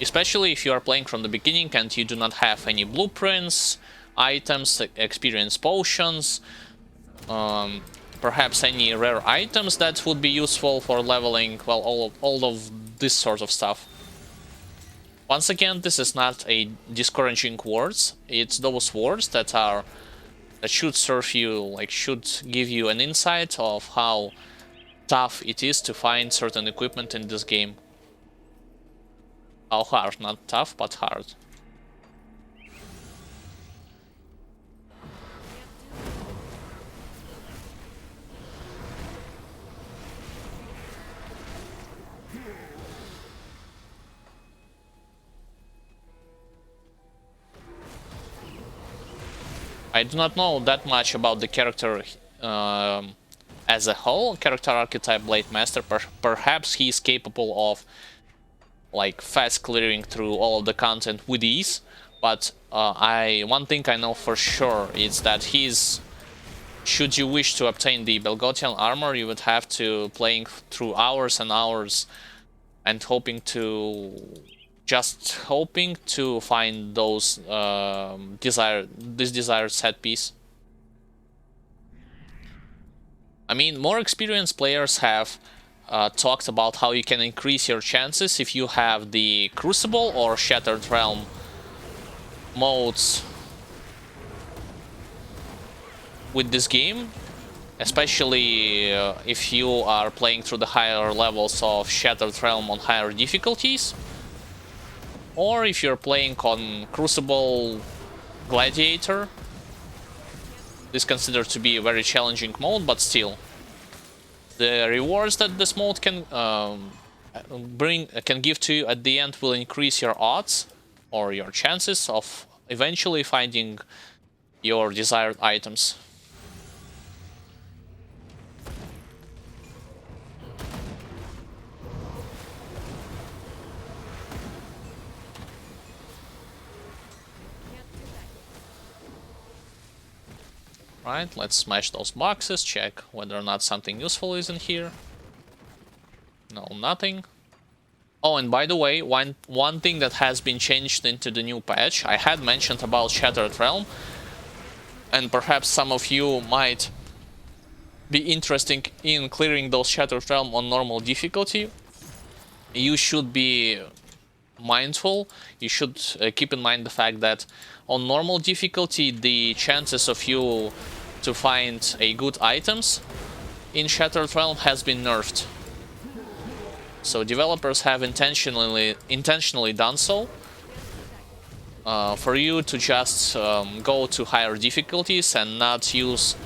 Especially if you are playing from the beginning and you do not have any blueprints, items, experience potions, perhaps any rare items that would be useful for leveling, well, all of this sort of stuff. Once again, this is not a discouraging words, it's those words that should serve you, like, should give you an insight of how tough it is to find certain equipment in this game. How hard, not tough, but hard. I do not know that much about the character as a whole. Character archetype Blade Master. Perhaps he is capable of like fast clearing through all of the content with ease. But one thing I know for sure is that he's. Should you wish to obtain the Belgotian armor, you would have to playing through hours and hours and hoping to find those desired set piece. I mean, more experienced players have talked about how you can increase your chances if you have the Crucible or Shattered Realm modes with this game, especially if you are playing through the higher levels of Shattered Realm on higher difficulties, or if you're playing on Crucible Gladiator. This is considered to be a very challenging mode, but still, the rewards that this mode can give to you at the end will increase your odds or your chances of eventually finding your desired items. Right, let's smash those boxes, check whether or not something useful is in here. No, nothing. Oh, and by the way, one thing that has been changed into the new patch, I had mentioned about Shattered Realm, and perhaps some of you might be interested in clearing those Shattered Realm on normal difficulty. You should be mindful, you should keep in mind the fact that on normal difficulty, the chances of you to find a good items in Shattered Realm has been nerfed. So developers have intentionally done so for you to just go to higher difficulties and not use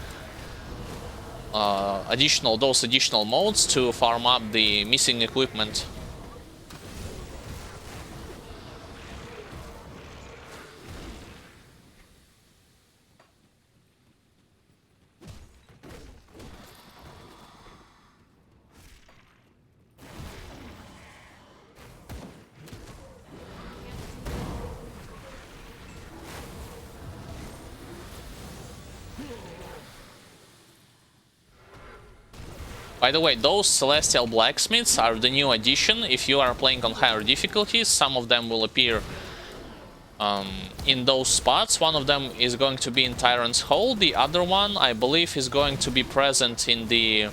those additional modes to farm up the missing equipment. By the way, those Celestial Blacksmiths are the new addition. If you are playing on higher difficulties, some of them will appear in those spots. One of them is going to be in Tyrant's Hole. The other one, I believe, is going to be present in the...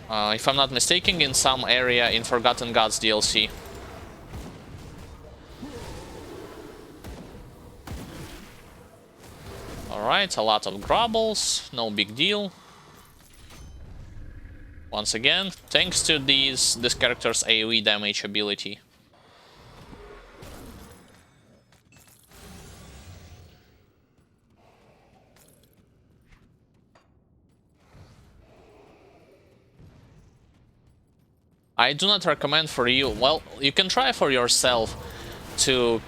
if I'm not mistaken, in some area in Forgotten Gods DLC. Alright, a lot of grubbles, no big deal. Once again, thanks to this character's AoE damage ability. I do not recommend for you, well, you can try for yourself to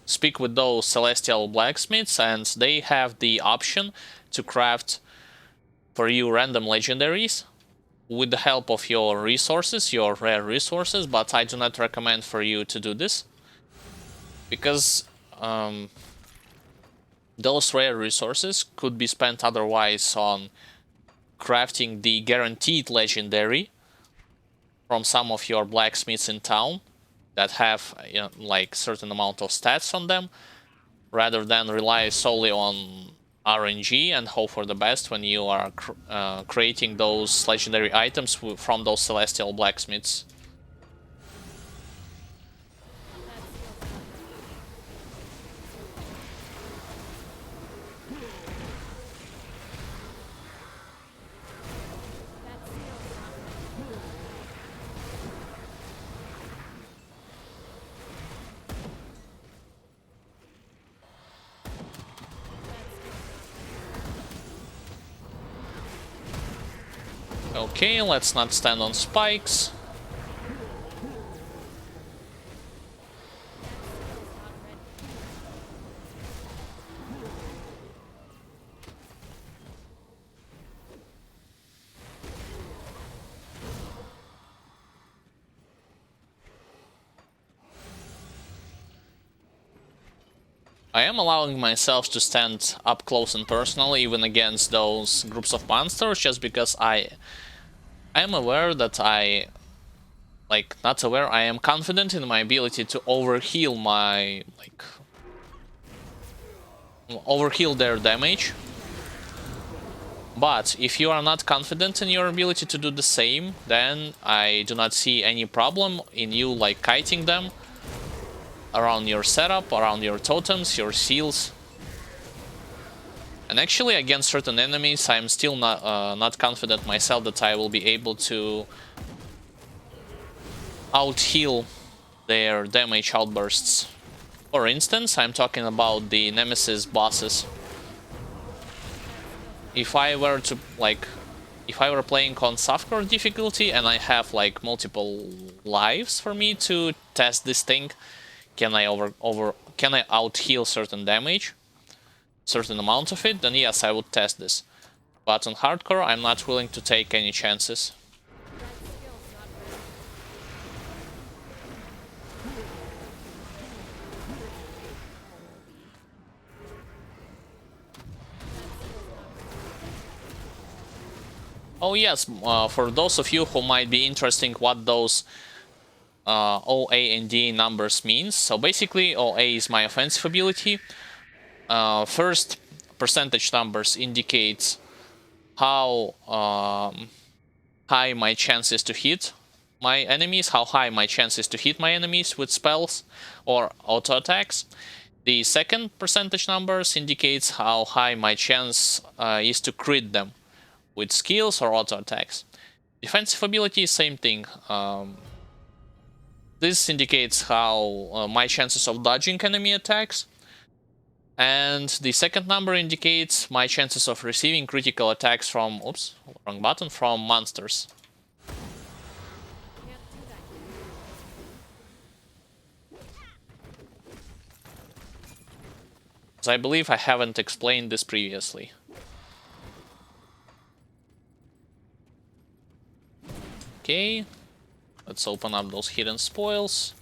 speak with those Celestial Blacksmiths, and they have the option to craft for you random legendaries with the help of your resources, your rare resources, but I do not recommend for you to do this, because those rare resources could be spent otherwise on crafting the guaranteed legendary from some of your blacksmiths in town that have, you know, like certain amount of stats on them, rather than rely solely on RNG and hope for the best when you are creating those legendary items from those Celestial Blacksmiths. Okay, let's not stand on spikes. I am allowing myself to stand up close and personal even against those groups of monsters, just because I am aware that not aware, I am confident in my ability to overheal their damage. But if you are not confident in your ability to do the same, then I do not see any problem in you like kiting them around your setup, around your totems, your seals. And actually against certain enemies I'm still not confident myself that I will be able to out-heal their damage outbursts. For instance, I'm talking about the Nemesis bosses. If I were playing on softcore difficulty and I have like multiple lives for me to test this thing, can I out-heal certain damage, certain amount of it, then yes, I would test this. But on hardcore, I'm not willing to take any chances. Oh yes, for those of you who might be interested what those OA and DA numbers means. So basically OA is my offensive ability. First percentage numbers indicates how high my chances to hit my enemies, how high my chances to hit my enemies with spells or auto attacks. The second percentage numbers indicates how high my chance is to crit them with skills or auto attacks. Defensive ability, same thing. This indicates how my chances of dodging enemy attacks. And the second number indicates my chances of receiving critical attacks from, oops, wrong button, from monsters. So I believe I haven't explained this previously. Okay, let's open up those hidden spoils.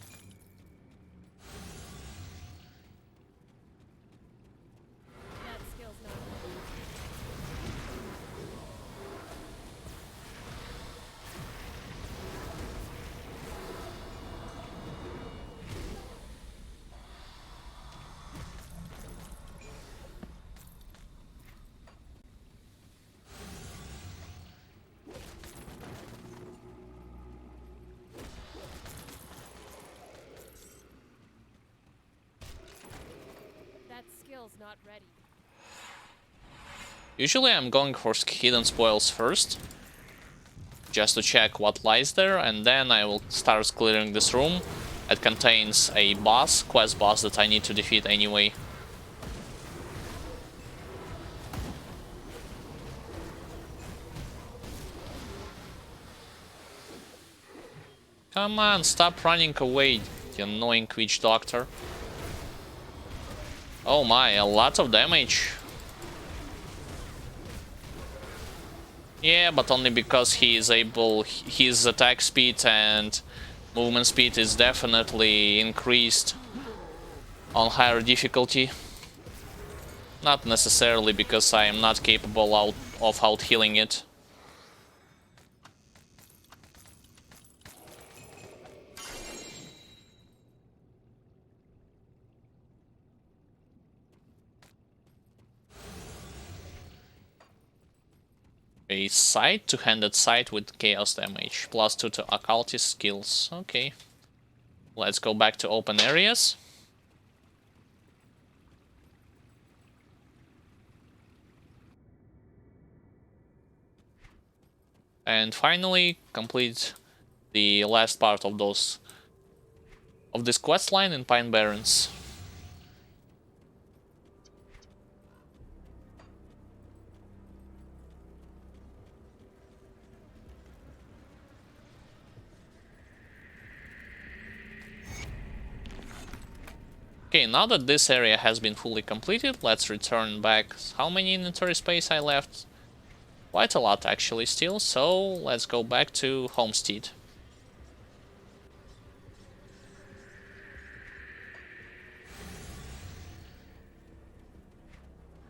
Not ready. Usually I'm going for hidden spoils first, just to check what lies there, and then I will start clearing this room. It contains a boss, quest boss that I need to defeat anyway. Come on, stop running away, you annoying witch doctor. Oh my, a lot of damage. Yeah, but only because he is able, his attack speed and movement speed is definitely increased on higher difficulty. Not necessarily because I am not capable of out-healing it. A sight, two-handed sight with chaos damage, +2 to occultist skills. Okay. Let's go back to open areas. And finally complete the last part of this quest line in Pine Barrens. Okay, now that this area has been fully completed, let's return back. How many inventory space I left? Quite a lot actually still, so let's go back to Homestead.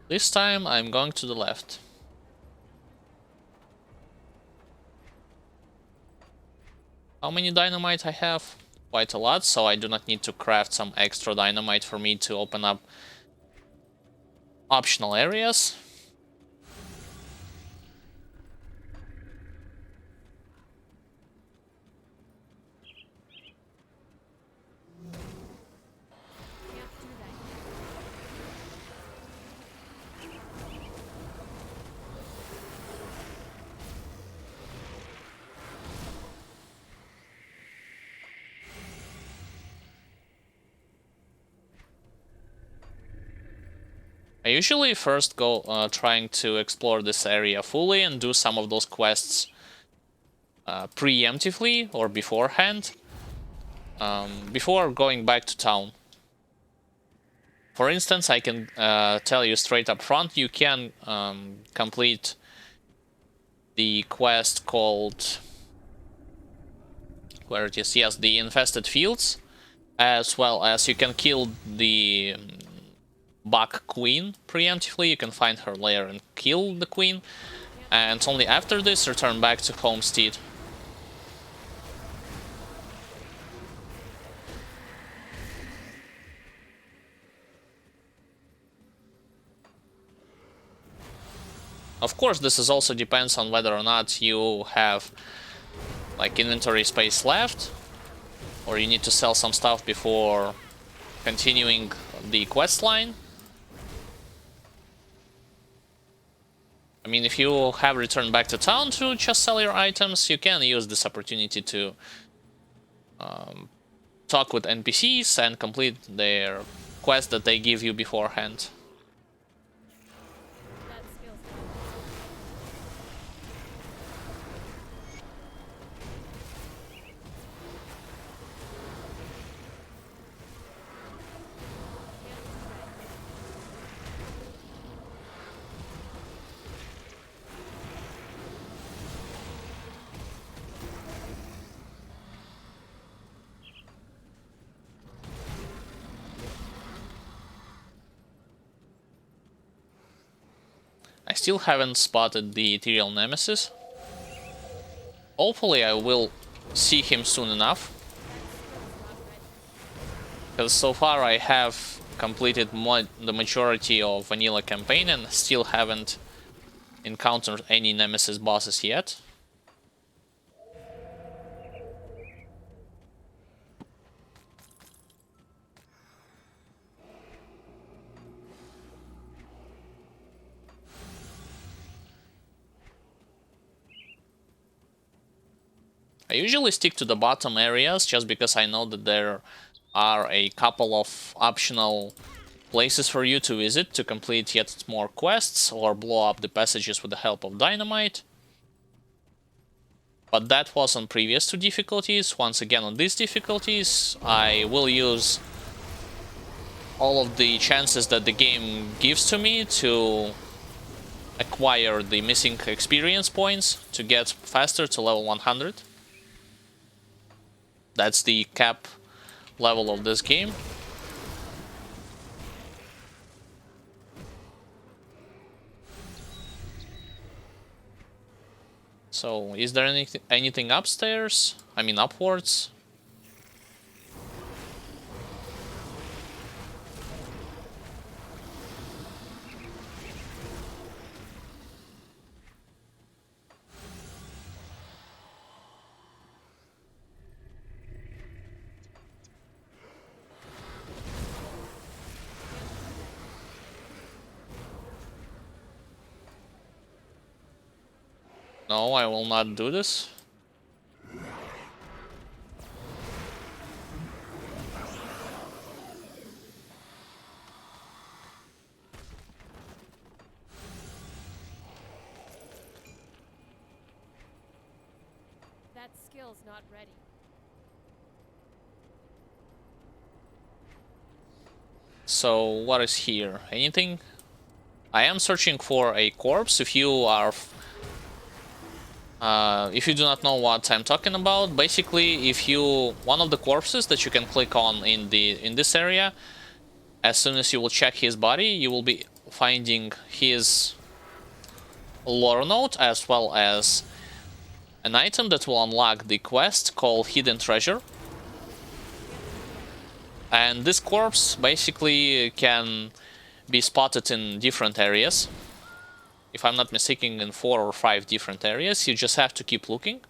This time I'm going to the left. How many dynamite I have? Quite a lot, so I do not need to craft some extra dynamite for me to open up optional areas. Can't do that yet. I usually first go trying to explore this area fully and do some of those quests preemptively or beforehand, before going back to town. For instance, I can tell you straight up front, you can complete the quest called, where it is, yes, the Infested Fields, as well as you can kill the Bug Queen preemptively. You can find her lair and kill the queen, and only after this return back to Homestead. Of course, this is also depends on whether or not you have like inventory space left, or you need to sell some stuff before continuing the quest line. I mean, if you have returned back to town to just sell your items, you can use this opportunity to talk with NPCs and complete their quest that they give you beforehand. That skill's not ready. Can't do that yet. I still haven't spotted the Ethereal Nemesis. Hopefully I will see him soon enough, because so far I have completed the majority of vanilla campaign and still haven't encountered any Nemesis bosses yet. I usually stick to the bottom areas just because I know that there are a couple of optional places for you to visit to complete yet more quests or blow up the passages with the help of dynamite. But that was on previous two difficulties. Once again, on these difficulties, I will use all of the chances that the game gives to me to acquire the missing experience points to get faster to level 100. That's the cap level of this game. So, is there anything upstairs? I mean, upwards? No, I will not do this. That skill's not ready. So, what is here? Anything? I am searching for a corpse. If you are... if you do not know what I'm talking about, basically, if you... one of the corpses that you can click on in this area, as soon as you will check his body, you will be finding his lore note as well as an item that will unlock the quest called Hidden Treasure. And this corpse basically can be spotted in different areas. If I'm not mistaken, in 4 or 5 different areas. You just have to keep looking.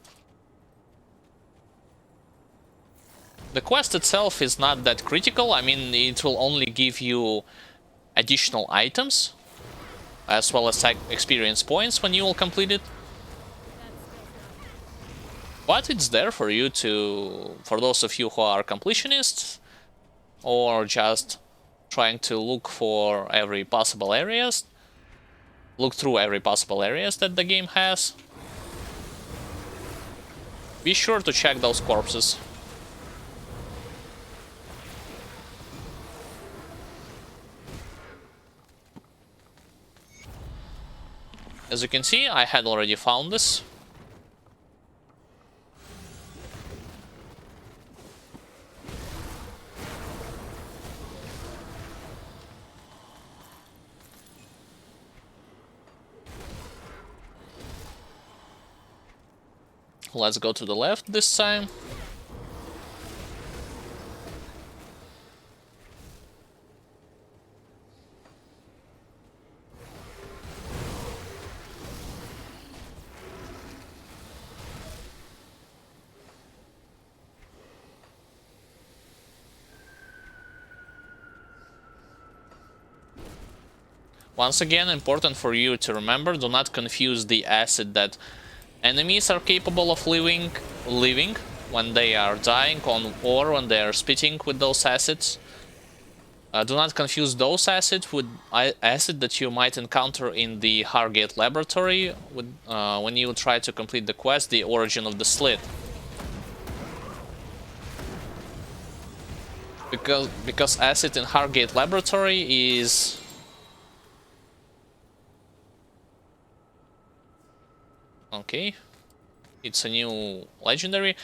The quest itself is not that critical. I mean, it will only give you additional items as well as experience points when you will complete it. But it's there for you to, for those of you who are completionists or just trying to look for every possible areas, look through every possible areas that the game has. Be sure to check those corpses. As you can see, I had already found this. Let's go to the left this time. Once again, important for you to remember, do not confuse the acid that enemies are capable of leaving when they are dying or when they are spitting with those acids. Do not confuse those acids with acid that you might encounter in the Hargate laboratory with, when you try to complete the quest, The Origin of the Slit. Because acid in Hargate laboratory is... Okay, it's a new legendary.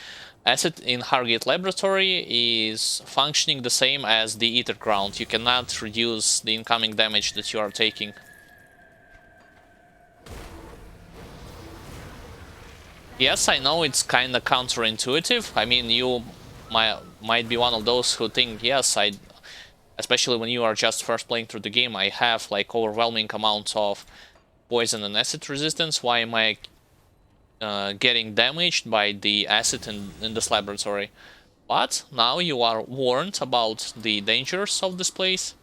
Acid in Hargate Laboratory is functioning the same as the Ether Ground. You cannot reduce the incoming damage that you are taking. Yes, I know it's kinda counterintuitive. I mean, you might be one of those who think, yes, especially when you are just first playing through the game, I have like overwhelming amounts of poison and acid resistance. Why am I getting damaged by the acid in this laboratory? But now you are warned about the dangers of this place.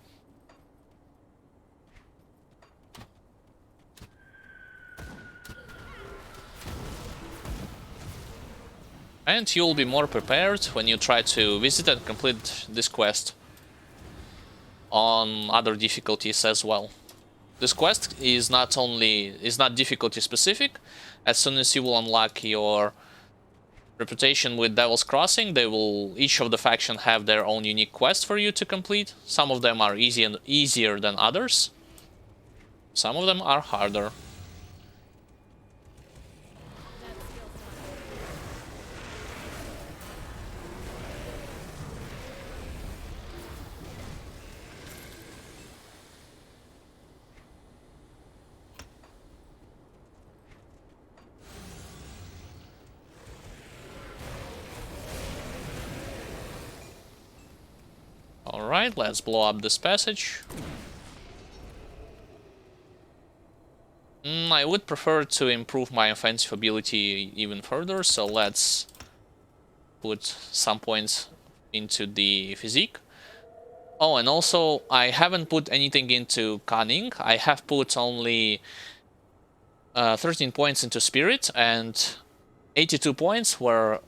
And you'll be more prepared when you try to visit and complete this quest on other difficulties as well. This quest is not difficulty specific. As soon as you will unlock your reputation with Devil's Crossing, each of the faction have their own unique quest for you to complete. Some of them are easier than others. Some of them are harder. Alright, let's blow up this passage. I would prefer to improve my offensive ability even further, so let's put some points into the physique. Oh, and also, I haven't put anything into cunning. I have put only 13 points into spirit, and 82 points were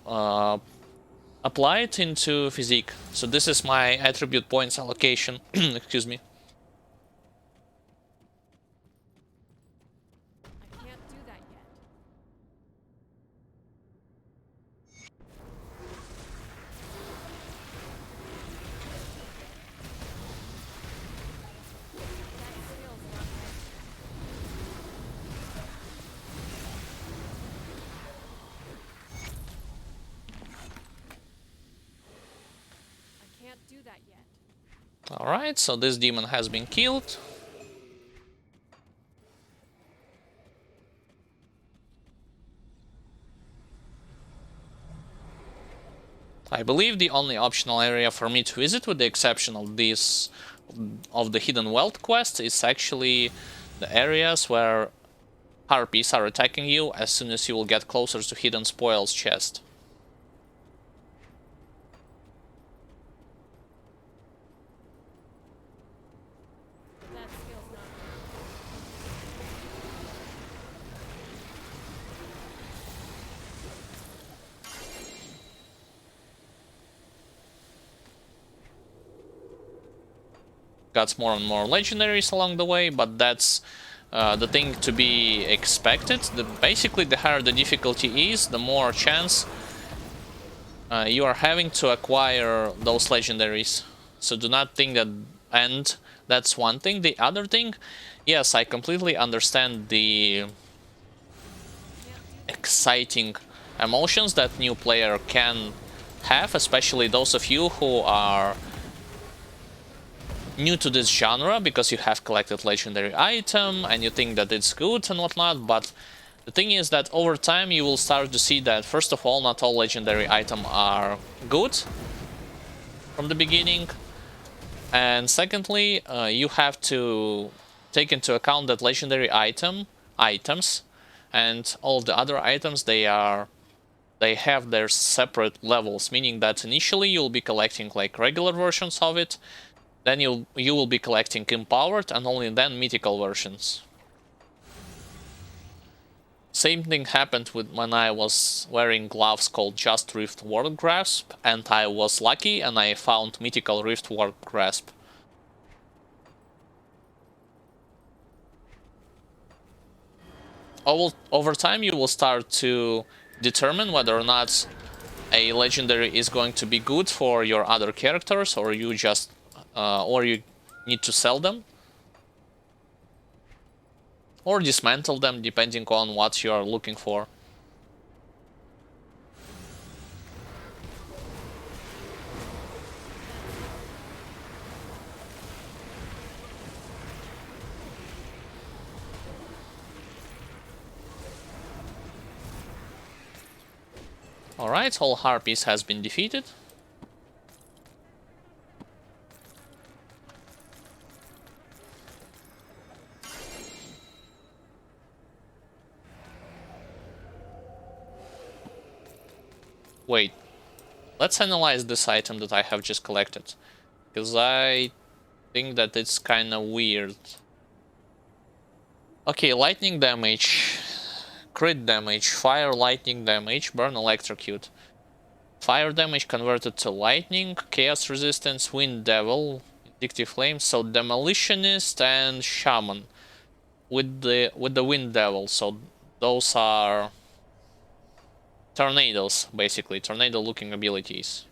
applied into physique. So this is my attribute points allocation. Excuse me. I can't do that yet. That skill's not ready. I can't do that yet. Alright, so this demon has been killed. I believe the only optional area for me to visit, with the exception of this, of the Hidden Wealth quest, is actually the areas where harpies are attacking you as soon as you will get closer to Hidden Spoils chest. That skill's not Got more and more legendaries along the way, but that's the thing to be expected. Basically, the higher the difficulty is, the more chance you are having to acquire those legendaries. So do not think that, and that's one thing. The other thing, yes, I completely understand the exciting emotions that new player can have, especially those of you who are new to this genre because you have collected legendary item and you think that it's good and whatnot, but the thing is that over time you will start to see that, first of all, not all legendary items are good from the beginning, and secondly, you have to take into account that legendary items and all the other items, they have their separate levels, meaning that initially you'll be collecting like regular versions of it, then you will be collecting empowered, and only then mythical versions. Same thing happened with when I was wearing gloves called Just Rift Ward Grasp, and I was lucky and I found mythical Rift Ward Grasp. Over time you will start to determine whether or not a legendary is going to be good for your other characters, or you just or you need to sell them or dismantle them, depending on what you are looking for. Alright, all harpies has been defeated. Wait, let's analyze this item that I have just collected, because I think that it's kinda weird. Okay, lightning damage, crit damage, fire, lightning damage, burn, electrocute. Fire damage converted to lightning, chaos resistance, wind devil, vindictive flame, so demolitionist and shaman with the wind devil, so those are tornadoes, basically, tornado looking abilities.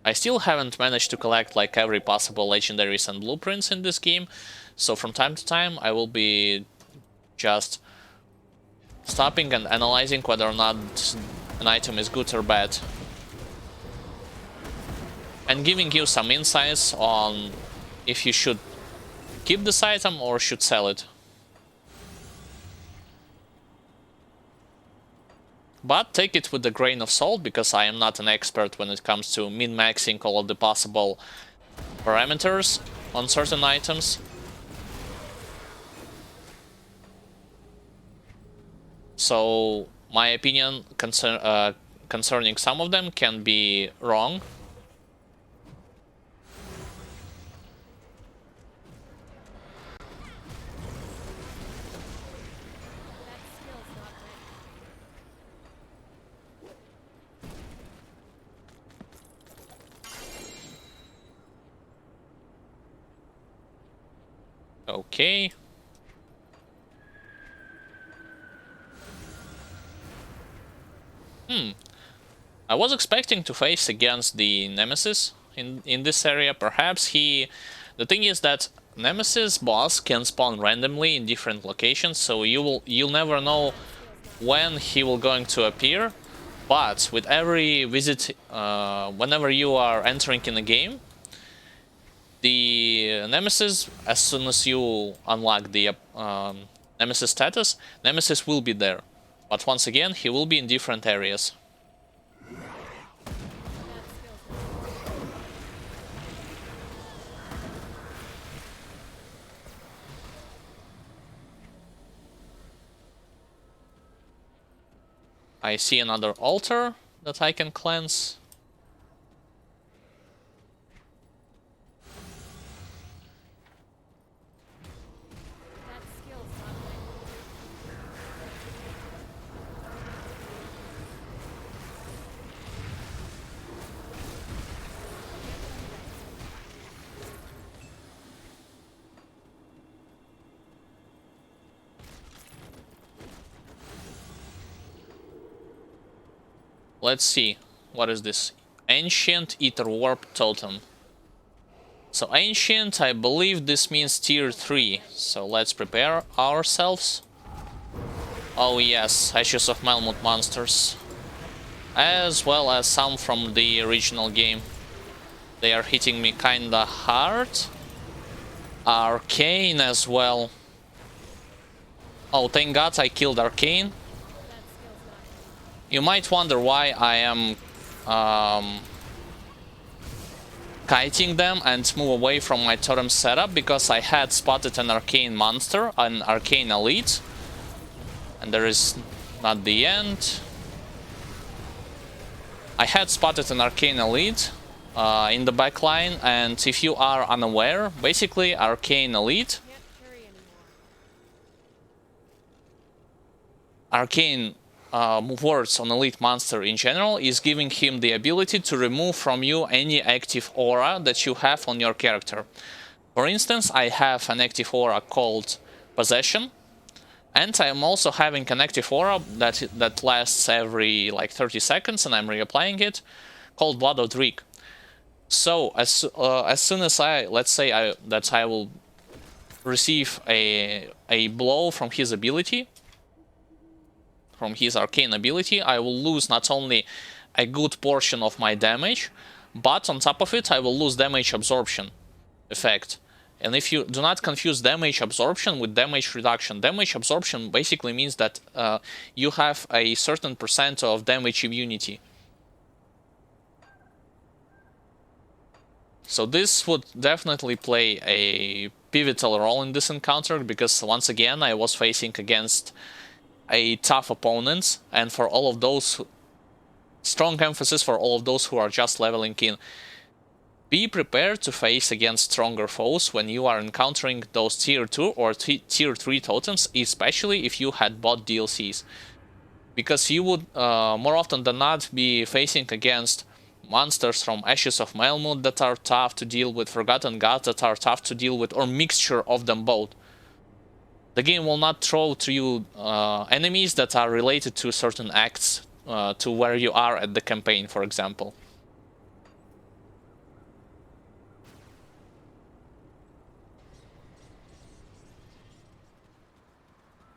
I still haven't managed to collect like every possible legendaries and blueprints in this game, so from time to time I will be just stopping and analyzing whether or not an item is good or bad, and giving you some insights on if you should keep this item or should sell it. But take it with a grain of salt, because I am not an expert when it comes to min-maxing all of the possible parameters on certain items. So my opinion concerning some of them can be wrong. Okay. I was expecting to face against the Nemesis in this area. Perhaps he... The thing is that Nemesis boss can spawn randomly in different locations, so you'll never know when he will going to appear. But with every visit, whenever you are entering in a game, the Nemesis, as soon as you unlock the Nemesis status, Nemesis will be there. But once again, he will be in different areas. I see another altar that I can cleanse. That skill's not linked. Let's see. What is this? Ancient Ether Warp Totem. So Ancient, I believe this means tier 3. So let's prepare ourselves. Oh yes, Ashes of Malmut monsters. As well as some from the original game. They are hitting me kinda hard. Arcane as well. Oh, thank God I killed Arcane. That skill's not linked. You might wonder why I am kiting them and move away from my totem setup, because I had spotted an Arcane monster, an Arcane Elite. And there is not the end. I had spotted an Arcane Elite in the backline, and if you are unaware, basically Arcane Elite, Can't carry anymore. Arcane words on Elite monster in general is giving him the ability to remove from you any active aura that you have on your character. For instance, I have an active aura called Possession, and I'm also having an active aura that lasts every like 30 seconds, and I'm reapplying it, called Blood of Dreek. So as soon as let's say I will receive a blow from his ability, from his arcane ability, I will lose not only a good portion of my damage, but on top of it, I will lose damage absorption effect. And if you do not confuse damage absorption with damage reduction, damage absorption basically means that you have a certain percent of damage immunity. So this would definitely play a pivotal role in this encounter, because once again I was facing against a tough opponent, and for all of those, strong emphasis for all of those who are just leveling in, be prepared to face against stronger foes when you are encountering those tier 2 or tier 3 totems, especially if you had bought DLCs. Because you would more often than not be facing against monsters from Ashes of Malmut that are tough to deal with, Forgotten Gods that are tough to deal with, or mixture of them both. The game will not throw to you enemies that are related to certain acts, to where you are at the campaign, for example.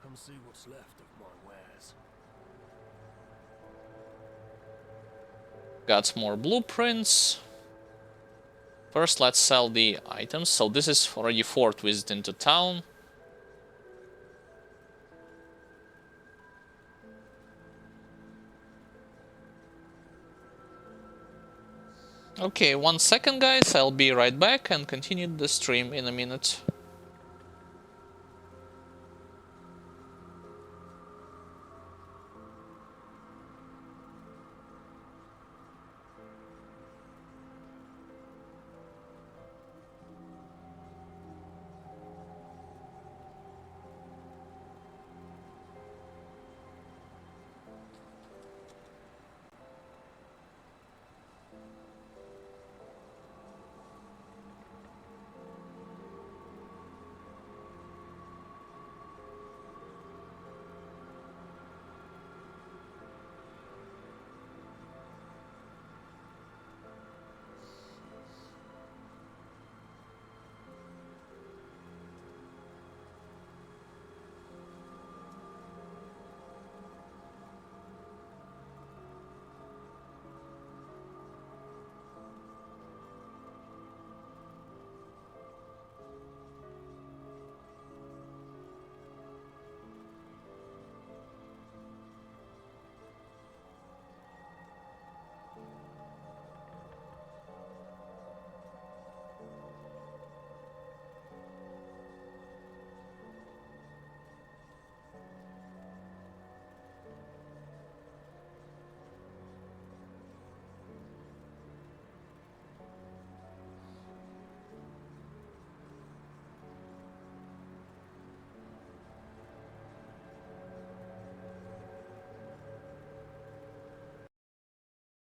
Come see what's left of my wares. Got some more blueprints. First, let's sell the items. So this is already 4th visit into town. Okay, 1 second, guys. I'll be right back and continue the stream in a minute.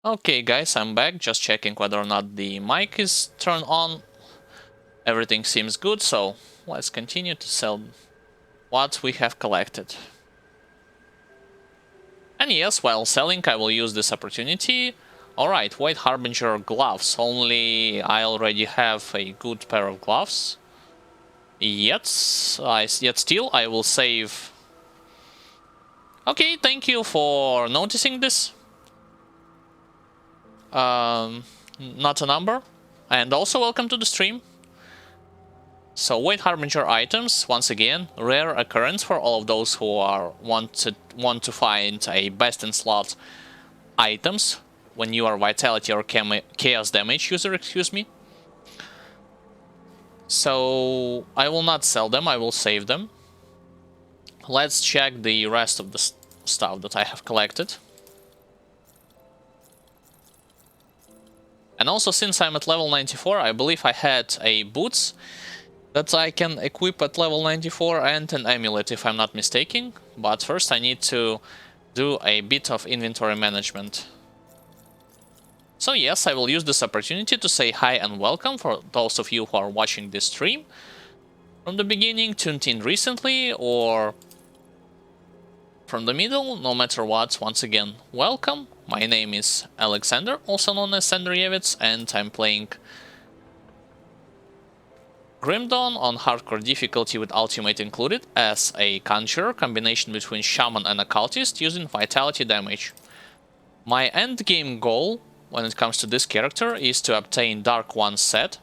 Okay, guys, I'm back. Just checking whether or not the mic is turned on. Everything seems good, so let's continue to sell what we have collected. And yes, while selling, I will use this opportunity. Alright, White Harbinger gloves. Only I already have a good pair of gloves. Yet still, I will save. Okay, thank you for noticing this. Not a number. And also welcome to the stream. So White Harbinger items, once again, rare occurrence for all of those who want to find a best in slot items when you are Vitality or Chaos damage user, excuse me. So I will not sell them, I will save them. Let's check the rest of the stuff that I have collected. And also, since I'm at level 94, I believe I had a boots that I can equip at level 94 and an amulet, if I'm not mistaken. But first I need to do a bit of inventory management. So yes, I will use this opportunity to say hi and welcome for those of you who are watching this stream from the beginning, tuned in recently, or from the middle, no matter what. Once again, welcome. My name is Alexander, also known as Sandrievitz, and I'm playing Grim Dawn on hardcore difficulty with ultimate included as a Conjurer, combination between Shaman and Occultist using Vitality damage. My endgame goal when it comes to this character is to obtain Dark One set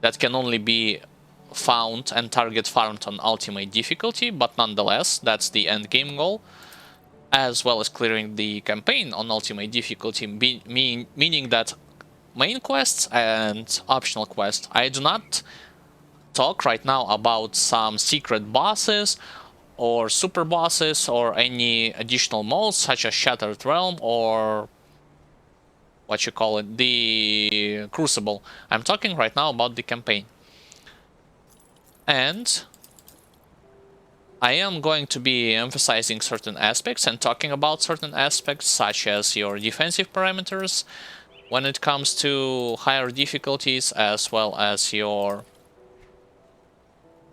that can only be found and target farmed on ultimate difficulty, but nonetheless, that's the endgame goal, as well as clearing the campaign on ultimate difficulty, meaning that main quests and optional quests. I do not talk right now about some secret bosses or super bosses or any additional modes such as Shattered Realm or what you call it, the Crucible. I'm talking right now about the campaign. And I am going to be emphasizing certain aspects and talking about certain aspects such as your defensive parameters when it comes to higher difficulties, as well as your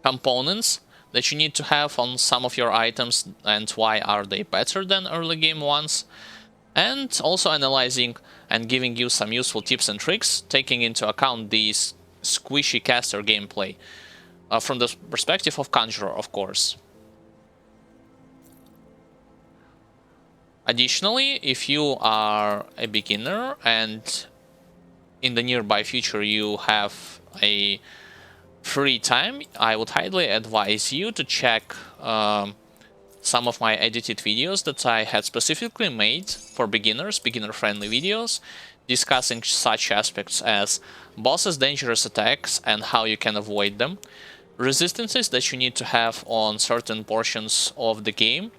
components that you need to have on some of your items and why are they better than early game ones, and also analyzing and giving you some useful tips and tricks, taking into account these squishy caster gameplay from the perspective of Conjurer, of course. Additionally, if you are a beginner and in the nearby future you have a free time, I would highly advise you to check some of my edited videos that I had specifically made for beginners, beginner-friendly videos, discussing such aspects as bosses' dangerous attacks and how you can avoid them, resistances that you need to have on certain portions of the game,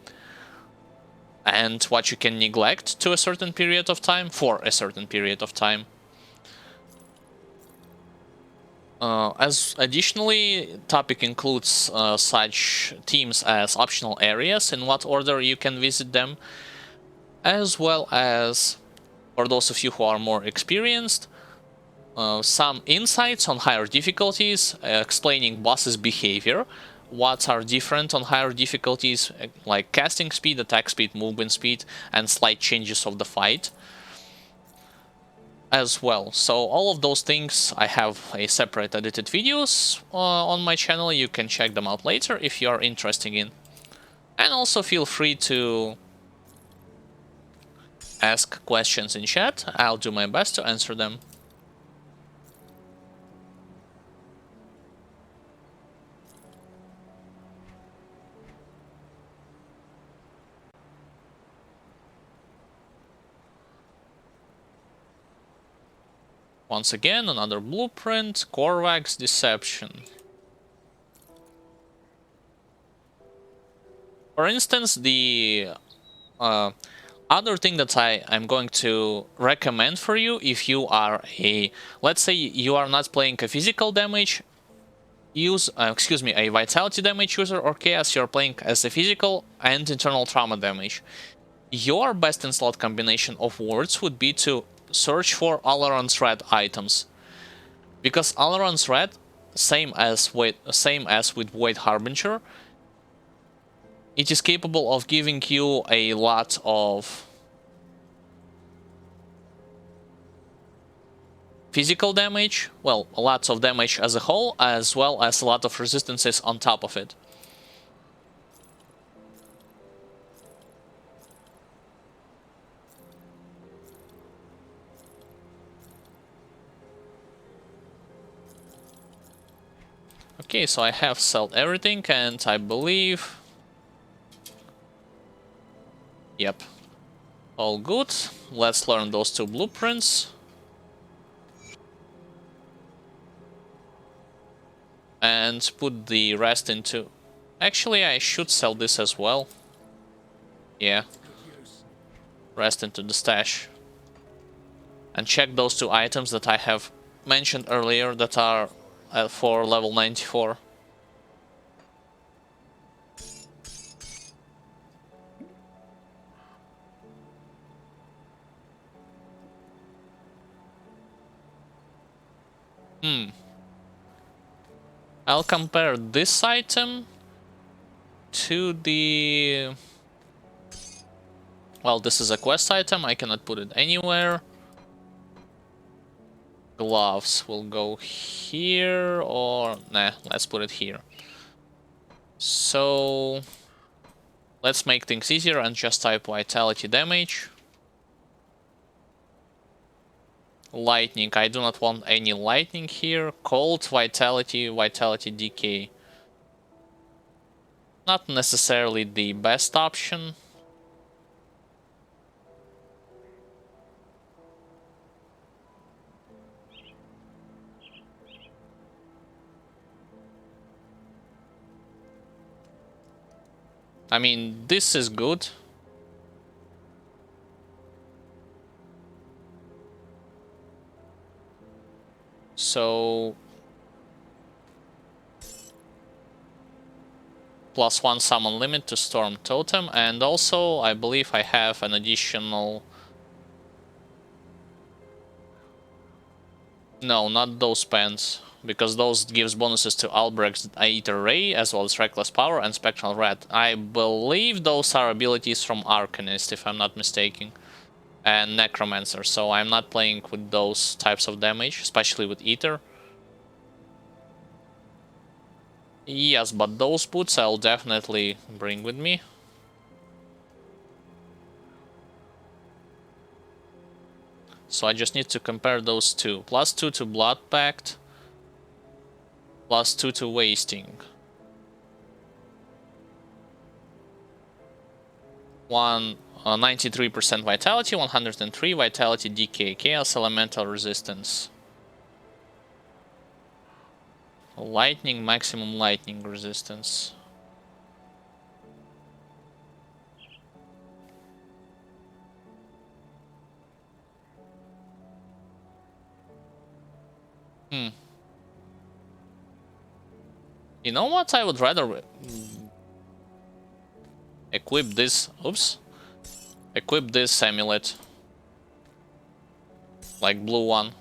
and what you can neglect to a certain period of time, for a certain period of time. As additionally, topic includes such themes as optional areas, in what order you can visit them, as well as, for those of you who are more experienced, some insights on higher difficulties, explaining bosses' behavior, what are different on higher difficulties, like casting speed, attack speed, movement speed, and slight changes of the fight as well. So all of those things, I have a separate edited videos on my channel. You can check them out later if you are interested in. And also feel free to ask questions in chat. I'll do my best to answer them. Once again, another blueprint, Korvac's Deception. For instance, the other thing that I'm going to recommend for you, if you are let's say you are not playing a physical damage a vitality damage user or chaos, you're playing as a physical and internal trauma damage. your best in slot combination of words would be to search for Alaron's Red items. Because Alaron's Red, same as with Void Harbinger, it is capable of giving you a lot of physical damage, well, lots of damage as a whole, as well as a lot of resistances on top of it. Okay, so I have sold everything, and I believe... Yep. All good. Let's learn those 2 blueprints. And put the rest into... Actually, I should sell this as well. Yeah. Rest into the stash. And check those 2 items that I have mentioned earlier that are for level 94. I'll compare this item to the... Well, this is a quest item, I cannot put it anywhere. Gloves will go here, or... Nah, let's put it here. So... Let's make things easier and just type vitality damage. Lightning, I do not want any lightning here. Cold, vitality, vitality decay. Not necessarily the best option. I mean, this is good. So... +1 summon limit to Storm Totem, and also I believe I have an additional... No, not those pens, because those gives bonuses to Albrecht's Aether Ray, as well as Reckless Power and Spectral Red. I believe those are abilities from Arcanist, if I'm not mistaken, and Necromancer, so I'm not playing with those types of damage, especially with Aether. Yes, but those boots I'll definitely bring with me. So I just need to compare those 2. +2 to Blood Pact. +2 to Wasting. 93% Vitality, 103 Vitality Decay, Chaos Elemental Resistance. Lightning, maximum lightning resistance. You know what? I would rather equip this. Oops. Equip this amulet. Like blue one.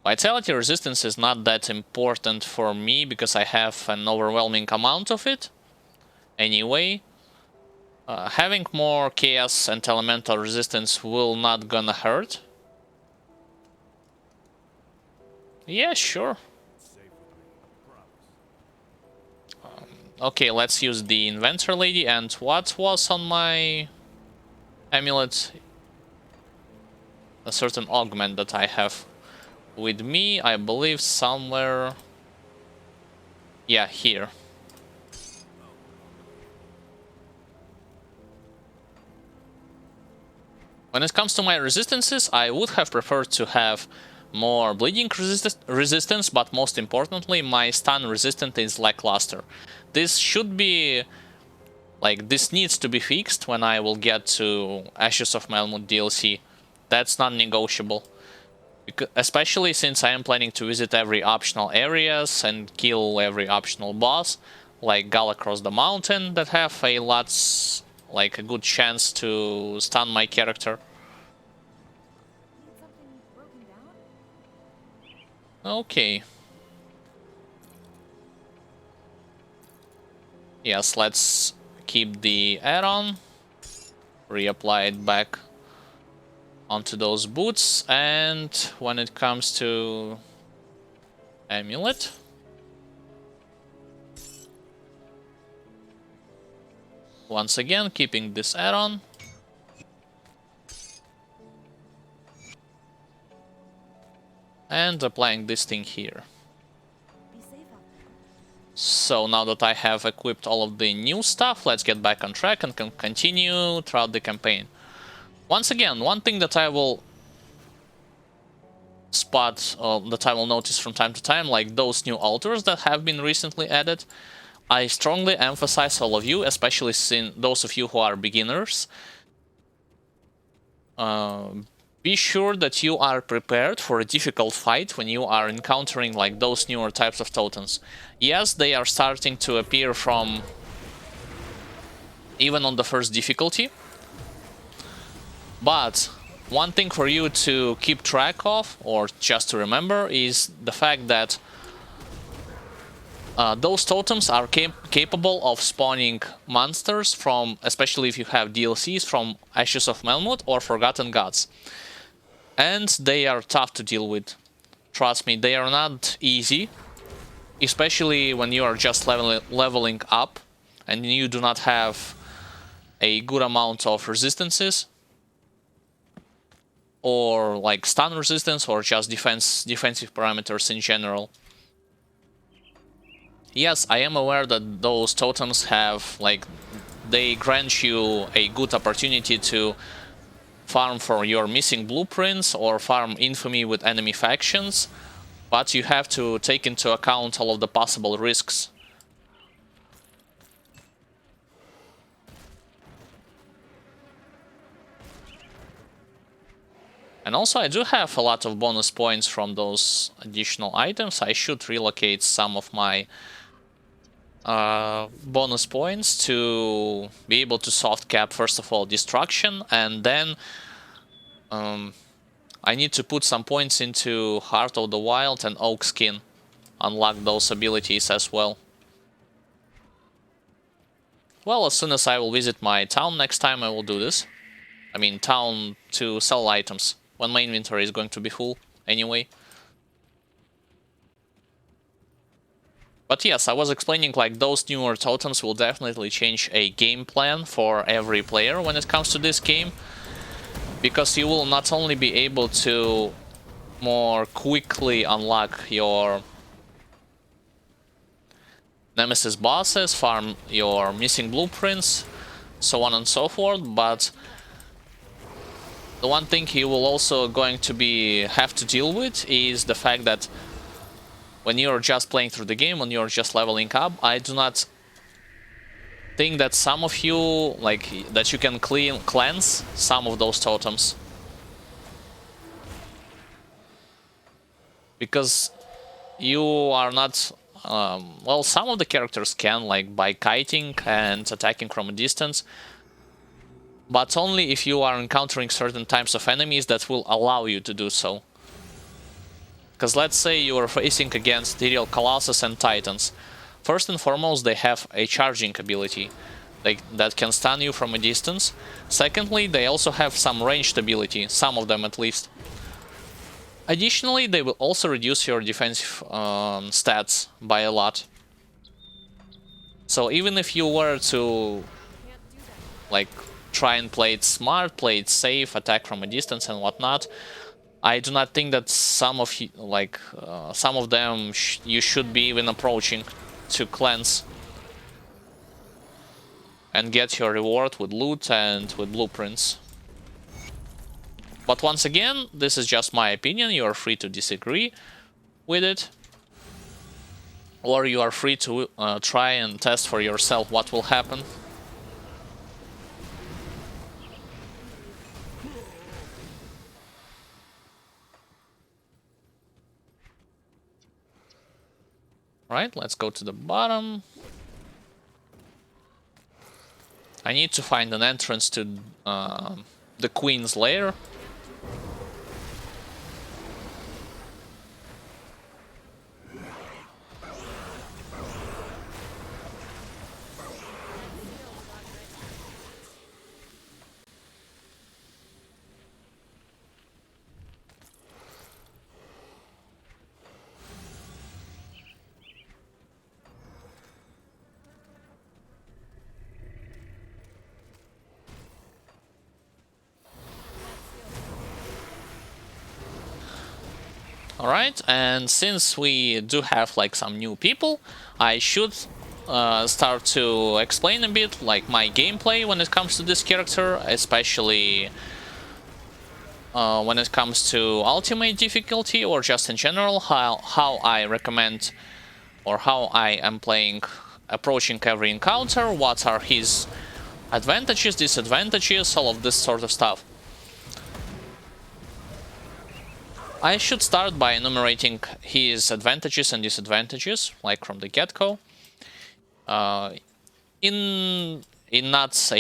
Vitality resistance is not that important for me because I have an overwhelming amount of it. Anyway, having more chaos and elemental resistance will not gonna hurt. Yeah, sure. Okay, let's use the Inventor Lady. And what was on my amulet? A certain augment that I have with me, I believe somewhere... Yeah, here. When it comes to my resistances, I would have preferred to have more bleeding resistance, but most importantly, my stun resistance is lackluster. This should be... Like, this needs to be fixed when I will get to Ashes of Melmoth DLC. That's non-negotiable. Especially since I am planning to visit every optional areas and kill every optional boss. like Gal across the mountain, that have a lots, like a good chance to stun my character. Need something broken down? Okay. Yes, let's keep the add-on, reapply it back onto those boots, and when it comes to amulet, once again keeping this add-on, and applying this thing here. Be safe out there. So now that I have equipped all of the new stuff, let's get back on track and can continue throughout the campaign. Once again, one thing that I will spot, that I will notice from time to time, like those new altars that have been recently added, I strongly emphasize all of you, especially since those of you who are beginners, be sure that you are prepared for a difficult fight when you are encountering like those newer types of totems. Yes, they are starting to appear from even on the first difficulty, but one thing for you to keep track of, or just to remember, is the fact that those totems are capable of spawning monsters from, especially if you have DLCs, from Ashes of Melmoth or Forgotten Gods. And they are tough to deal with. Trust me, they are not easy, especially when you are just leveling up and you do not have a good amount of resistances, or like stun resistance, or just defensive parameters in general. Yes, I am aware that those totems have, like, they grant you a good opportunity to farm for your missing blueprints or farm infamy with enemy factions, but you have to take into account all of the possible risks. And also I do have a lot of bonus points from those additional items. I should relocate some of my bonus points to be able to soft cap, first of all, destruction, and then I need to put some points into Heart of the Wild and Oak Skin, unlock those abilities as well. Well, as soon as I will visit my town next time, I will do this. I mean, town to sell items, when my inventory is going to be full anyway. But yes, I was explaining, like, those newer totems will definitely change a game plan for every player when it comes to this game. Because you will not only be able to more quickly unlock your Nemesis bosses, farm your missing blueprints, so on and so forth, but the one thing you will also going to have to deal with is the fact that when you're just playing through the game, when you're just leveling up, I do not think that some of you, like, that you can cleanse some of those totems. Because you are not... well, some of the characters can, like by kiting and attacking from a distance, but only if you are encountering certain types of enemies that will allow you to do so. Because let's say you are facing against Ethereal Colossus and Titans. First and foremost, they have a charging ability that can stun you from a distance. Secondly, they also have some ranged ability, some of them at least. Additionally, they will also reduce your defensive stats by a lot. So even if you were to, like, try and play it smart, play it safe, attack from a distance and whatnot, I do not think that some of you, like, some of them you should be even approaching to cleanse and get your reward with loot and with blueprints. But once again, this is just my opinion. You are free to disagree with it, or you are free to try and test for yourself what will happen. Right, let's go to the bottom. I need to find an entrance to the Queen's lair. Alright, and since we do have like some new people, I should start to explain a bit like my gameplay when it comes to this character, especially when it comes to ultimate difficulty or just in general, how I recommend or how I am approaching every encounter, what are his advantages, disadvantages, all of this sort of stuff. I should start by enumerating his advantages and disadvantages, like from the get-go. In not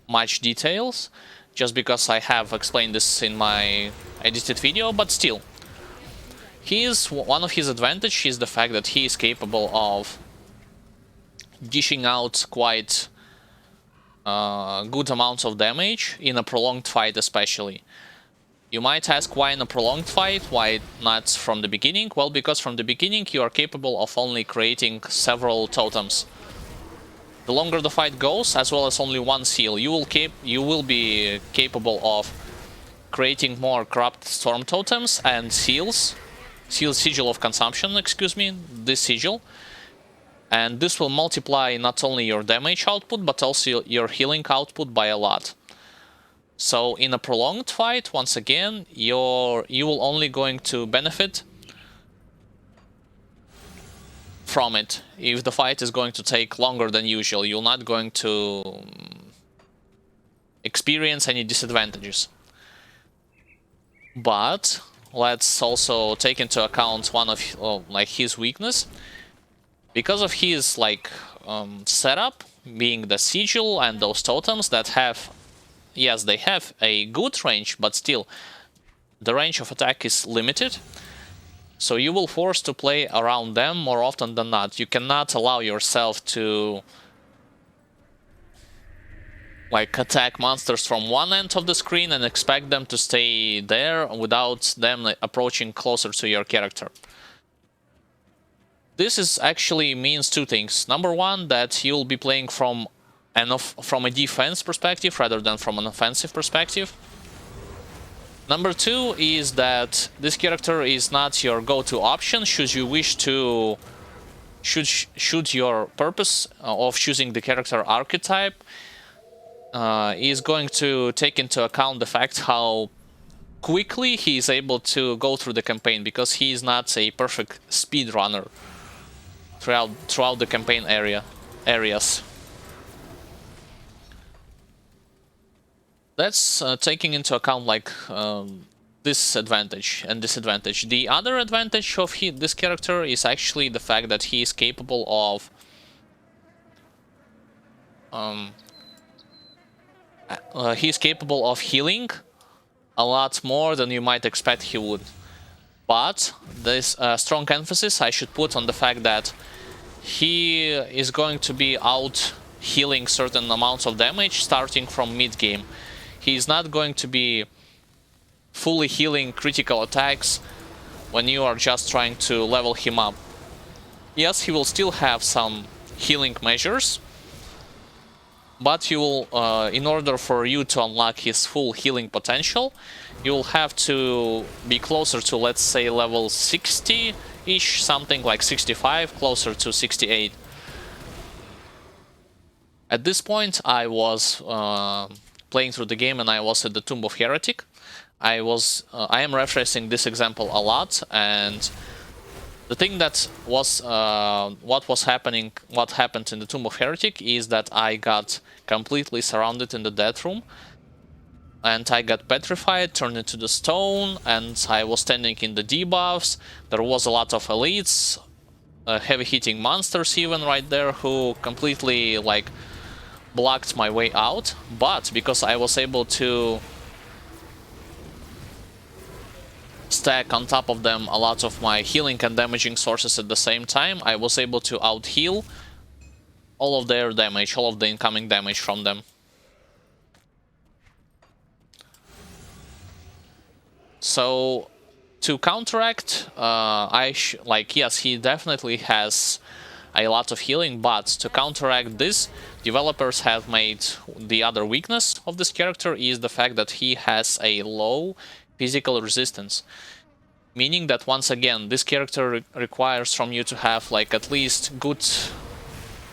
much details, just because I have explained this in my edited video, but still. One of his advantages is the fact that he is capable of dishing out quite good amounts of damage in a prolonged fight, especially. You might ask why in a prolonged fight, why not from the beginning? Well, because from the beginning you are capable of only creating several totems. The longer the fight goes, as well as only one seal, you will be capable of creating more corrupt storm totems and sigil of consumption, excuse me, this sigil. And this will multiply not only your damage output, but also your healing output by a lot. So in a prolonged fight, once again, you will only going to benefit from it. If the fight is going to take longer than usual, you're not going to experience any disadvantages. But let's also take into account one of his weakness. Because of his setup, being the sigil and those totems that have, yes, they have a good range, but still, the range of attack is limited. So you will force to play around them more often than not. You cannot allow yourself to attack monsters from one end of the screen and expect them to stay there without them approaching closer to your character. This is actually means two things. Number one, that you'll be playing from a defense perspective rather than from an offensive perspective. Number two is that this character is not your go-to option should you wish to... should your purpose of choosing the character archetype is going to take into account the fact how quickly he is able to go through the campaign, because he is not a perfect speedrunner throughout the campaign areas. That's taking into account this advantage and disadvantage. The other advantage of this character is actually the fact that he is capable of healing a lot more than you might expect he would. But this strong emphasis I should put on the fact that he is going to be out healing certain amounts of damage starting from mid-game. He is not going to be fully healing critical attacks when you are just trying to level him up. Yes, he will still have some healing measures, but you will, in order for you to unlock his full healing potential, you'll have to be closer to, let's say, level 60-ish, something like 65, closer to 68. At this point, I was playing through the game and I was at the Tomb of Heretic. I am referencing this example a lot, and the thing that was what happened in the Tomb of Heretic is that I got completely surrounded in the death room, and I got petrified, turned into the stone, and I was standing in the debuffs. There was a lot of elites heavy hitting monsters even right there who completely like blocked my way out. But because I was able to stack on top of them a lot of my healing and damaging sources at the same time, I was able to out heal all of their damage, all of the incoming damage from them. So to counteract, yes, he definitely has a lot of healing, but to counteract this, developers have made the other weakness of this character is the fact that he has a low physical resistance. Meaning that once again, this character requires from you to have like at least good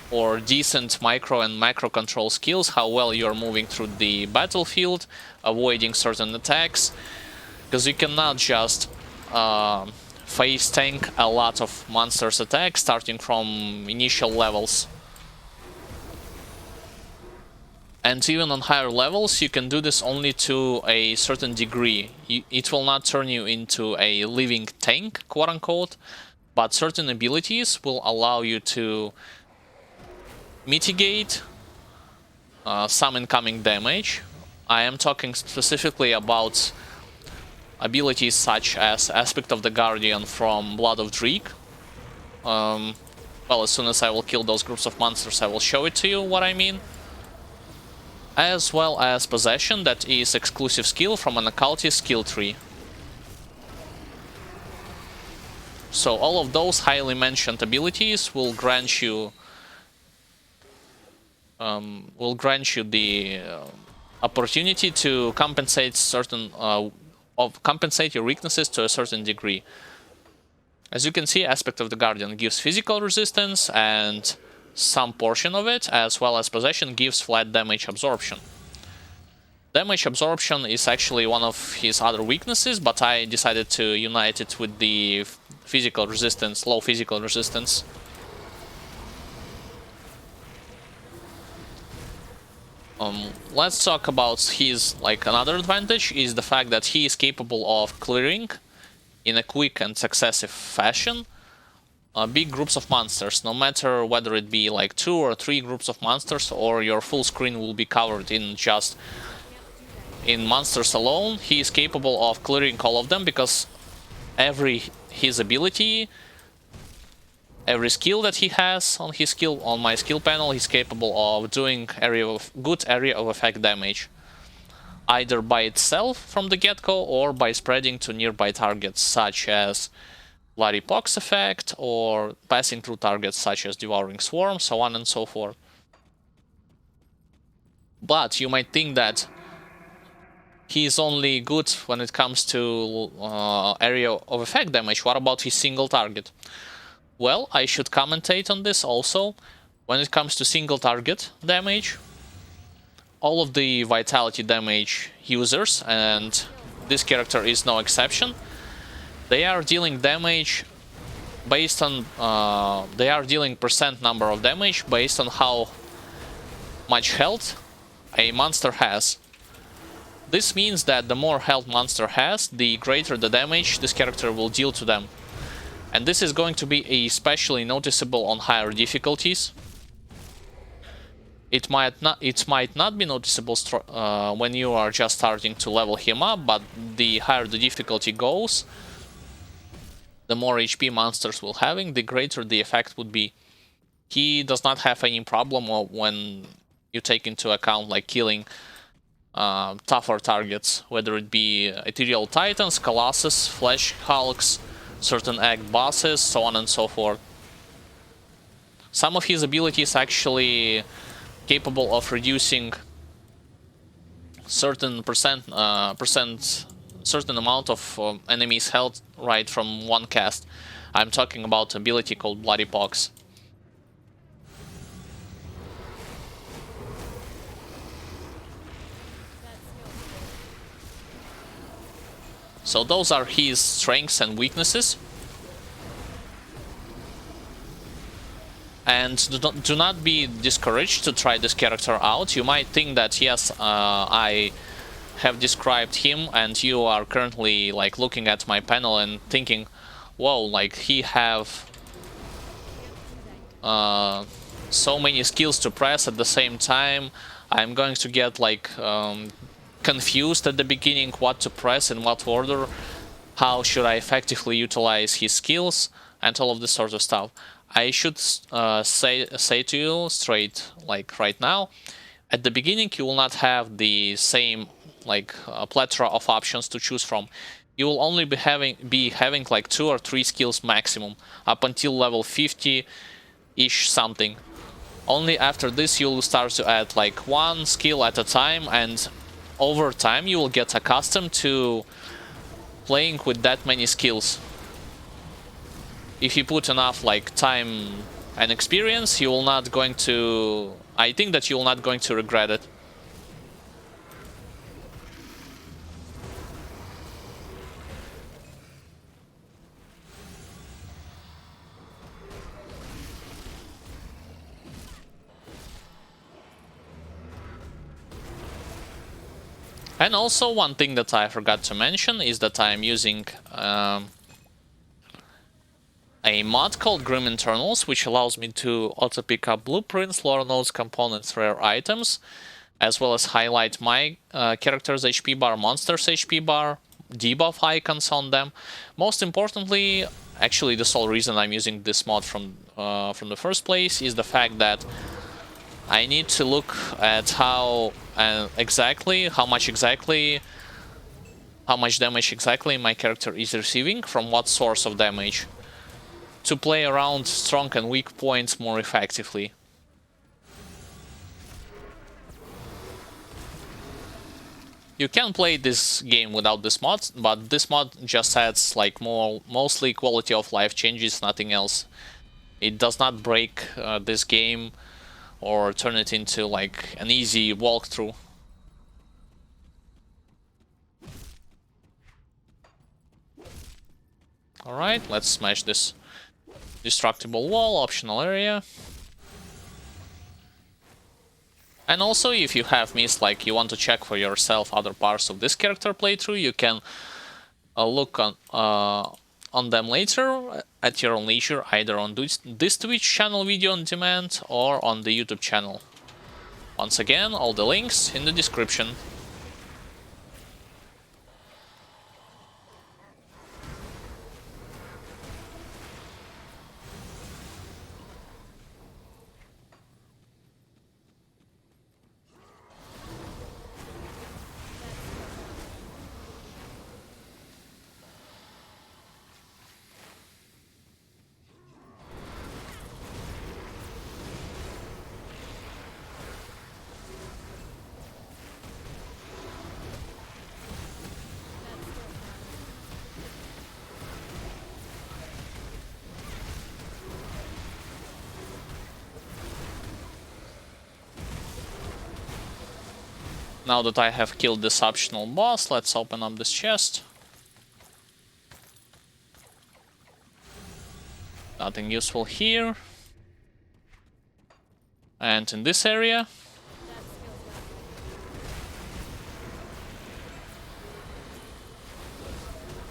or decent micro and macro control skills, how well you're moving through the battlefield, avoiding certain attacks, because you cannot just face tank a lot of monsters' attacks starting from initial levels. And even on higher levels, you can do this only to a certain degree. It will not turn you into a living tank, quote-unquote, but certain abilities will allow you to mitigate some incoming damage. I am talking specifically about abilities such as Aspect of the Guardian from Blood of Dreek. Well, as soon as I will kill those groups of monsters, I will show it to you what I mean. As well as Possession, that is exclusive skill from an occultist skill tree. So all of those highly mentioned abilities will grant you the opportunity to compensate compensate your weaknesses to a certain degree. As you can see, Aspect of the Guardian gives physical resistance and some portion of it, as well as Possession gives flat damage absorption. Damage absorption is actually one of his other weaknesses, but I decided to unite it with the physical resistance, low physical resistance. Let's talk about his, another advantage is the fact that he is capable of clearing in a quick and successive fashion big groups of monsters, no matter whether it be like 2 or 3 groups of monsters or your full screen will be covered in just in monsters alone. He is capable of clearing all of them because his ability, every skill that he has on my skill panel, he's capable of doing good area of effect damage, either by itself from the get-go or by spreading to nearby targets such as Bloody Pox effect or passing through targets such as Devouring Swarm, so on and so forth. But you might think that he's only good when it comes to area of effect damage. What about his single target? Well, I should commentate on this also. When it comes to single target damage, all of the vitality damage users, and this character is no exception, they are dealing damage based on they are dealing percent number of damage based on how much health a monster has. This means that the more health monster has, the greater the damage this character will deal to them. And this is going to be especially noticeable on higher difficulties. It might not be noticeable when you are just starting to level him up, but the higher the difficulty goes, the more HP monsters will having, the greater the effect would be. He does not have any problem when you take into account like killing tougher targets, whether it be Ethereal Titans, Colossus, Flesh Hulks, certain Egg bosses, so on and so forth. Some of his abilities actually capable of reducing certain certain amount of enemies' health right from one cast. I'm talking about ability called Bloody Pox. So those are his strengths and weaknesses. And do not be discouraged to try this character out. You might think that yes, I have described him and you are currently like looking at my panel and thinking, whoa, like he have so many skills to press at the same time. I'm going to get like confused at the beginning what to press in what order, how should I effectively utilize his skills, and all of this sort of stuff. I should say to you straight, like right now, at the beginning you will not have the same like plethora of options to choose from. You will only be having like 2 or 3 skills maximum up until level 50-ish something. Only after this you'll start to add like 1 skill at a time, and over time you will get accustomed to playing with that many skills. If you put enough like time and experience, you will not going to... I think that you will not going to regret it. And also one thing that I forgot to mention is that I'm using a mod called Grim Internals, which allows me to auto pick up blueprints, lore nodes, components, rare items, as well as highlight my character's HP bar, monster's HP bar, debuff icons on them. Most importantly, actually the sole reason I'm using this mod from the first place is the fact that I need to look at how much damage exactly my character is receiving from what source of damage, to play around strong and weak points more effectively. You can play this game without this mod, but this mod just adds like mostly quality of life changes, nothing else. It does not break this game or turn it into like an easy walkthrough. Alright, let's smash this destructible wall, optional area. And also, if you have missed, like you want to check for yourself other parts of this character playthrough, you can look on them later at your own leisure, either on this Twitch channel video on demand or on the YouTube channel. Once again, all the links in the description. Now that I have killed this optional boss, let's open up this chest. Nothing useful here. And in this area.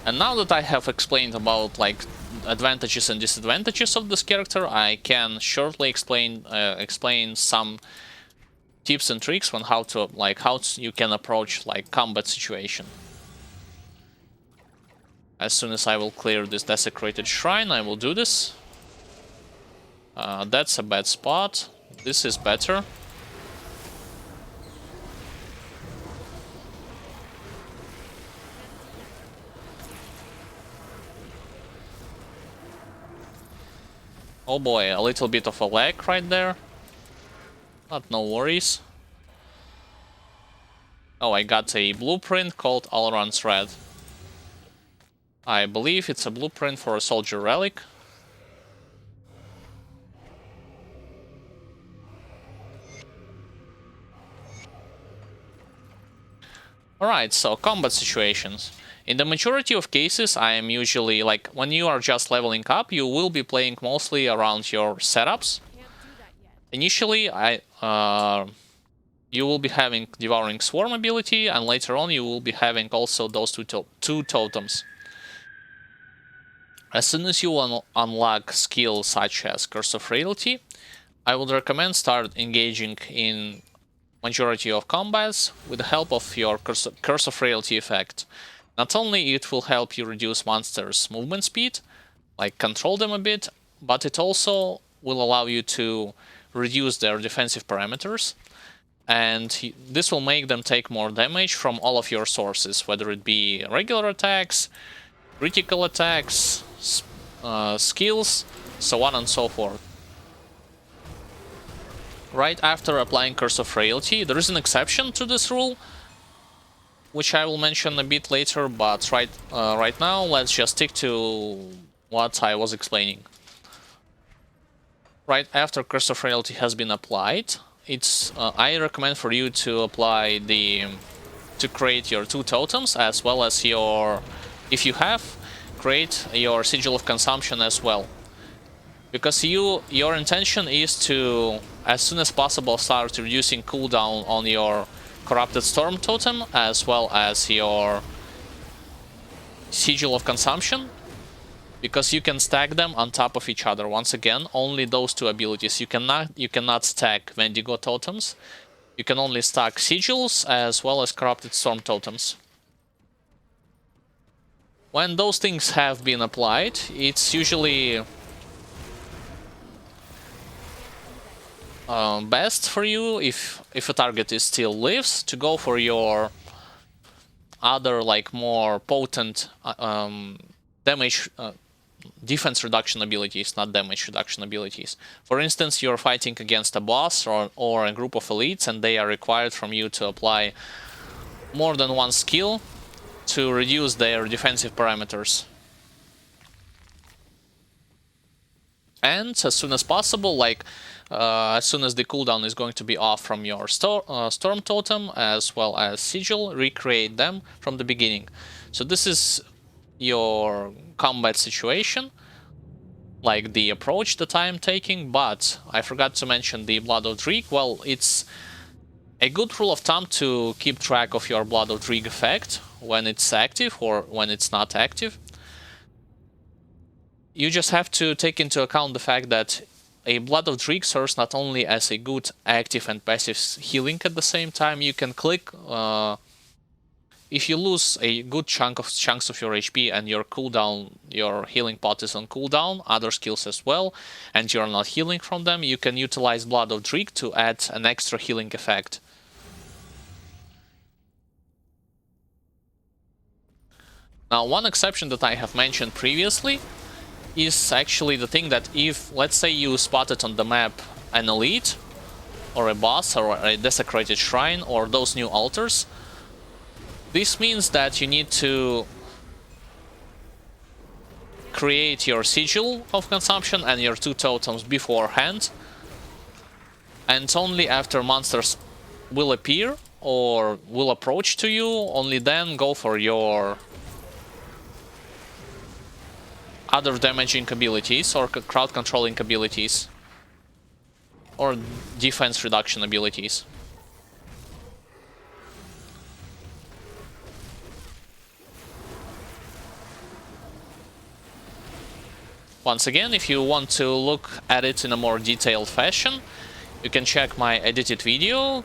And now that I have explained about like advantages and disadvantages of this character, I can shortly explain some tips and tricks on how you can approach like combat situation. As soon as I will clear this desecrated shrine, I will do this. That's a bad spot. This is better. Oh boy, a little bit of a lag right there. But no worries. Oh, I got a blueprint called Alran's Red. I believe it's a blueprint for a soldier relic. Alright, so combat situations. In the majority of cases, I am usually, like, when you are just leveling up, you will be playing mostly around your setups. Initially, you will be having Devouring Swarm ability, and later on you will be having also those two totems. As soon as you unlock skills such as Curse of Frailty, I would recommend start engaging in majority of combats with the help of your Curse of Frailty effect. Not only it will help you reduce monsters' movement speed, like control them a bit, but it also will allow you to reduce their defensive parameters, and this will make them take more damage from all of your sources, whether it be regular attacks, critical attacks, skills, so on and so forth. Right after applying Curse of Frailty, there is an exception to this rule, which I will mention a bit later, but right now let's just stick to what I was explaining. Right after Curse of Frailty has been applied, I recommend for you to apply to create your 2 totems, as well as if you have, create your Sigil of Consumption as well. Because your intention is to, as soon as possible, start reducing cooldown on your Corrupted Storm totem, as well as your Sigil of Consumption, because you can stack them on top of each other. Once again, only those 2 abilities. You cannot stack Wendigo totems. You can only stack Sigils as well as Corrupted Storm totems. When those things have been applied, it's usually best for you, if a target still lives, to go for your other, like, more potent damage defense reduction abilities, not damage reduction abilities. For instance, you're fighting against a boss or a group of elites, and they are required from you to apply more than 1 skill to reduce their defensive parameters. And as soon as possible, like as soon as the cooldown is going to be off from your Storm Totem as well as Sigil, recreate them from the beginning. So this is your combat situation, like the approach that I am taking, but I forgot to mention the Blood of Dreeg. Well, it's a good rule of thumb to keep track of your Blood of Dreeg effect when it's active or when it's not active. You just have to take into account the fact that a Blood of Dreeg serves not only as a good active and passive healing at the same time. You can click if you lose a good chunks of your HP and your cooldown, your healing pot is on cooldown, other skills as well, and you're not healing from them, you can utilize Blood of Dreeg to add an extra healing effect. Now, one exception that I have mentioned previously is actually the thing that if, let's say, you spotted on the map an elite, or a boss, or a desecrated shrine, or those new altars, this means that you need to create your Sigil of Consumption and your 2 totems beforehand, and only after monsters will appear or will approach to you, only then go for your other damaging abilities or crowd controlling abilities or defense reduction abilities. Once again, if you want to look at it in a more detailed fashion, you can check my edited video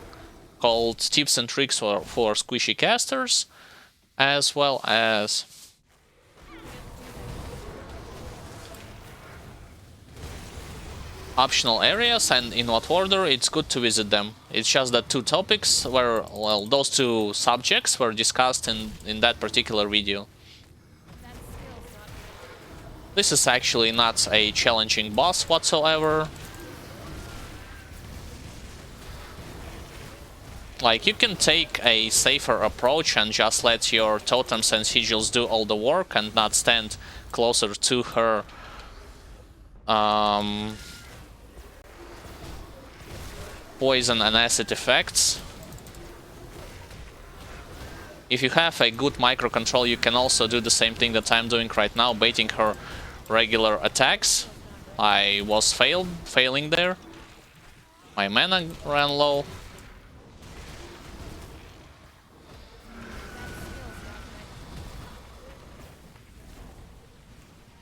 called Tips and Tricks for Squishy Casters, as well as optional areas, and in what order it's good to visit them. It's just that 2 topics were, well, those 2 subjects were discussed in that particular video. This is actually not a challenging boss whatsoever. Like, you can take a safer approach and just let your totems and sigils do all the work and not stand closer to her poison and acid effects. If you have a good microcontrol, you can also do the same thing that I'm doing right now, baiting her regular attacks. I was failing there. My mana ran low.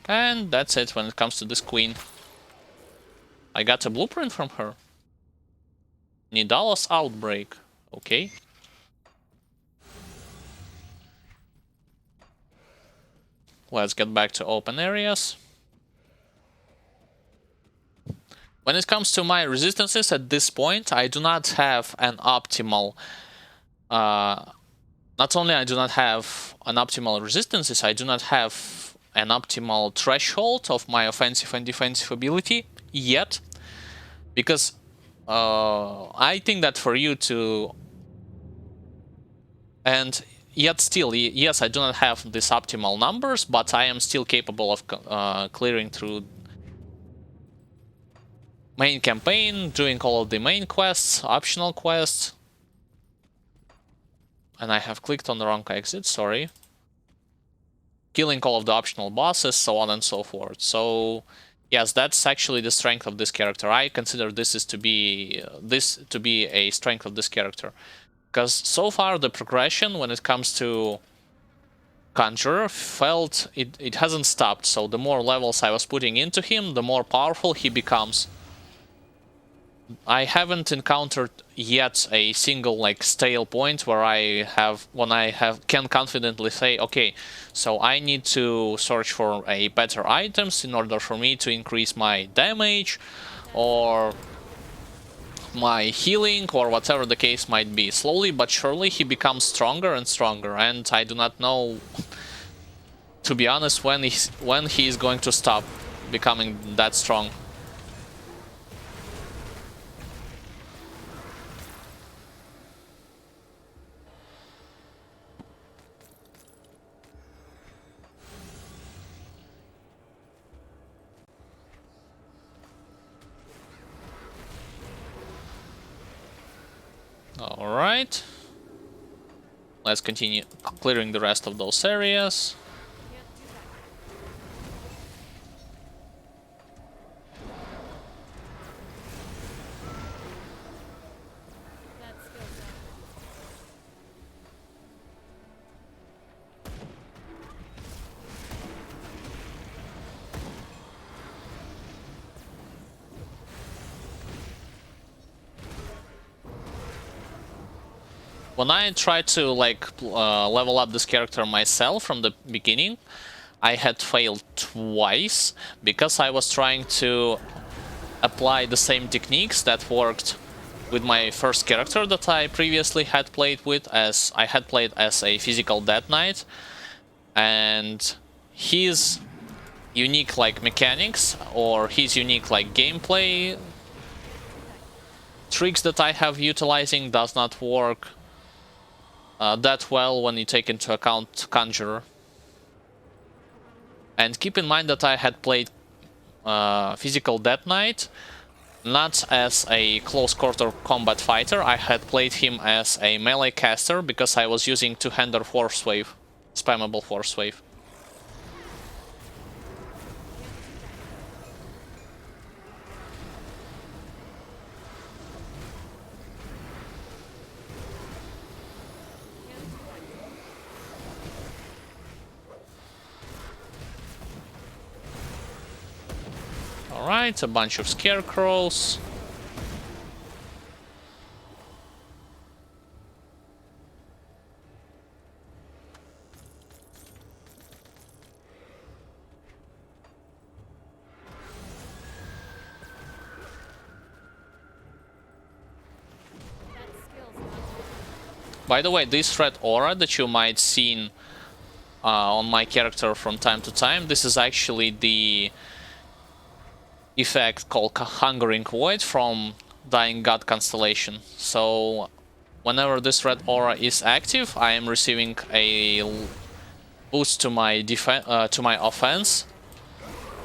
And that's it when it comes to this queen. I got a blueprint from her. Nidalos Outbreak. Okay. Let's get back to open areas. When it comes to my resistances at this point, I do not have an optimal... not only I do not have an optimal resistances, I do not have an optimal threshold of my offensive and defensive ability yet. Because I think that for you to... And yet still, yes, I do not have these optimal numbers, but I am still capable of clearing through main campaign, doing all of the main quests, optional quests. And I have clicked on the wrong exit, sorry. Killing all of the optional bosses, so on and so forth. So yes, that's actually the strength of this character. I consider this to be a strength of this character. Because so far the progression when it comes to Conjurer felt it hasn't stopped. So the more levels I was putting into him, the more powerful he becomes. I haven't encountered yet a single like stale point where can confidently say, okay, so I need to search for a better items in order for me to increase my damage or my healing or whatever the case might be. Slowly but surely he becomes stronger and stronger, and I do not know, to be honest, when he is going to stop becoming that strong. Alright. Let's continue clearing the rest of those areas. When I tried to level up this character myself from the beginning, I had failed twice because I was trying to apply the same techniques that worked with my first character that I previously had played with, as I had played as a physical Death Knight, and his unique like mechanics or his unique like gameplay tricks that I have utilizing does not work that well when you take into account Conjurer. And keep in mind that I had played physical Death Knight not as a close quarter combat fighter. I had played him as a melee caster because I was using two-hander force wave, spammable force wave. Alright, a bunch of scarecrows. By the way, this red aura that you might see on my character from time to time, this is actually the effect called Hungering Void from Dying God Constellation. So whenever this red aura is active, I am receiving a boost to my offense,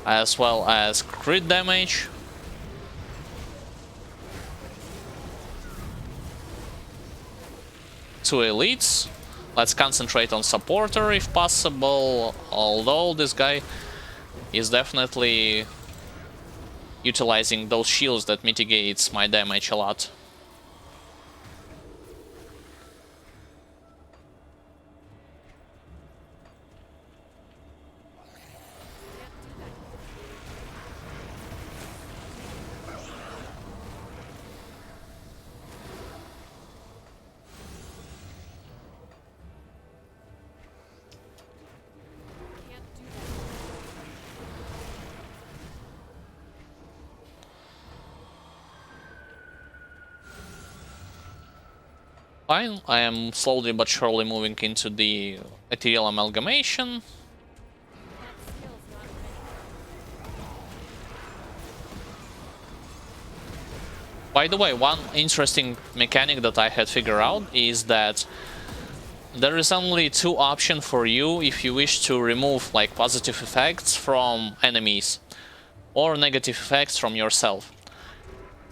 as well as crit damage. To elites. Let's concentrate on supporter if possible, although this guy is definitely utilizing those shields that mitigates my damage a lot. Fine, I am slowly but surely moving into the ethereal amalgamation. By the way, one interesting mechanic that I had figured out is that there is only two options for you if you wish to remove like positive effects from enemies or negative effects from yourself.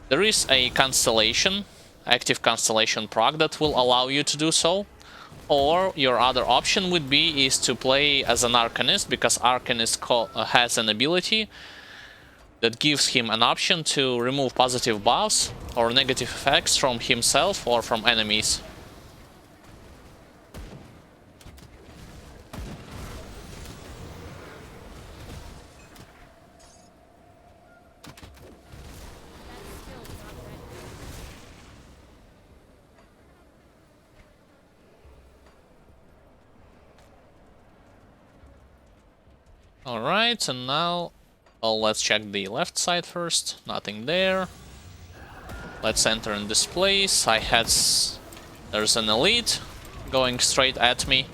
There is a constellation, active constellation proc that will allow you to do so. Or your other option would be is to play as an Arcanist, because Arcanist has an ability that gives him an option to remove positive buffs or negative effects from himself or from enemies. Alright, and now let's check the left side first. Nothing there. Let's enter in this place. There's an elite going straight at me.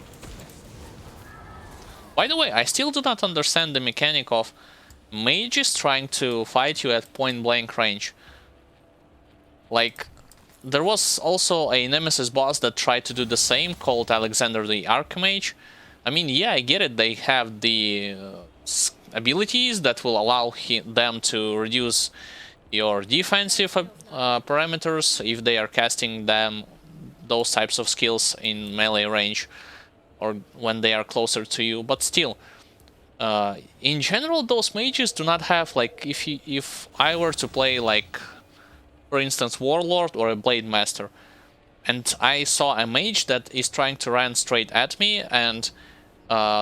By the way, I still do not understand the mechanic of mages trying to fight you at point blank range. Like, there was also a Nemesis boss that tried to do the same, called Alexander the Archmage. I mean, yeah, I get it, they have the abilities that will allow them to reduce your defensive parameters if they are casting those types of skills in melee range or when they are closer to you, but still, in general, those mages do not have, like, if I were to play, like, for instance, Warlord or a Blade Master, and I saw a mage that is trying to run straight at me, and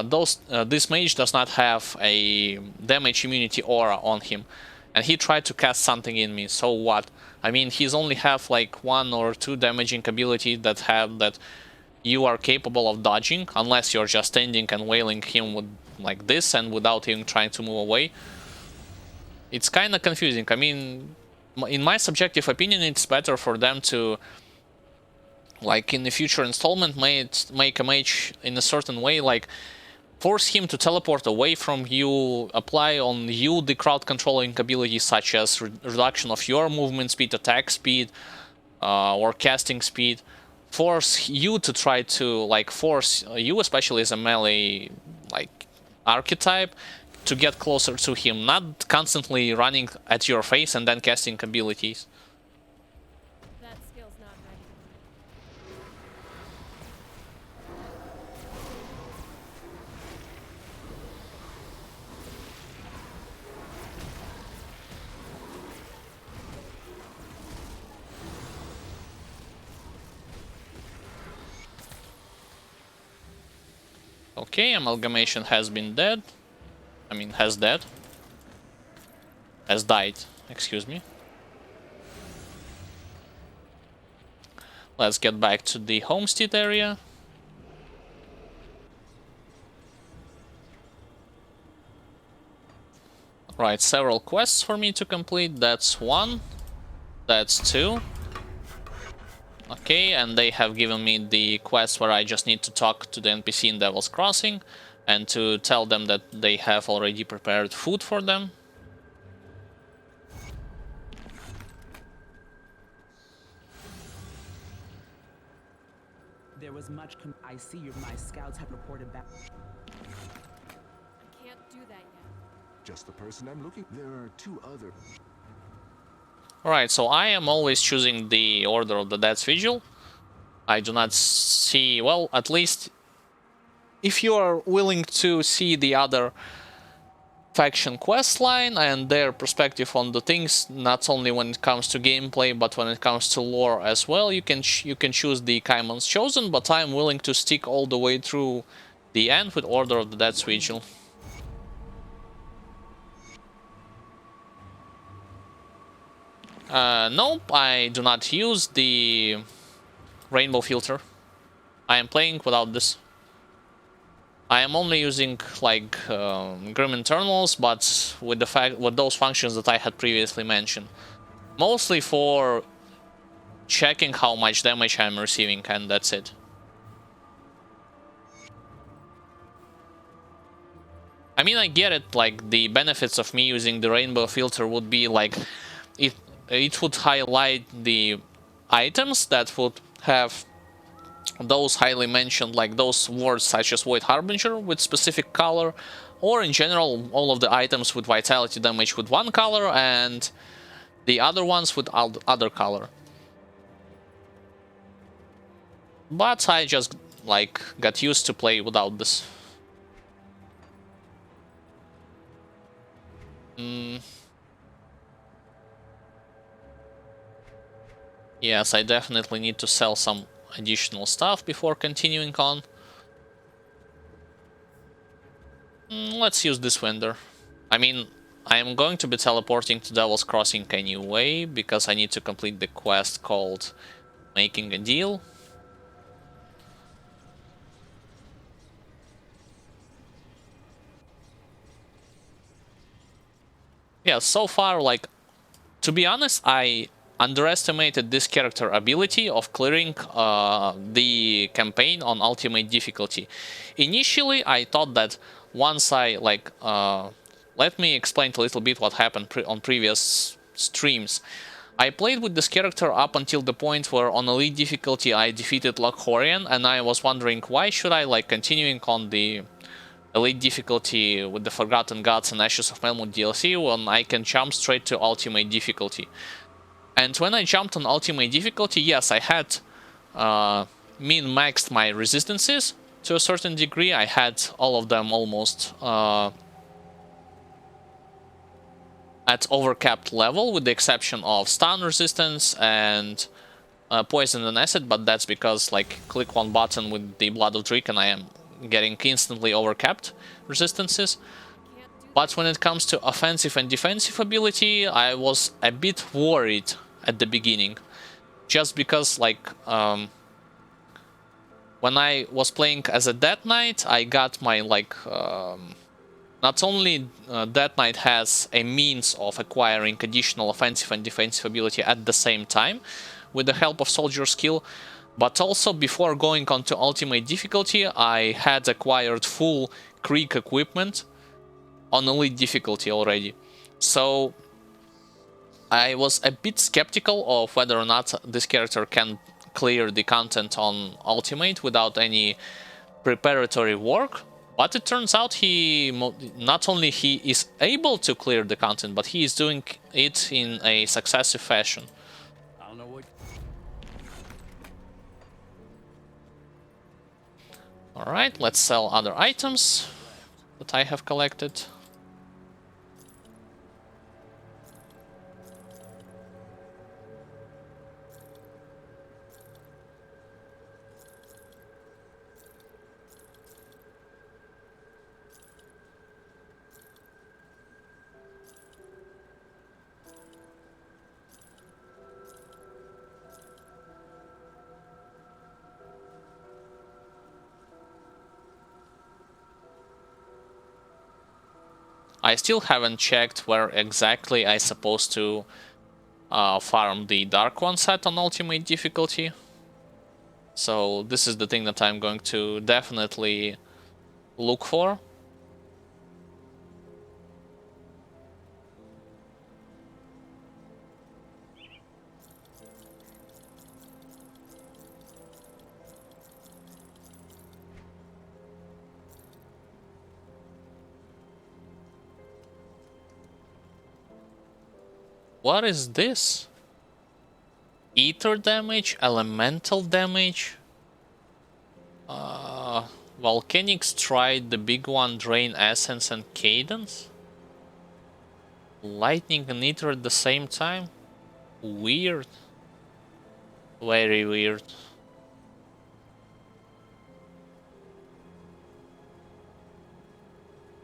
this mage does not have a damage immunity aura on him, and he tried to cast something in me, so what? I mean, he's only have like 1 or 2 damaging ability that you are capable of dodging, unless you're just standing and wailing him with like this and without even trying to move away. It's kind of confusing. I mean, in my subjective opinion, it's better for them to, like, in the future installment, make a mage in a certain way, like force him to teleport away from you, apply on you the crowd controlling abilities such as reduction of your movement speed, attack speed, or casting speed. Force you to try to, like, force you, especially as a melee, like, archetype, to get closer to him, not constantly running at your face and then casting abilities. That skill's not ready. Okay, amalgamation has been dead. I mean, has died, excuse me. Let's get back to the homestead area. Right, several quests for me to complete. That's 1. That's 2. Okay, and they have given me the quest where I just need to talk to the NPC in Devil's Crossing and to tell them that they have already prepared food for them. There was much. I see my scouts have reported back. I can't do that yet. Just the person I'm looking. There are 2 other. Alright, so I am always choosing the Order of the Dead's Vigil. I do not see, well, at least if you are willing to see the other faction quest line and their perspective on the things, not only when it comes to gameplay, but when it comes to lore as well, you can choose the Kaimon's Chosen, but I'm willing to stick all the way through the end with Order of the Dead's Vigil. Nope, I do not use the rainbow filter. I am playing without this. I am only using, like, Grim Internals, but with those functions that I had previously mentioned. Mostly for checking how much damage I'm receiving, and that's it. I mean, I get it, like, the benefits of me using the rainbow filter would be, like, it would highlight the items that would have those highly mentioned, like those words such as Void Harbinger with specific color, or in general, all of the items with vitality damage with one color, and the other ones with other color. But I just, like, got used to play without this. Yes, I definitely need to sell some additional stuff before continuing on. Let's use this vendor. I mean, I am going to be teleporting to Devil's Crossing anyway, because I need to complete the quest called Making a Deal. Yeah, so far, like, to be honest, I underestimated this character ability of clearing the campaign on ultimate difficulty. Initially, I thought that once I, like, let me explain a little bit what happened on previous streams. I played with this character up until the point where on elite difficulty I defeated Lochorian, and I was wondering why should I, like, continuing on the elite difficulty with the Forgotten Gods and Ashes of Melmoth DLC when I can jump straight to ultimate difficulty. And when I jumped on ultimate difficulty, yes, I had min-maxed my resistances to a certain degree. I had all of them almost at overcapped level, with the exception of stun resistance and poison and acid, but that's because, like, click one button with the Blood of Drake and I am getting instantly overcapped resistances. But when it comes to offensive and defensive ability, I was a bit worried at the beginning. Just because, like, when I was playing as a Death Knight, I got my, like, not only Death Knight has a means of acquiring additional offensive and defensive ability at the same time, with the help of Soldier skill, but also before going on to ultimate difficulty, I had acquired full Krieg equipment on elite difficulty already. So I was a bit skeptical of whether or not this character can clear the content on ultimate without any preparatory work. But it turns out he not only he is able to clear the content, but he is doing it in a successive fashion. I don't know what. Alright, let's sell other items that I have collected. I still haven't checked where exactly I'm supposed to farm the Dark One set on ultimate difficulty. So this is the thing that I'm going to definitely look for. What is this? Ether damage, elemental damage. Volcanic Stride, the big one, Drain Essence and Cadence. Lightning and Ether at the same time? Weird. Very weird.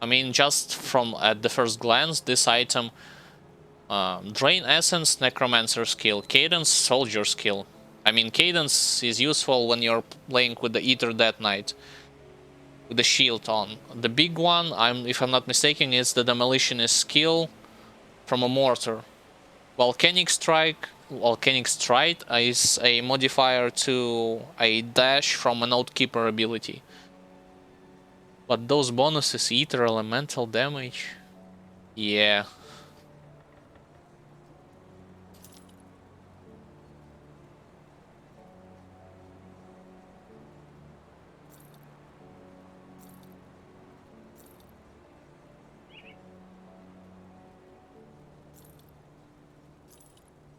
I mean, just from at the first glance, this item... Drain Essence, Necromancer skill. Cadence, Soldier skill. I mean, Cadence is useful when you're playing with the Ether Death Knight, with the shield on. The big one, if I'm not mistaken, is the Demolitionist skill from a Mortar. Volcanic Strike, Volcanic Strike is a modifier to a dash from an Outkeeper ability. But those bonuses, Ether, Elemental damage... Yeah.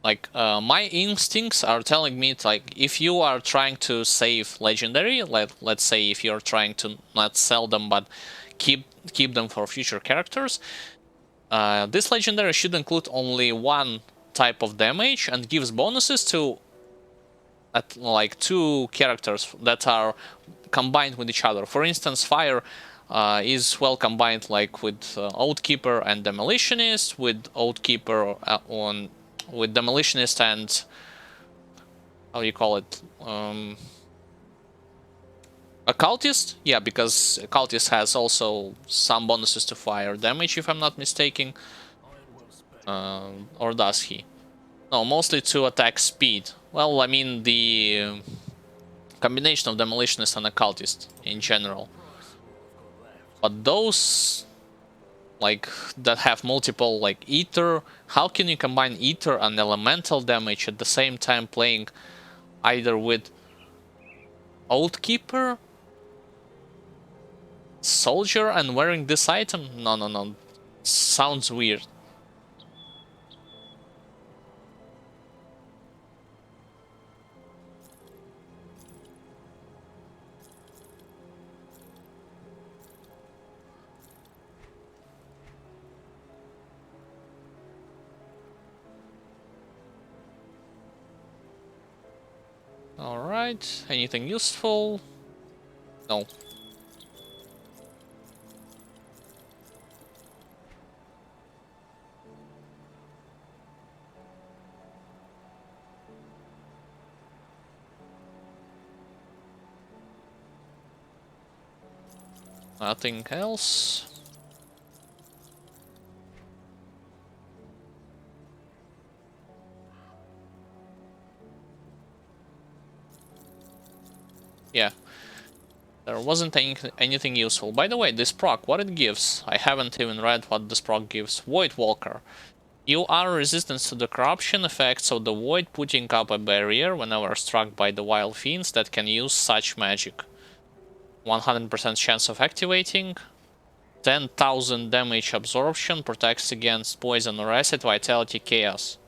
Like, my instincts are telling me, like, if you are trying to save legendary, let's say if you're trying to not sell them but keep them for future characters, this legendary should include only one type of damage and gives bonuses to like 2 characters that are combined with each other. For instance, fire is well combined, like with Outkeeper and Demolitionist, with Outkeeper with Demolitionist and how do you call it? Occultist? Yeah, because Occultist has also some bonuses to fire damage, if I'm not mistaken. Or does he? No, mostly to attack speed. Well, I mean the combination of Demolitionist and Occultist in general. But those like that have multiple, like Ether, how can you combine Ether and Elemental damage at the same time playing either with Outkeeper, Soldier, and wearing this item? No. Sounds weird. Alright, anything useful? No. Nothing else. Yeah. There wasn't anything useful. By the way, this proc, what it gives? I haven't even read what this proc gives. Void Walker. You are resistant to the corruption effects of the void, putting up a barrier whenever struck by the wild fiends that can use such magic. 100% chance of activating. 10,000 damage absorption, protects against poison or acid, vitality, chaos.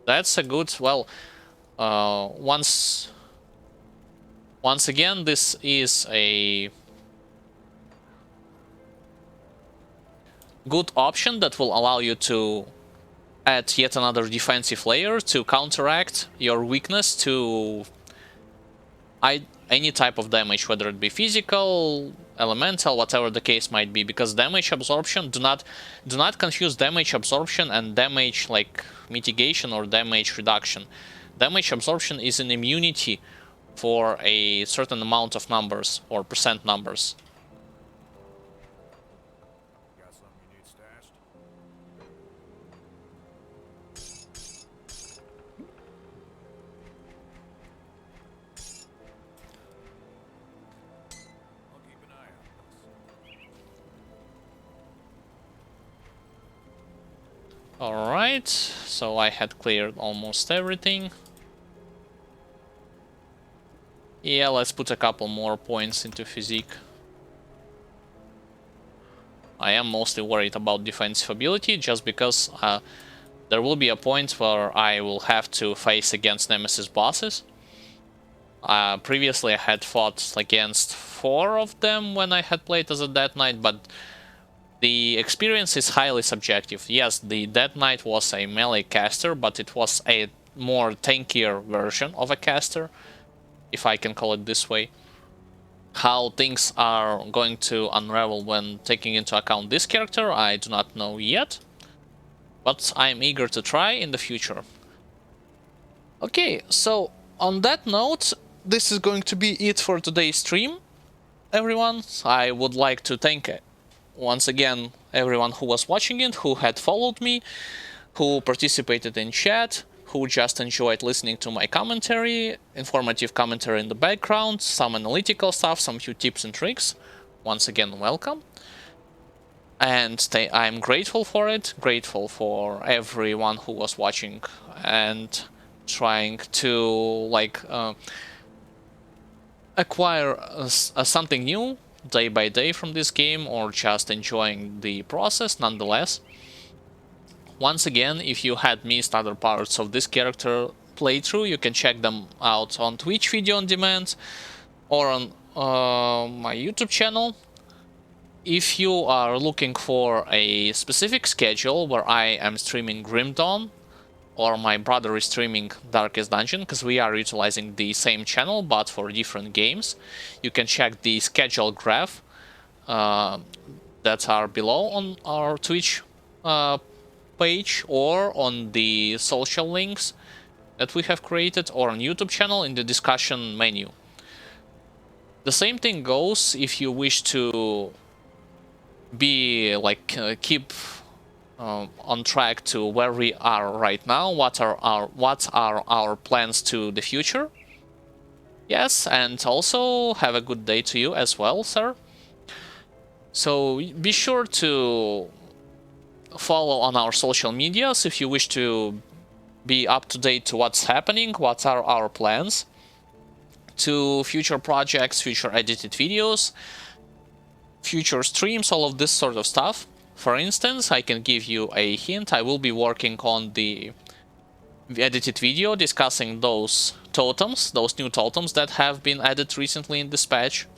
That's a good, well, once again, this is a good option that will allow you to add yet another defensive layer to counteract your weakness to any type of damage, whether it be physical, elemental, whatever the case might be, because damage absorption, do not confuse damage absorption and damage like mitigation or damage reduction. Damage absorption is an immunity for a certain amount of numbers or percent numbers. Got something you need stashed? I'll keep an eye out. Alright, so I had cleared almost everything. Yeah, let's put a couple more points into physique. I am mostly worried about defensive ability, just because there will be a point where I will have to face against Nemesis bosses. Previously I had fought against 4 of them when I had played as a Death Knight, but the experience is highly subjective. Yes, the Death Knight was a melee caster, but it was a more tankier version of a caster, if I can call it this way. How things are going to unravel when taking into account this character, I do not know yet, but I'm eager to try in the future. Okay, so on that note, this is going to be it for today's stream, everyone. I would like to thank once again everyone who was watching it, who had followed me. who participated in chat, who just enjoyed listening to my commentary, informative commentary in the background, some analytical stuff, some few tips and tricks. Once again, welcome. And I'm grateful for it, grateful for everyone who was watching and trying to acquire something new day by day from this game, or just enjoying the process nonetheless. Once again, if you had missed other parts of this character playthrough, you can check them out on Twitch Video on Demand or on my YouTube channel. If you are looking for a specific schedule where I am streaming Grim Dawn, or my brother is streaming Darkest Dungeon, because we are utilizing the same channel but for different games, you can check the schedule graph that are below on our Twitch page, or on the social links that we have created, or on YouTube channel in the discussion menu. The same thing goes if you wish to be keep on track to where we are right now, what are our plans to the future. Yes, and also have a good day to you as well, sir. So be sure to follow on our social medias if you wish to be up to date to what's happening, what are our plans to future projects, future edited videos, future streams, all of this sort of stuff. For instance, I can give you a hint. I will be working on the edited video discussing those totems, those new totems that have been added recently in this patch.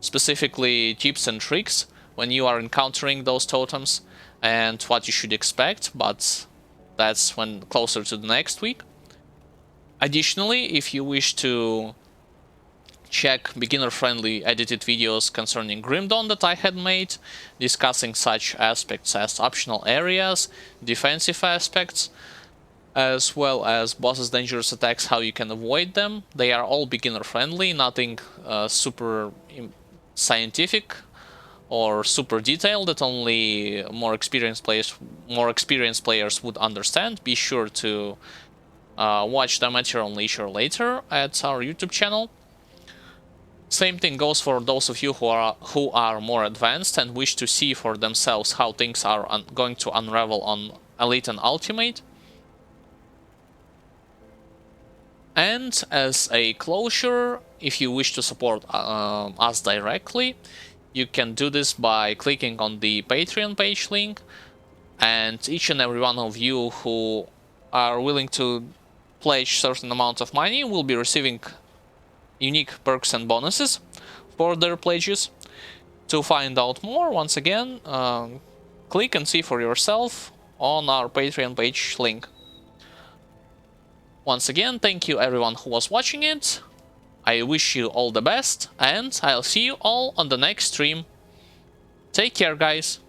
Specifically, tips and tricks when you are encountering those totems and what you should expect, but that's when closer to the next week. Additionally, if you wish to check beginner-friendly edited videos concerning Grim Dawn that I had made, discussing such aspects as optional areas, defensive aspects, as well as bosses' dangerous attacks, how you can avoid them. They are all beginner-friendly, nothing super scientific or super detailed that only more experienced players would understand. Be sure to watch them at your own leisure later at our YouTube channel. Same thing goes for those of you who are more advanced and wish to see for themselves how things are going to unravel on Elite and Ultimate. And as a closure, if you wish to support us directly, you can do this by clicking on the Patreon page link, and each and every one of you who are willing to pledge certain amount of money will be receiving unique perks and bonuses for their pledges. To find out more, once again, click and see for yourself on our Patreon page link. Once again, thank you everyone who was watching it. I wish you all the best, and I'll see you all on the next stream. Take care, guys.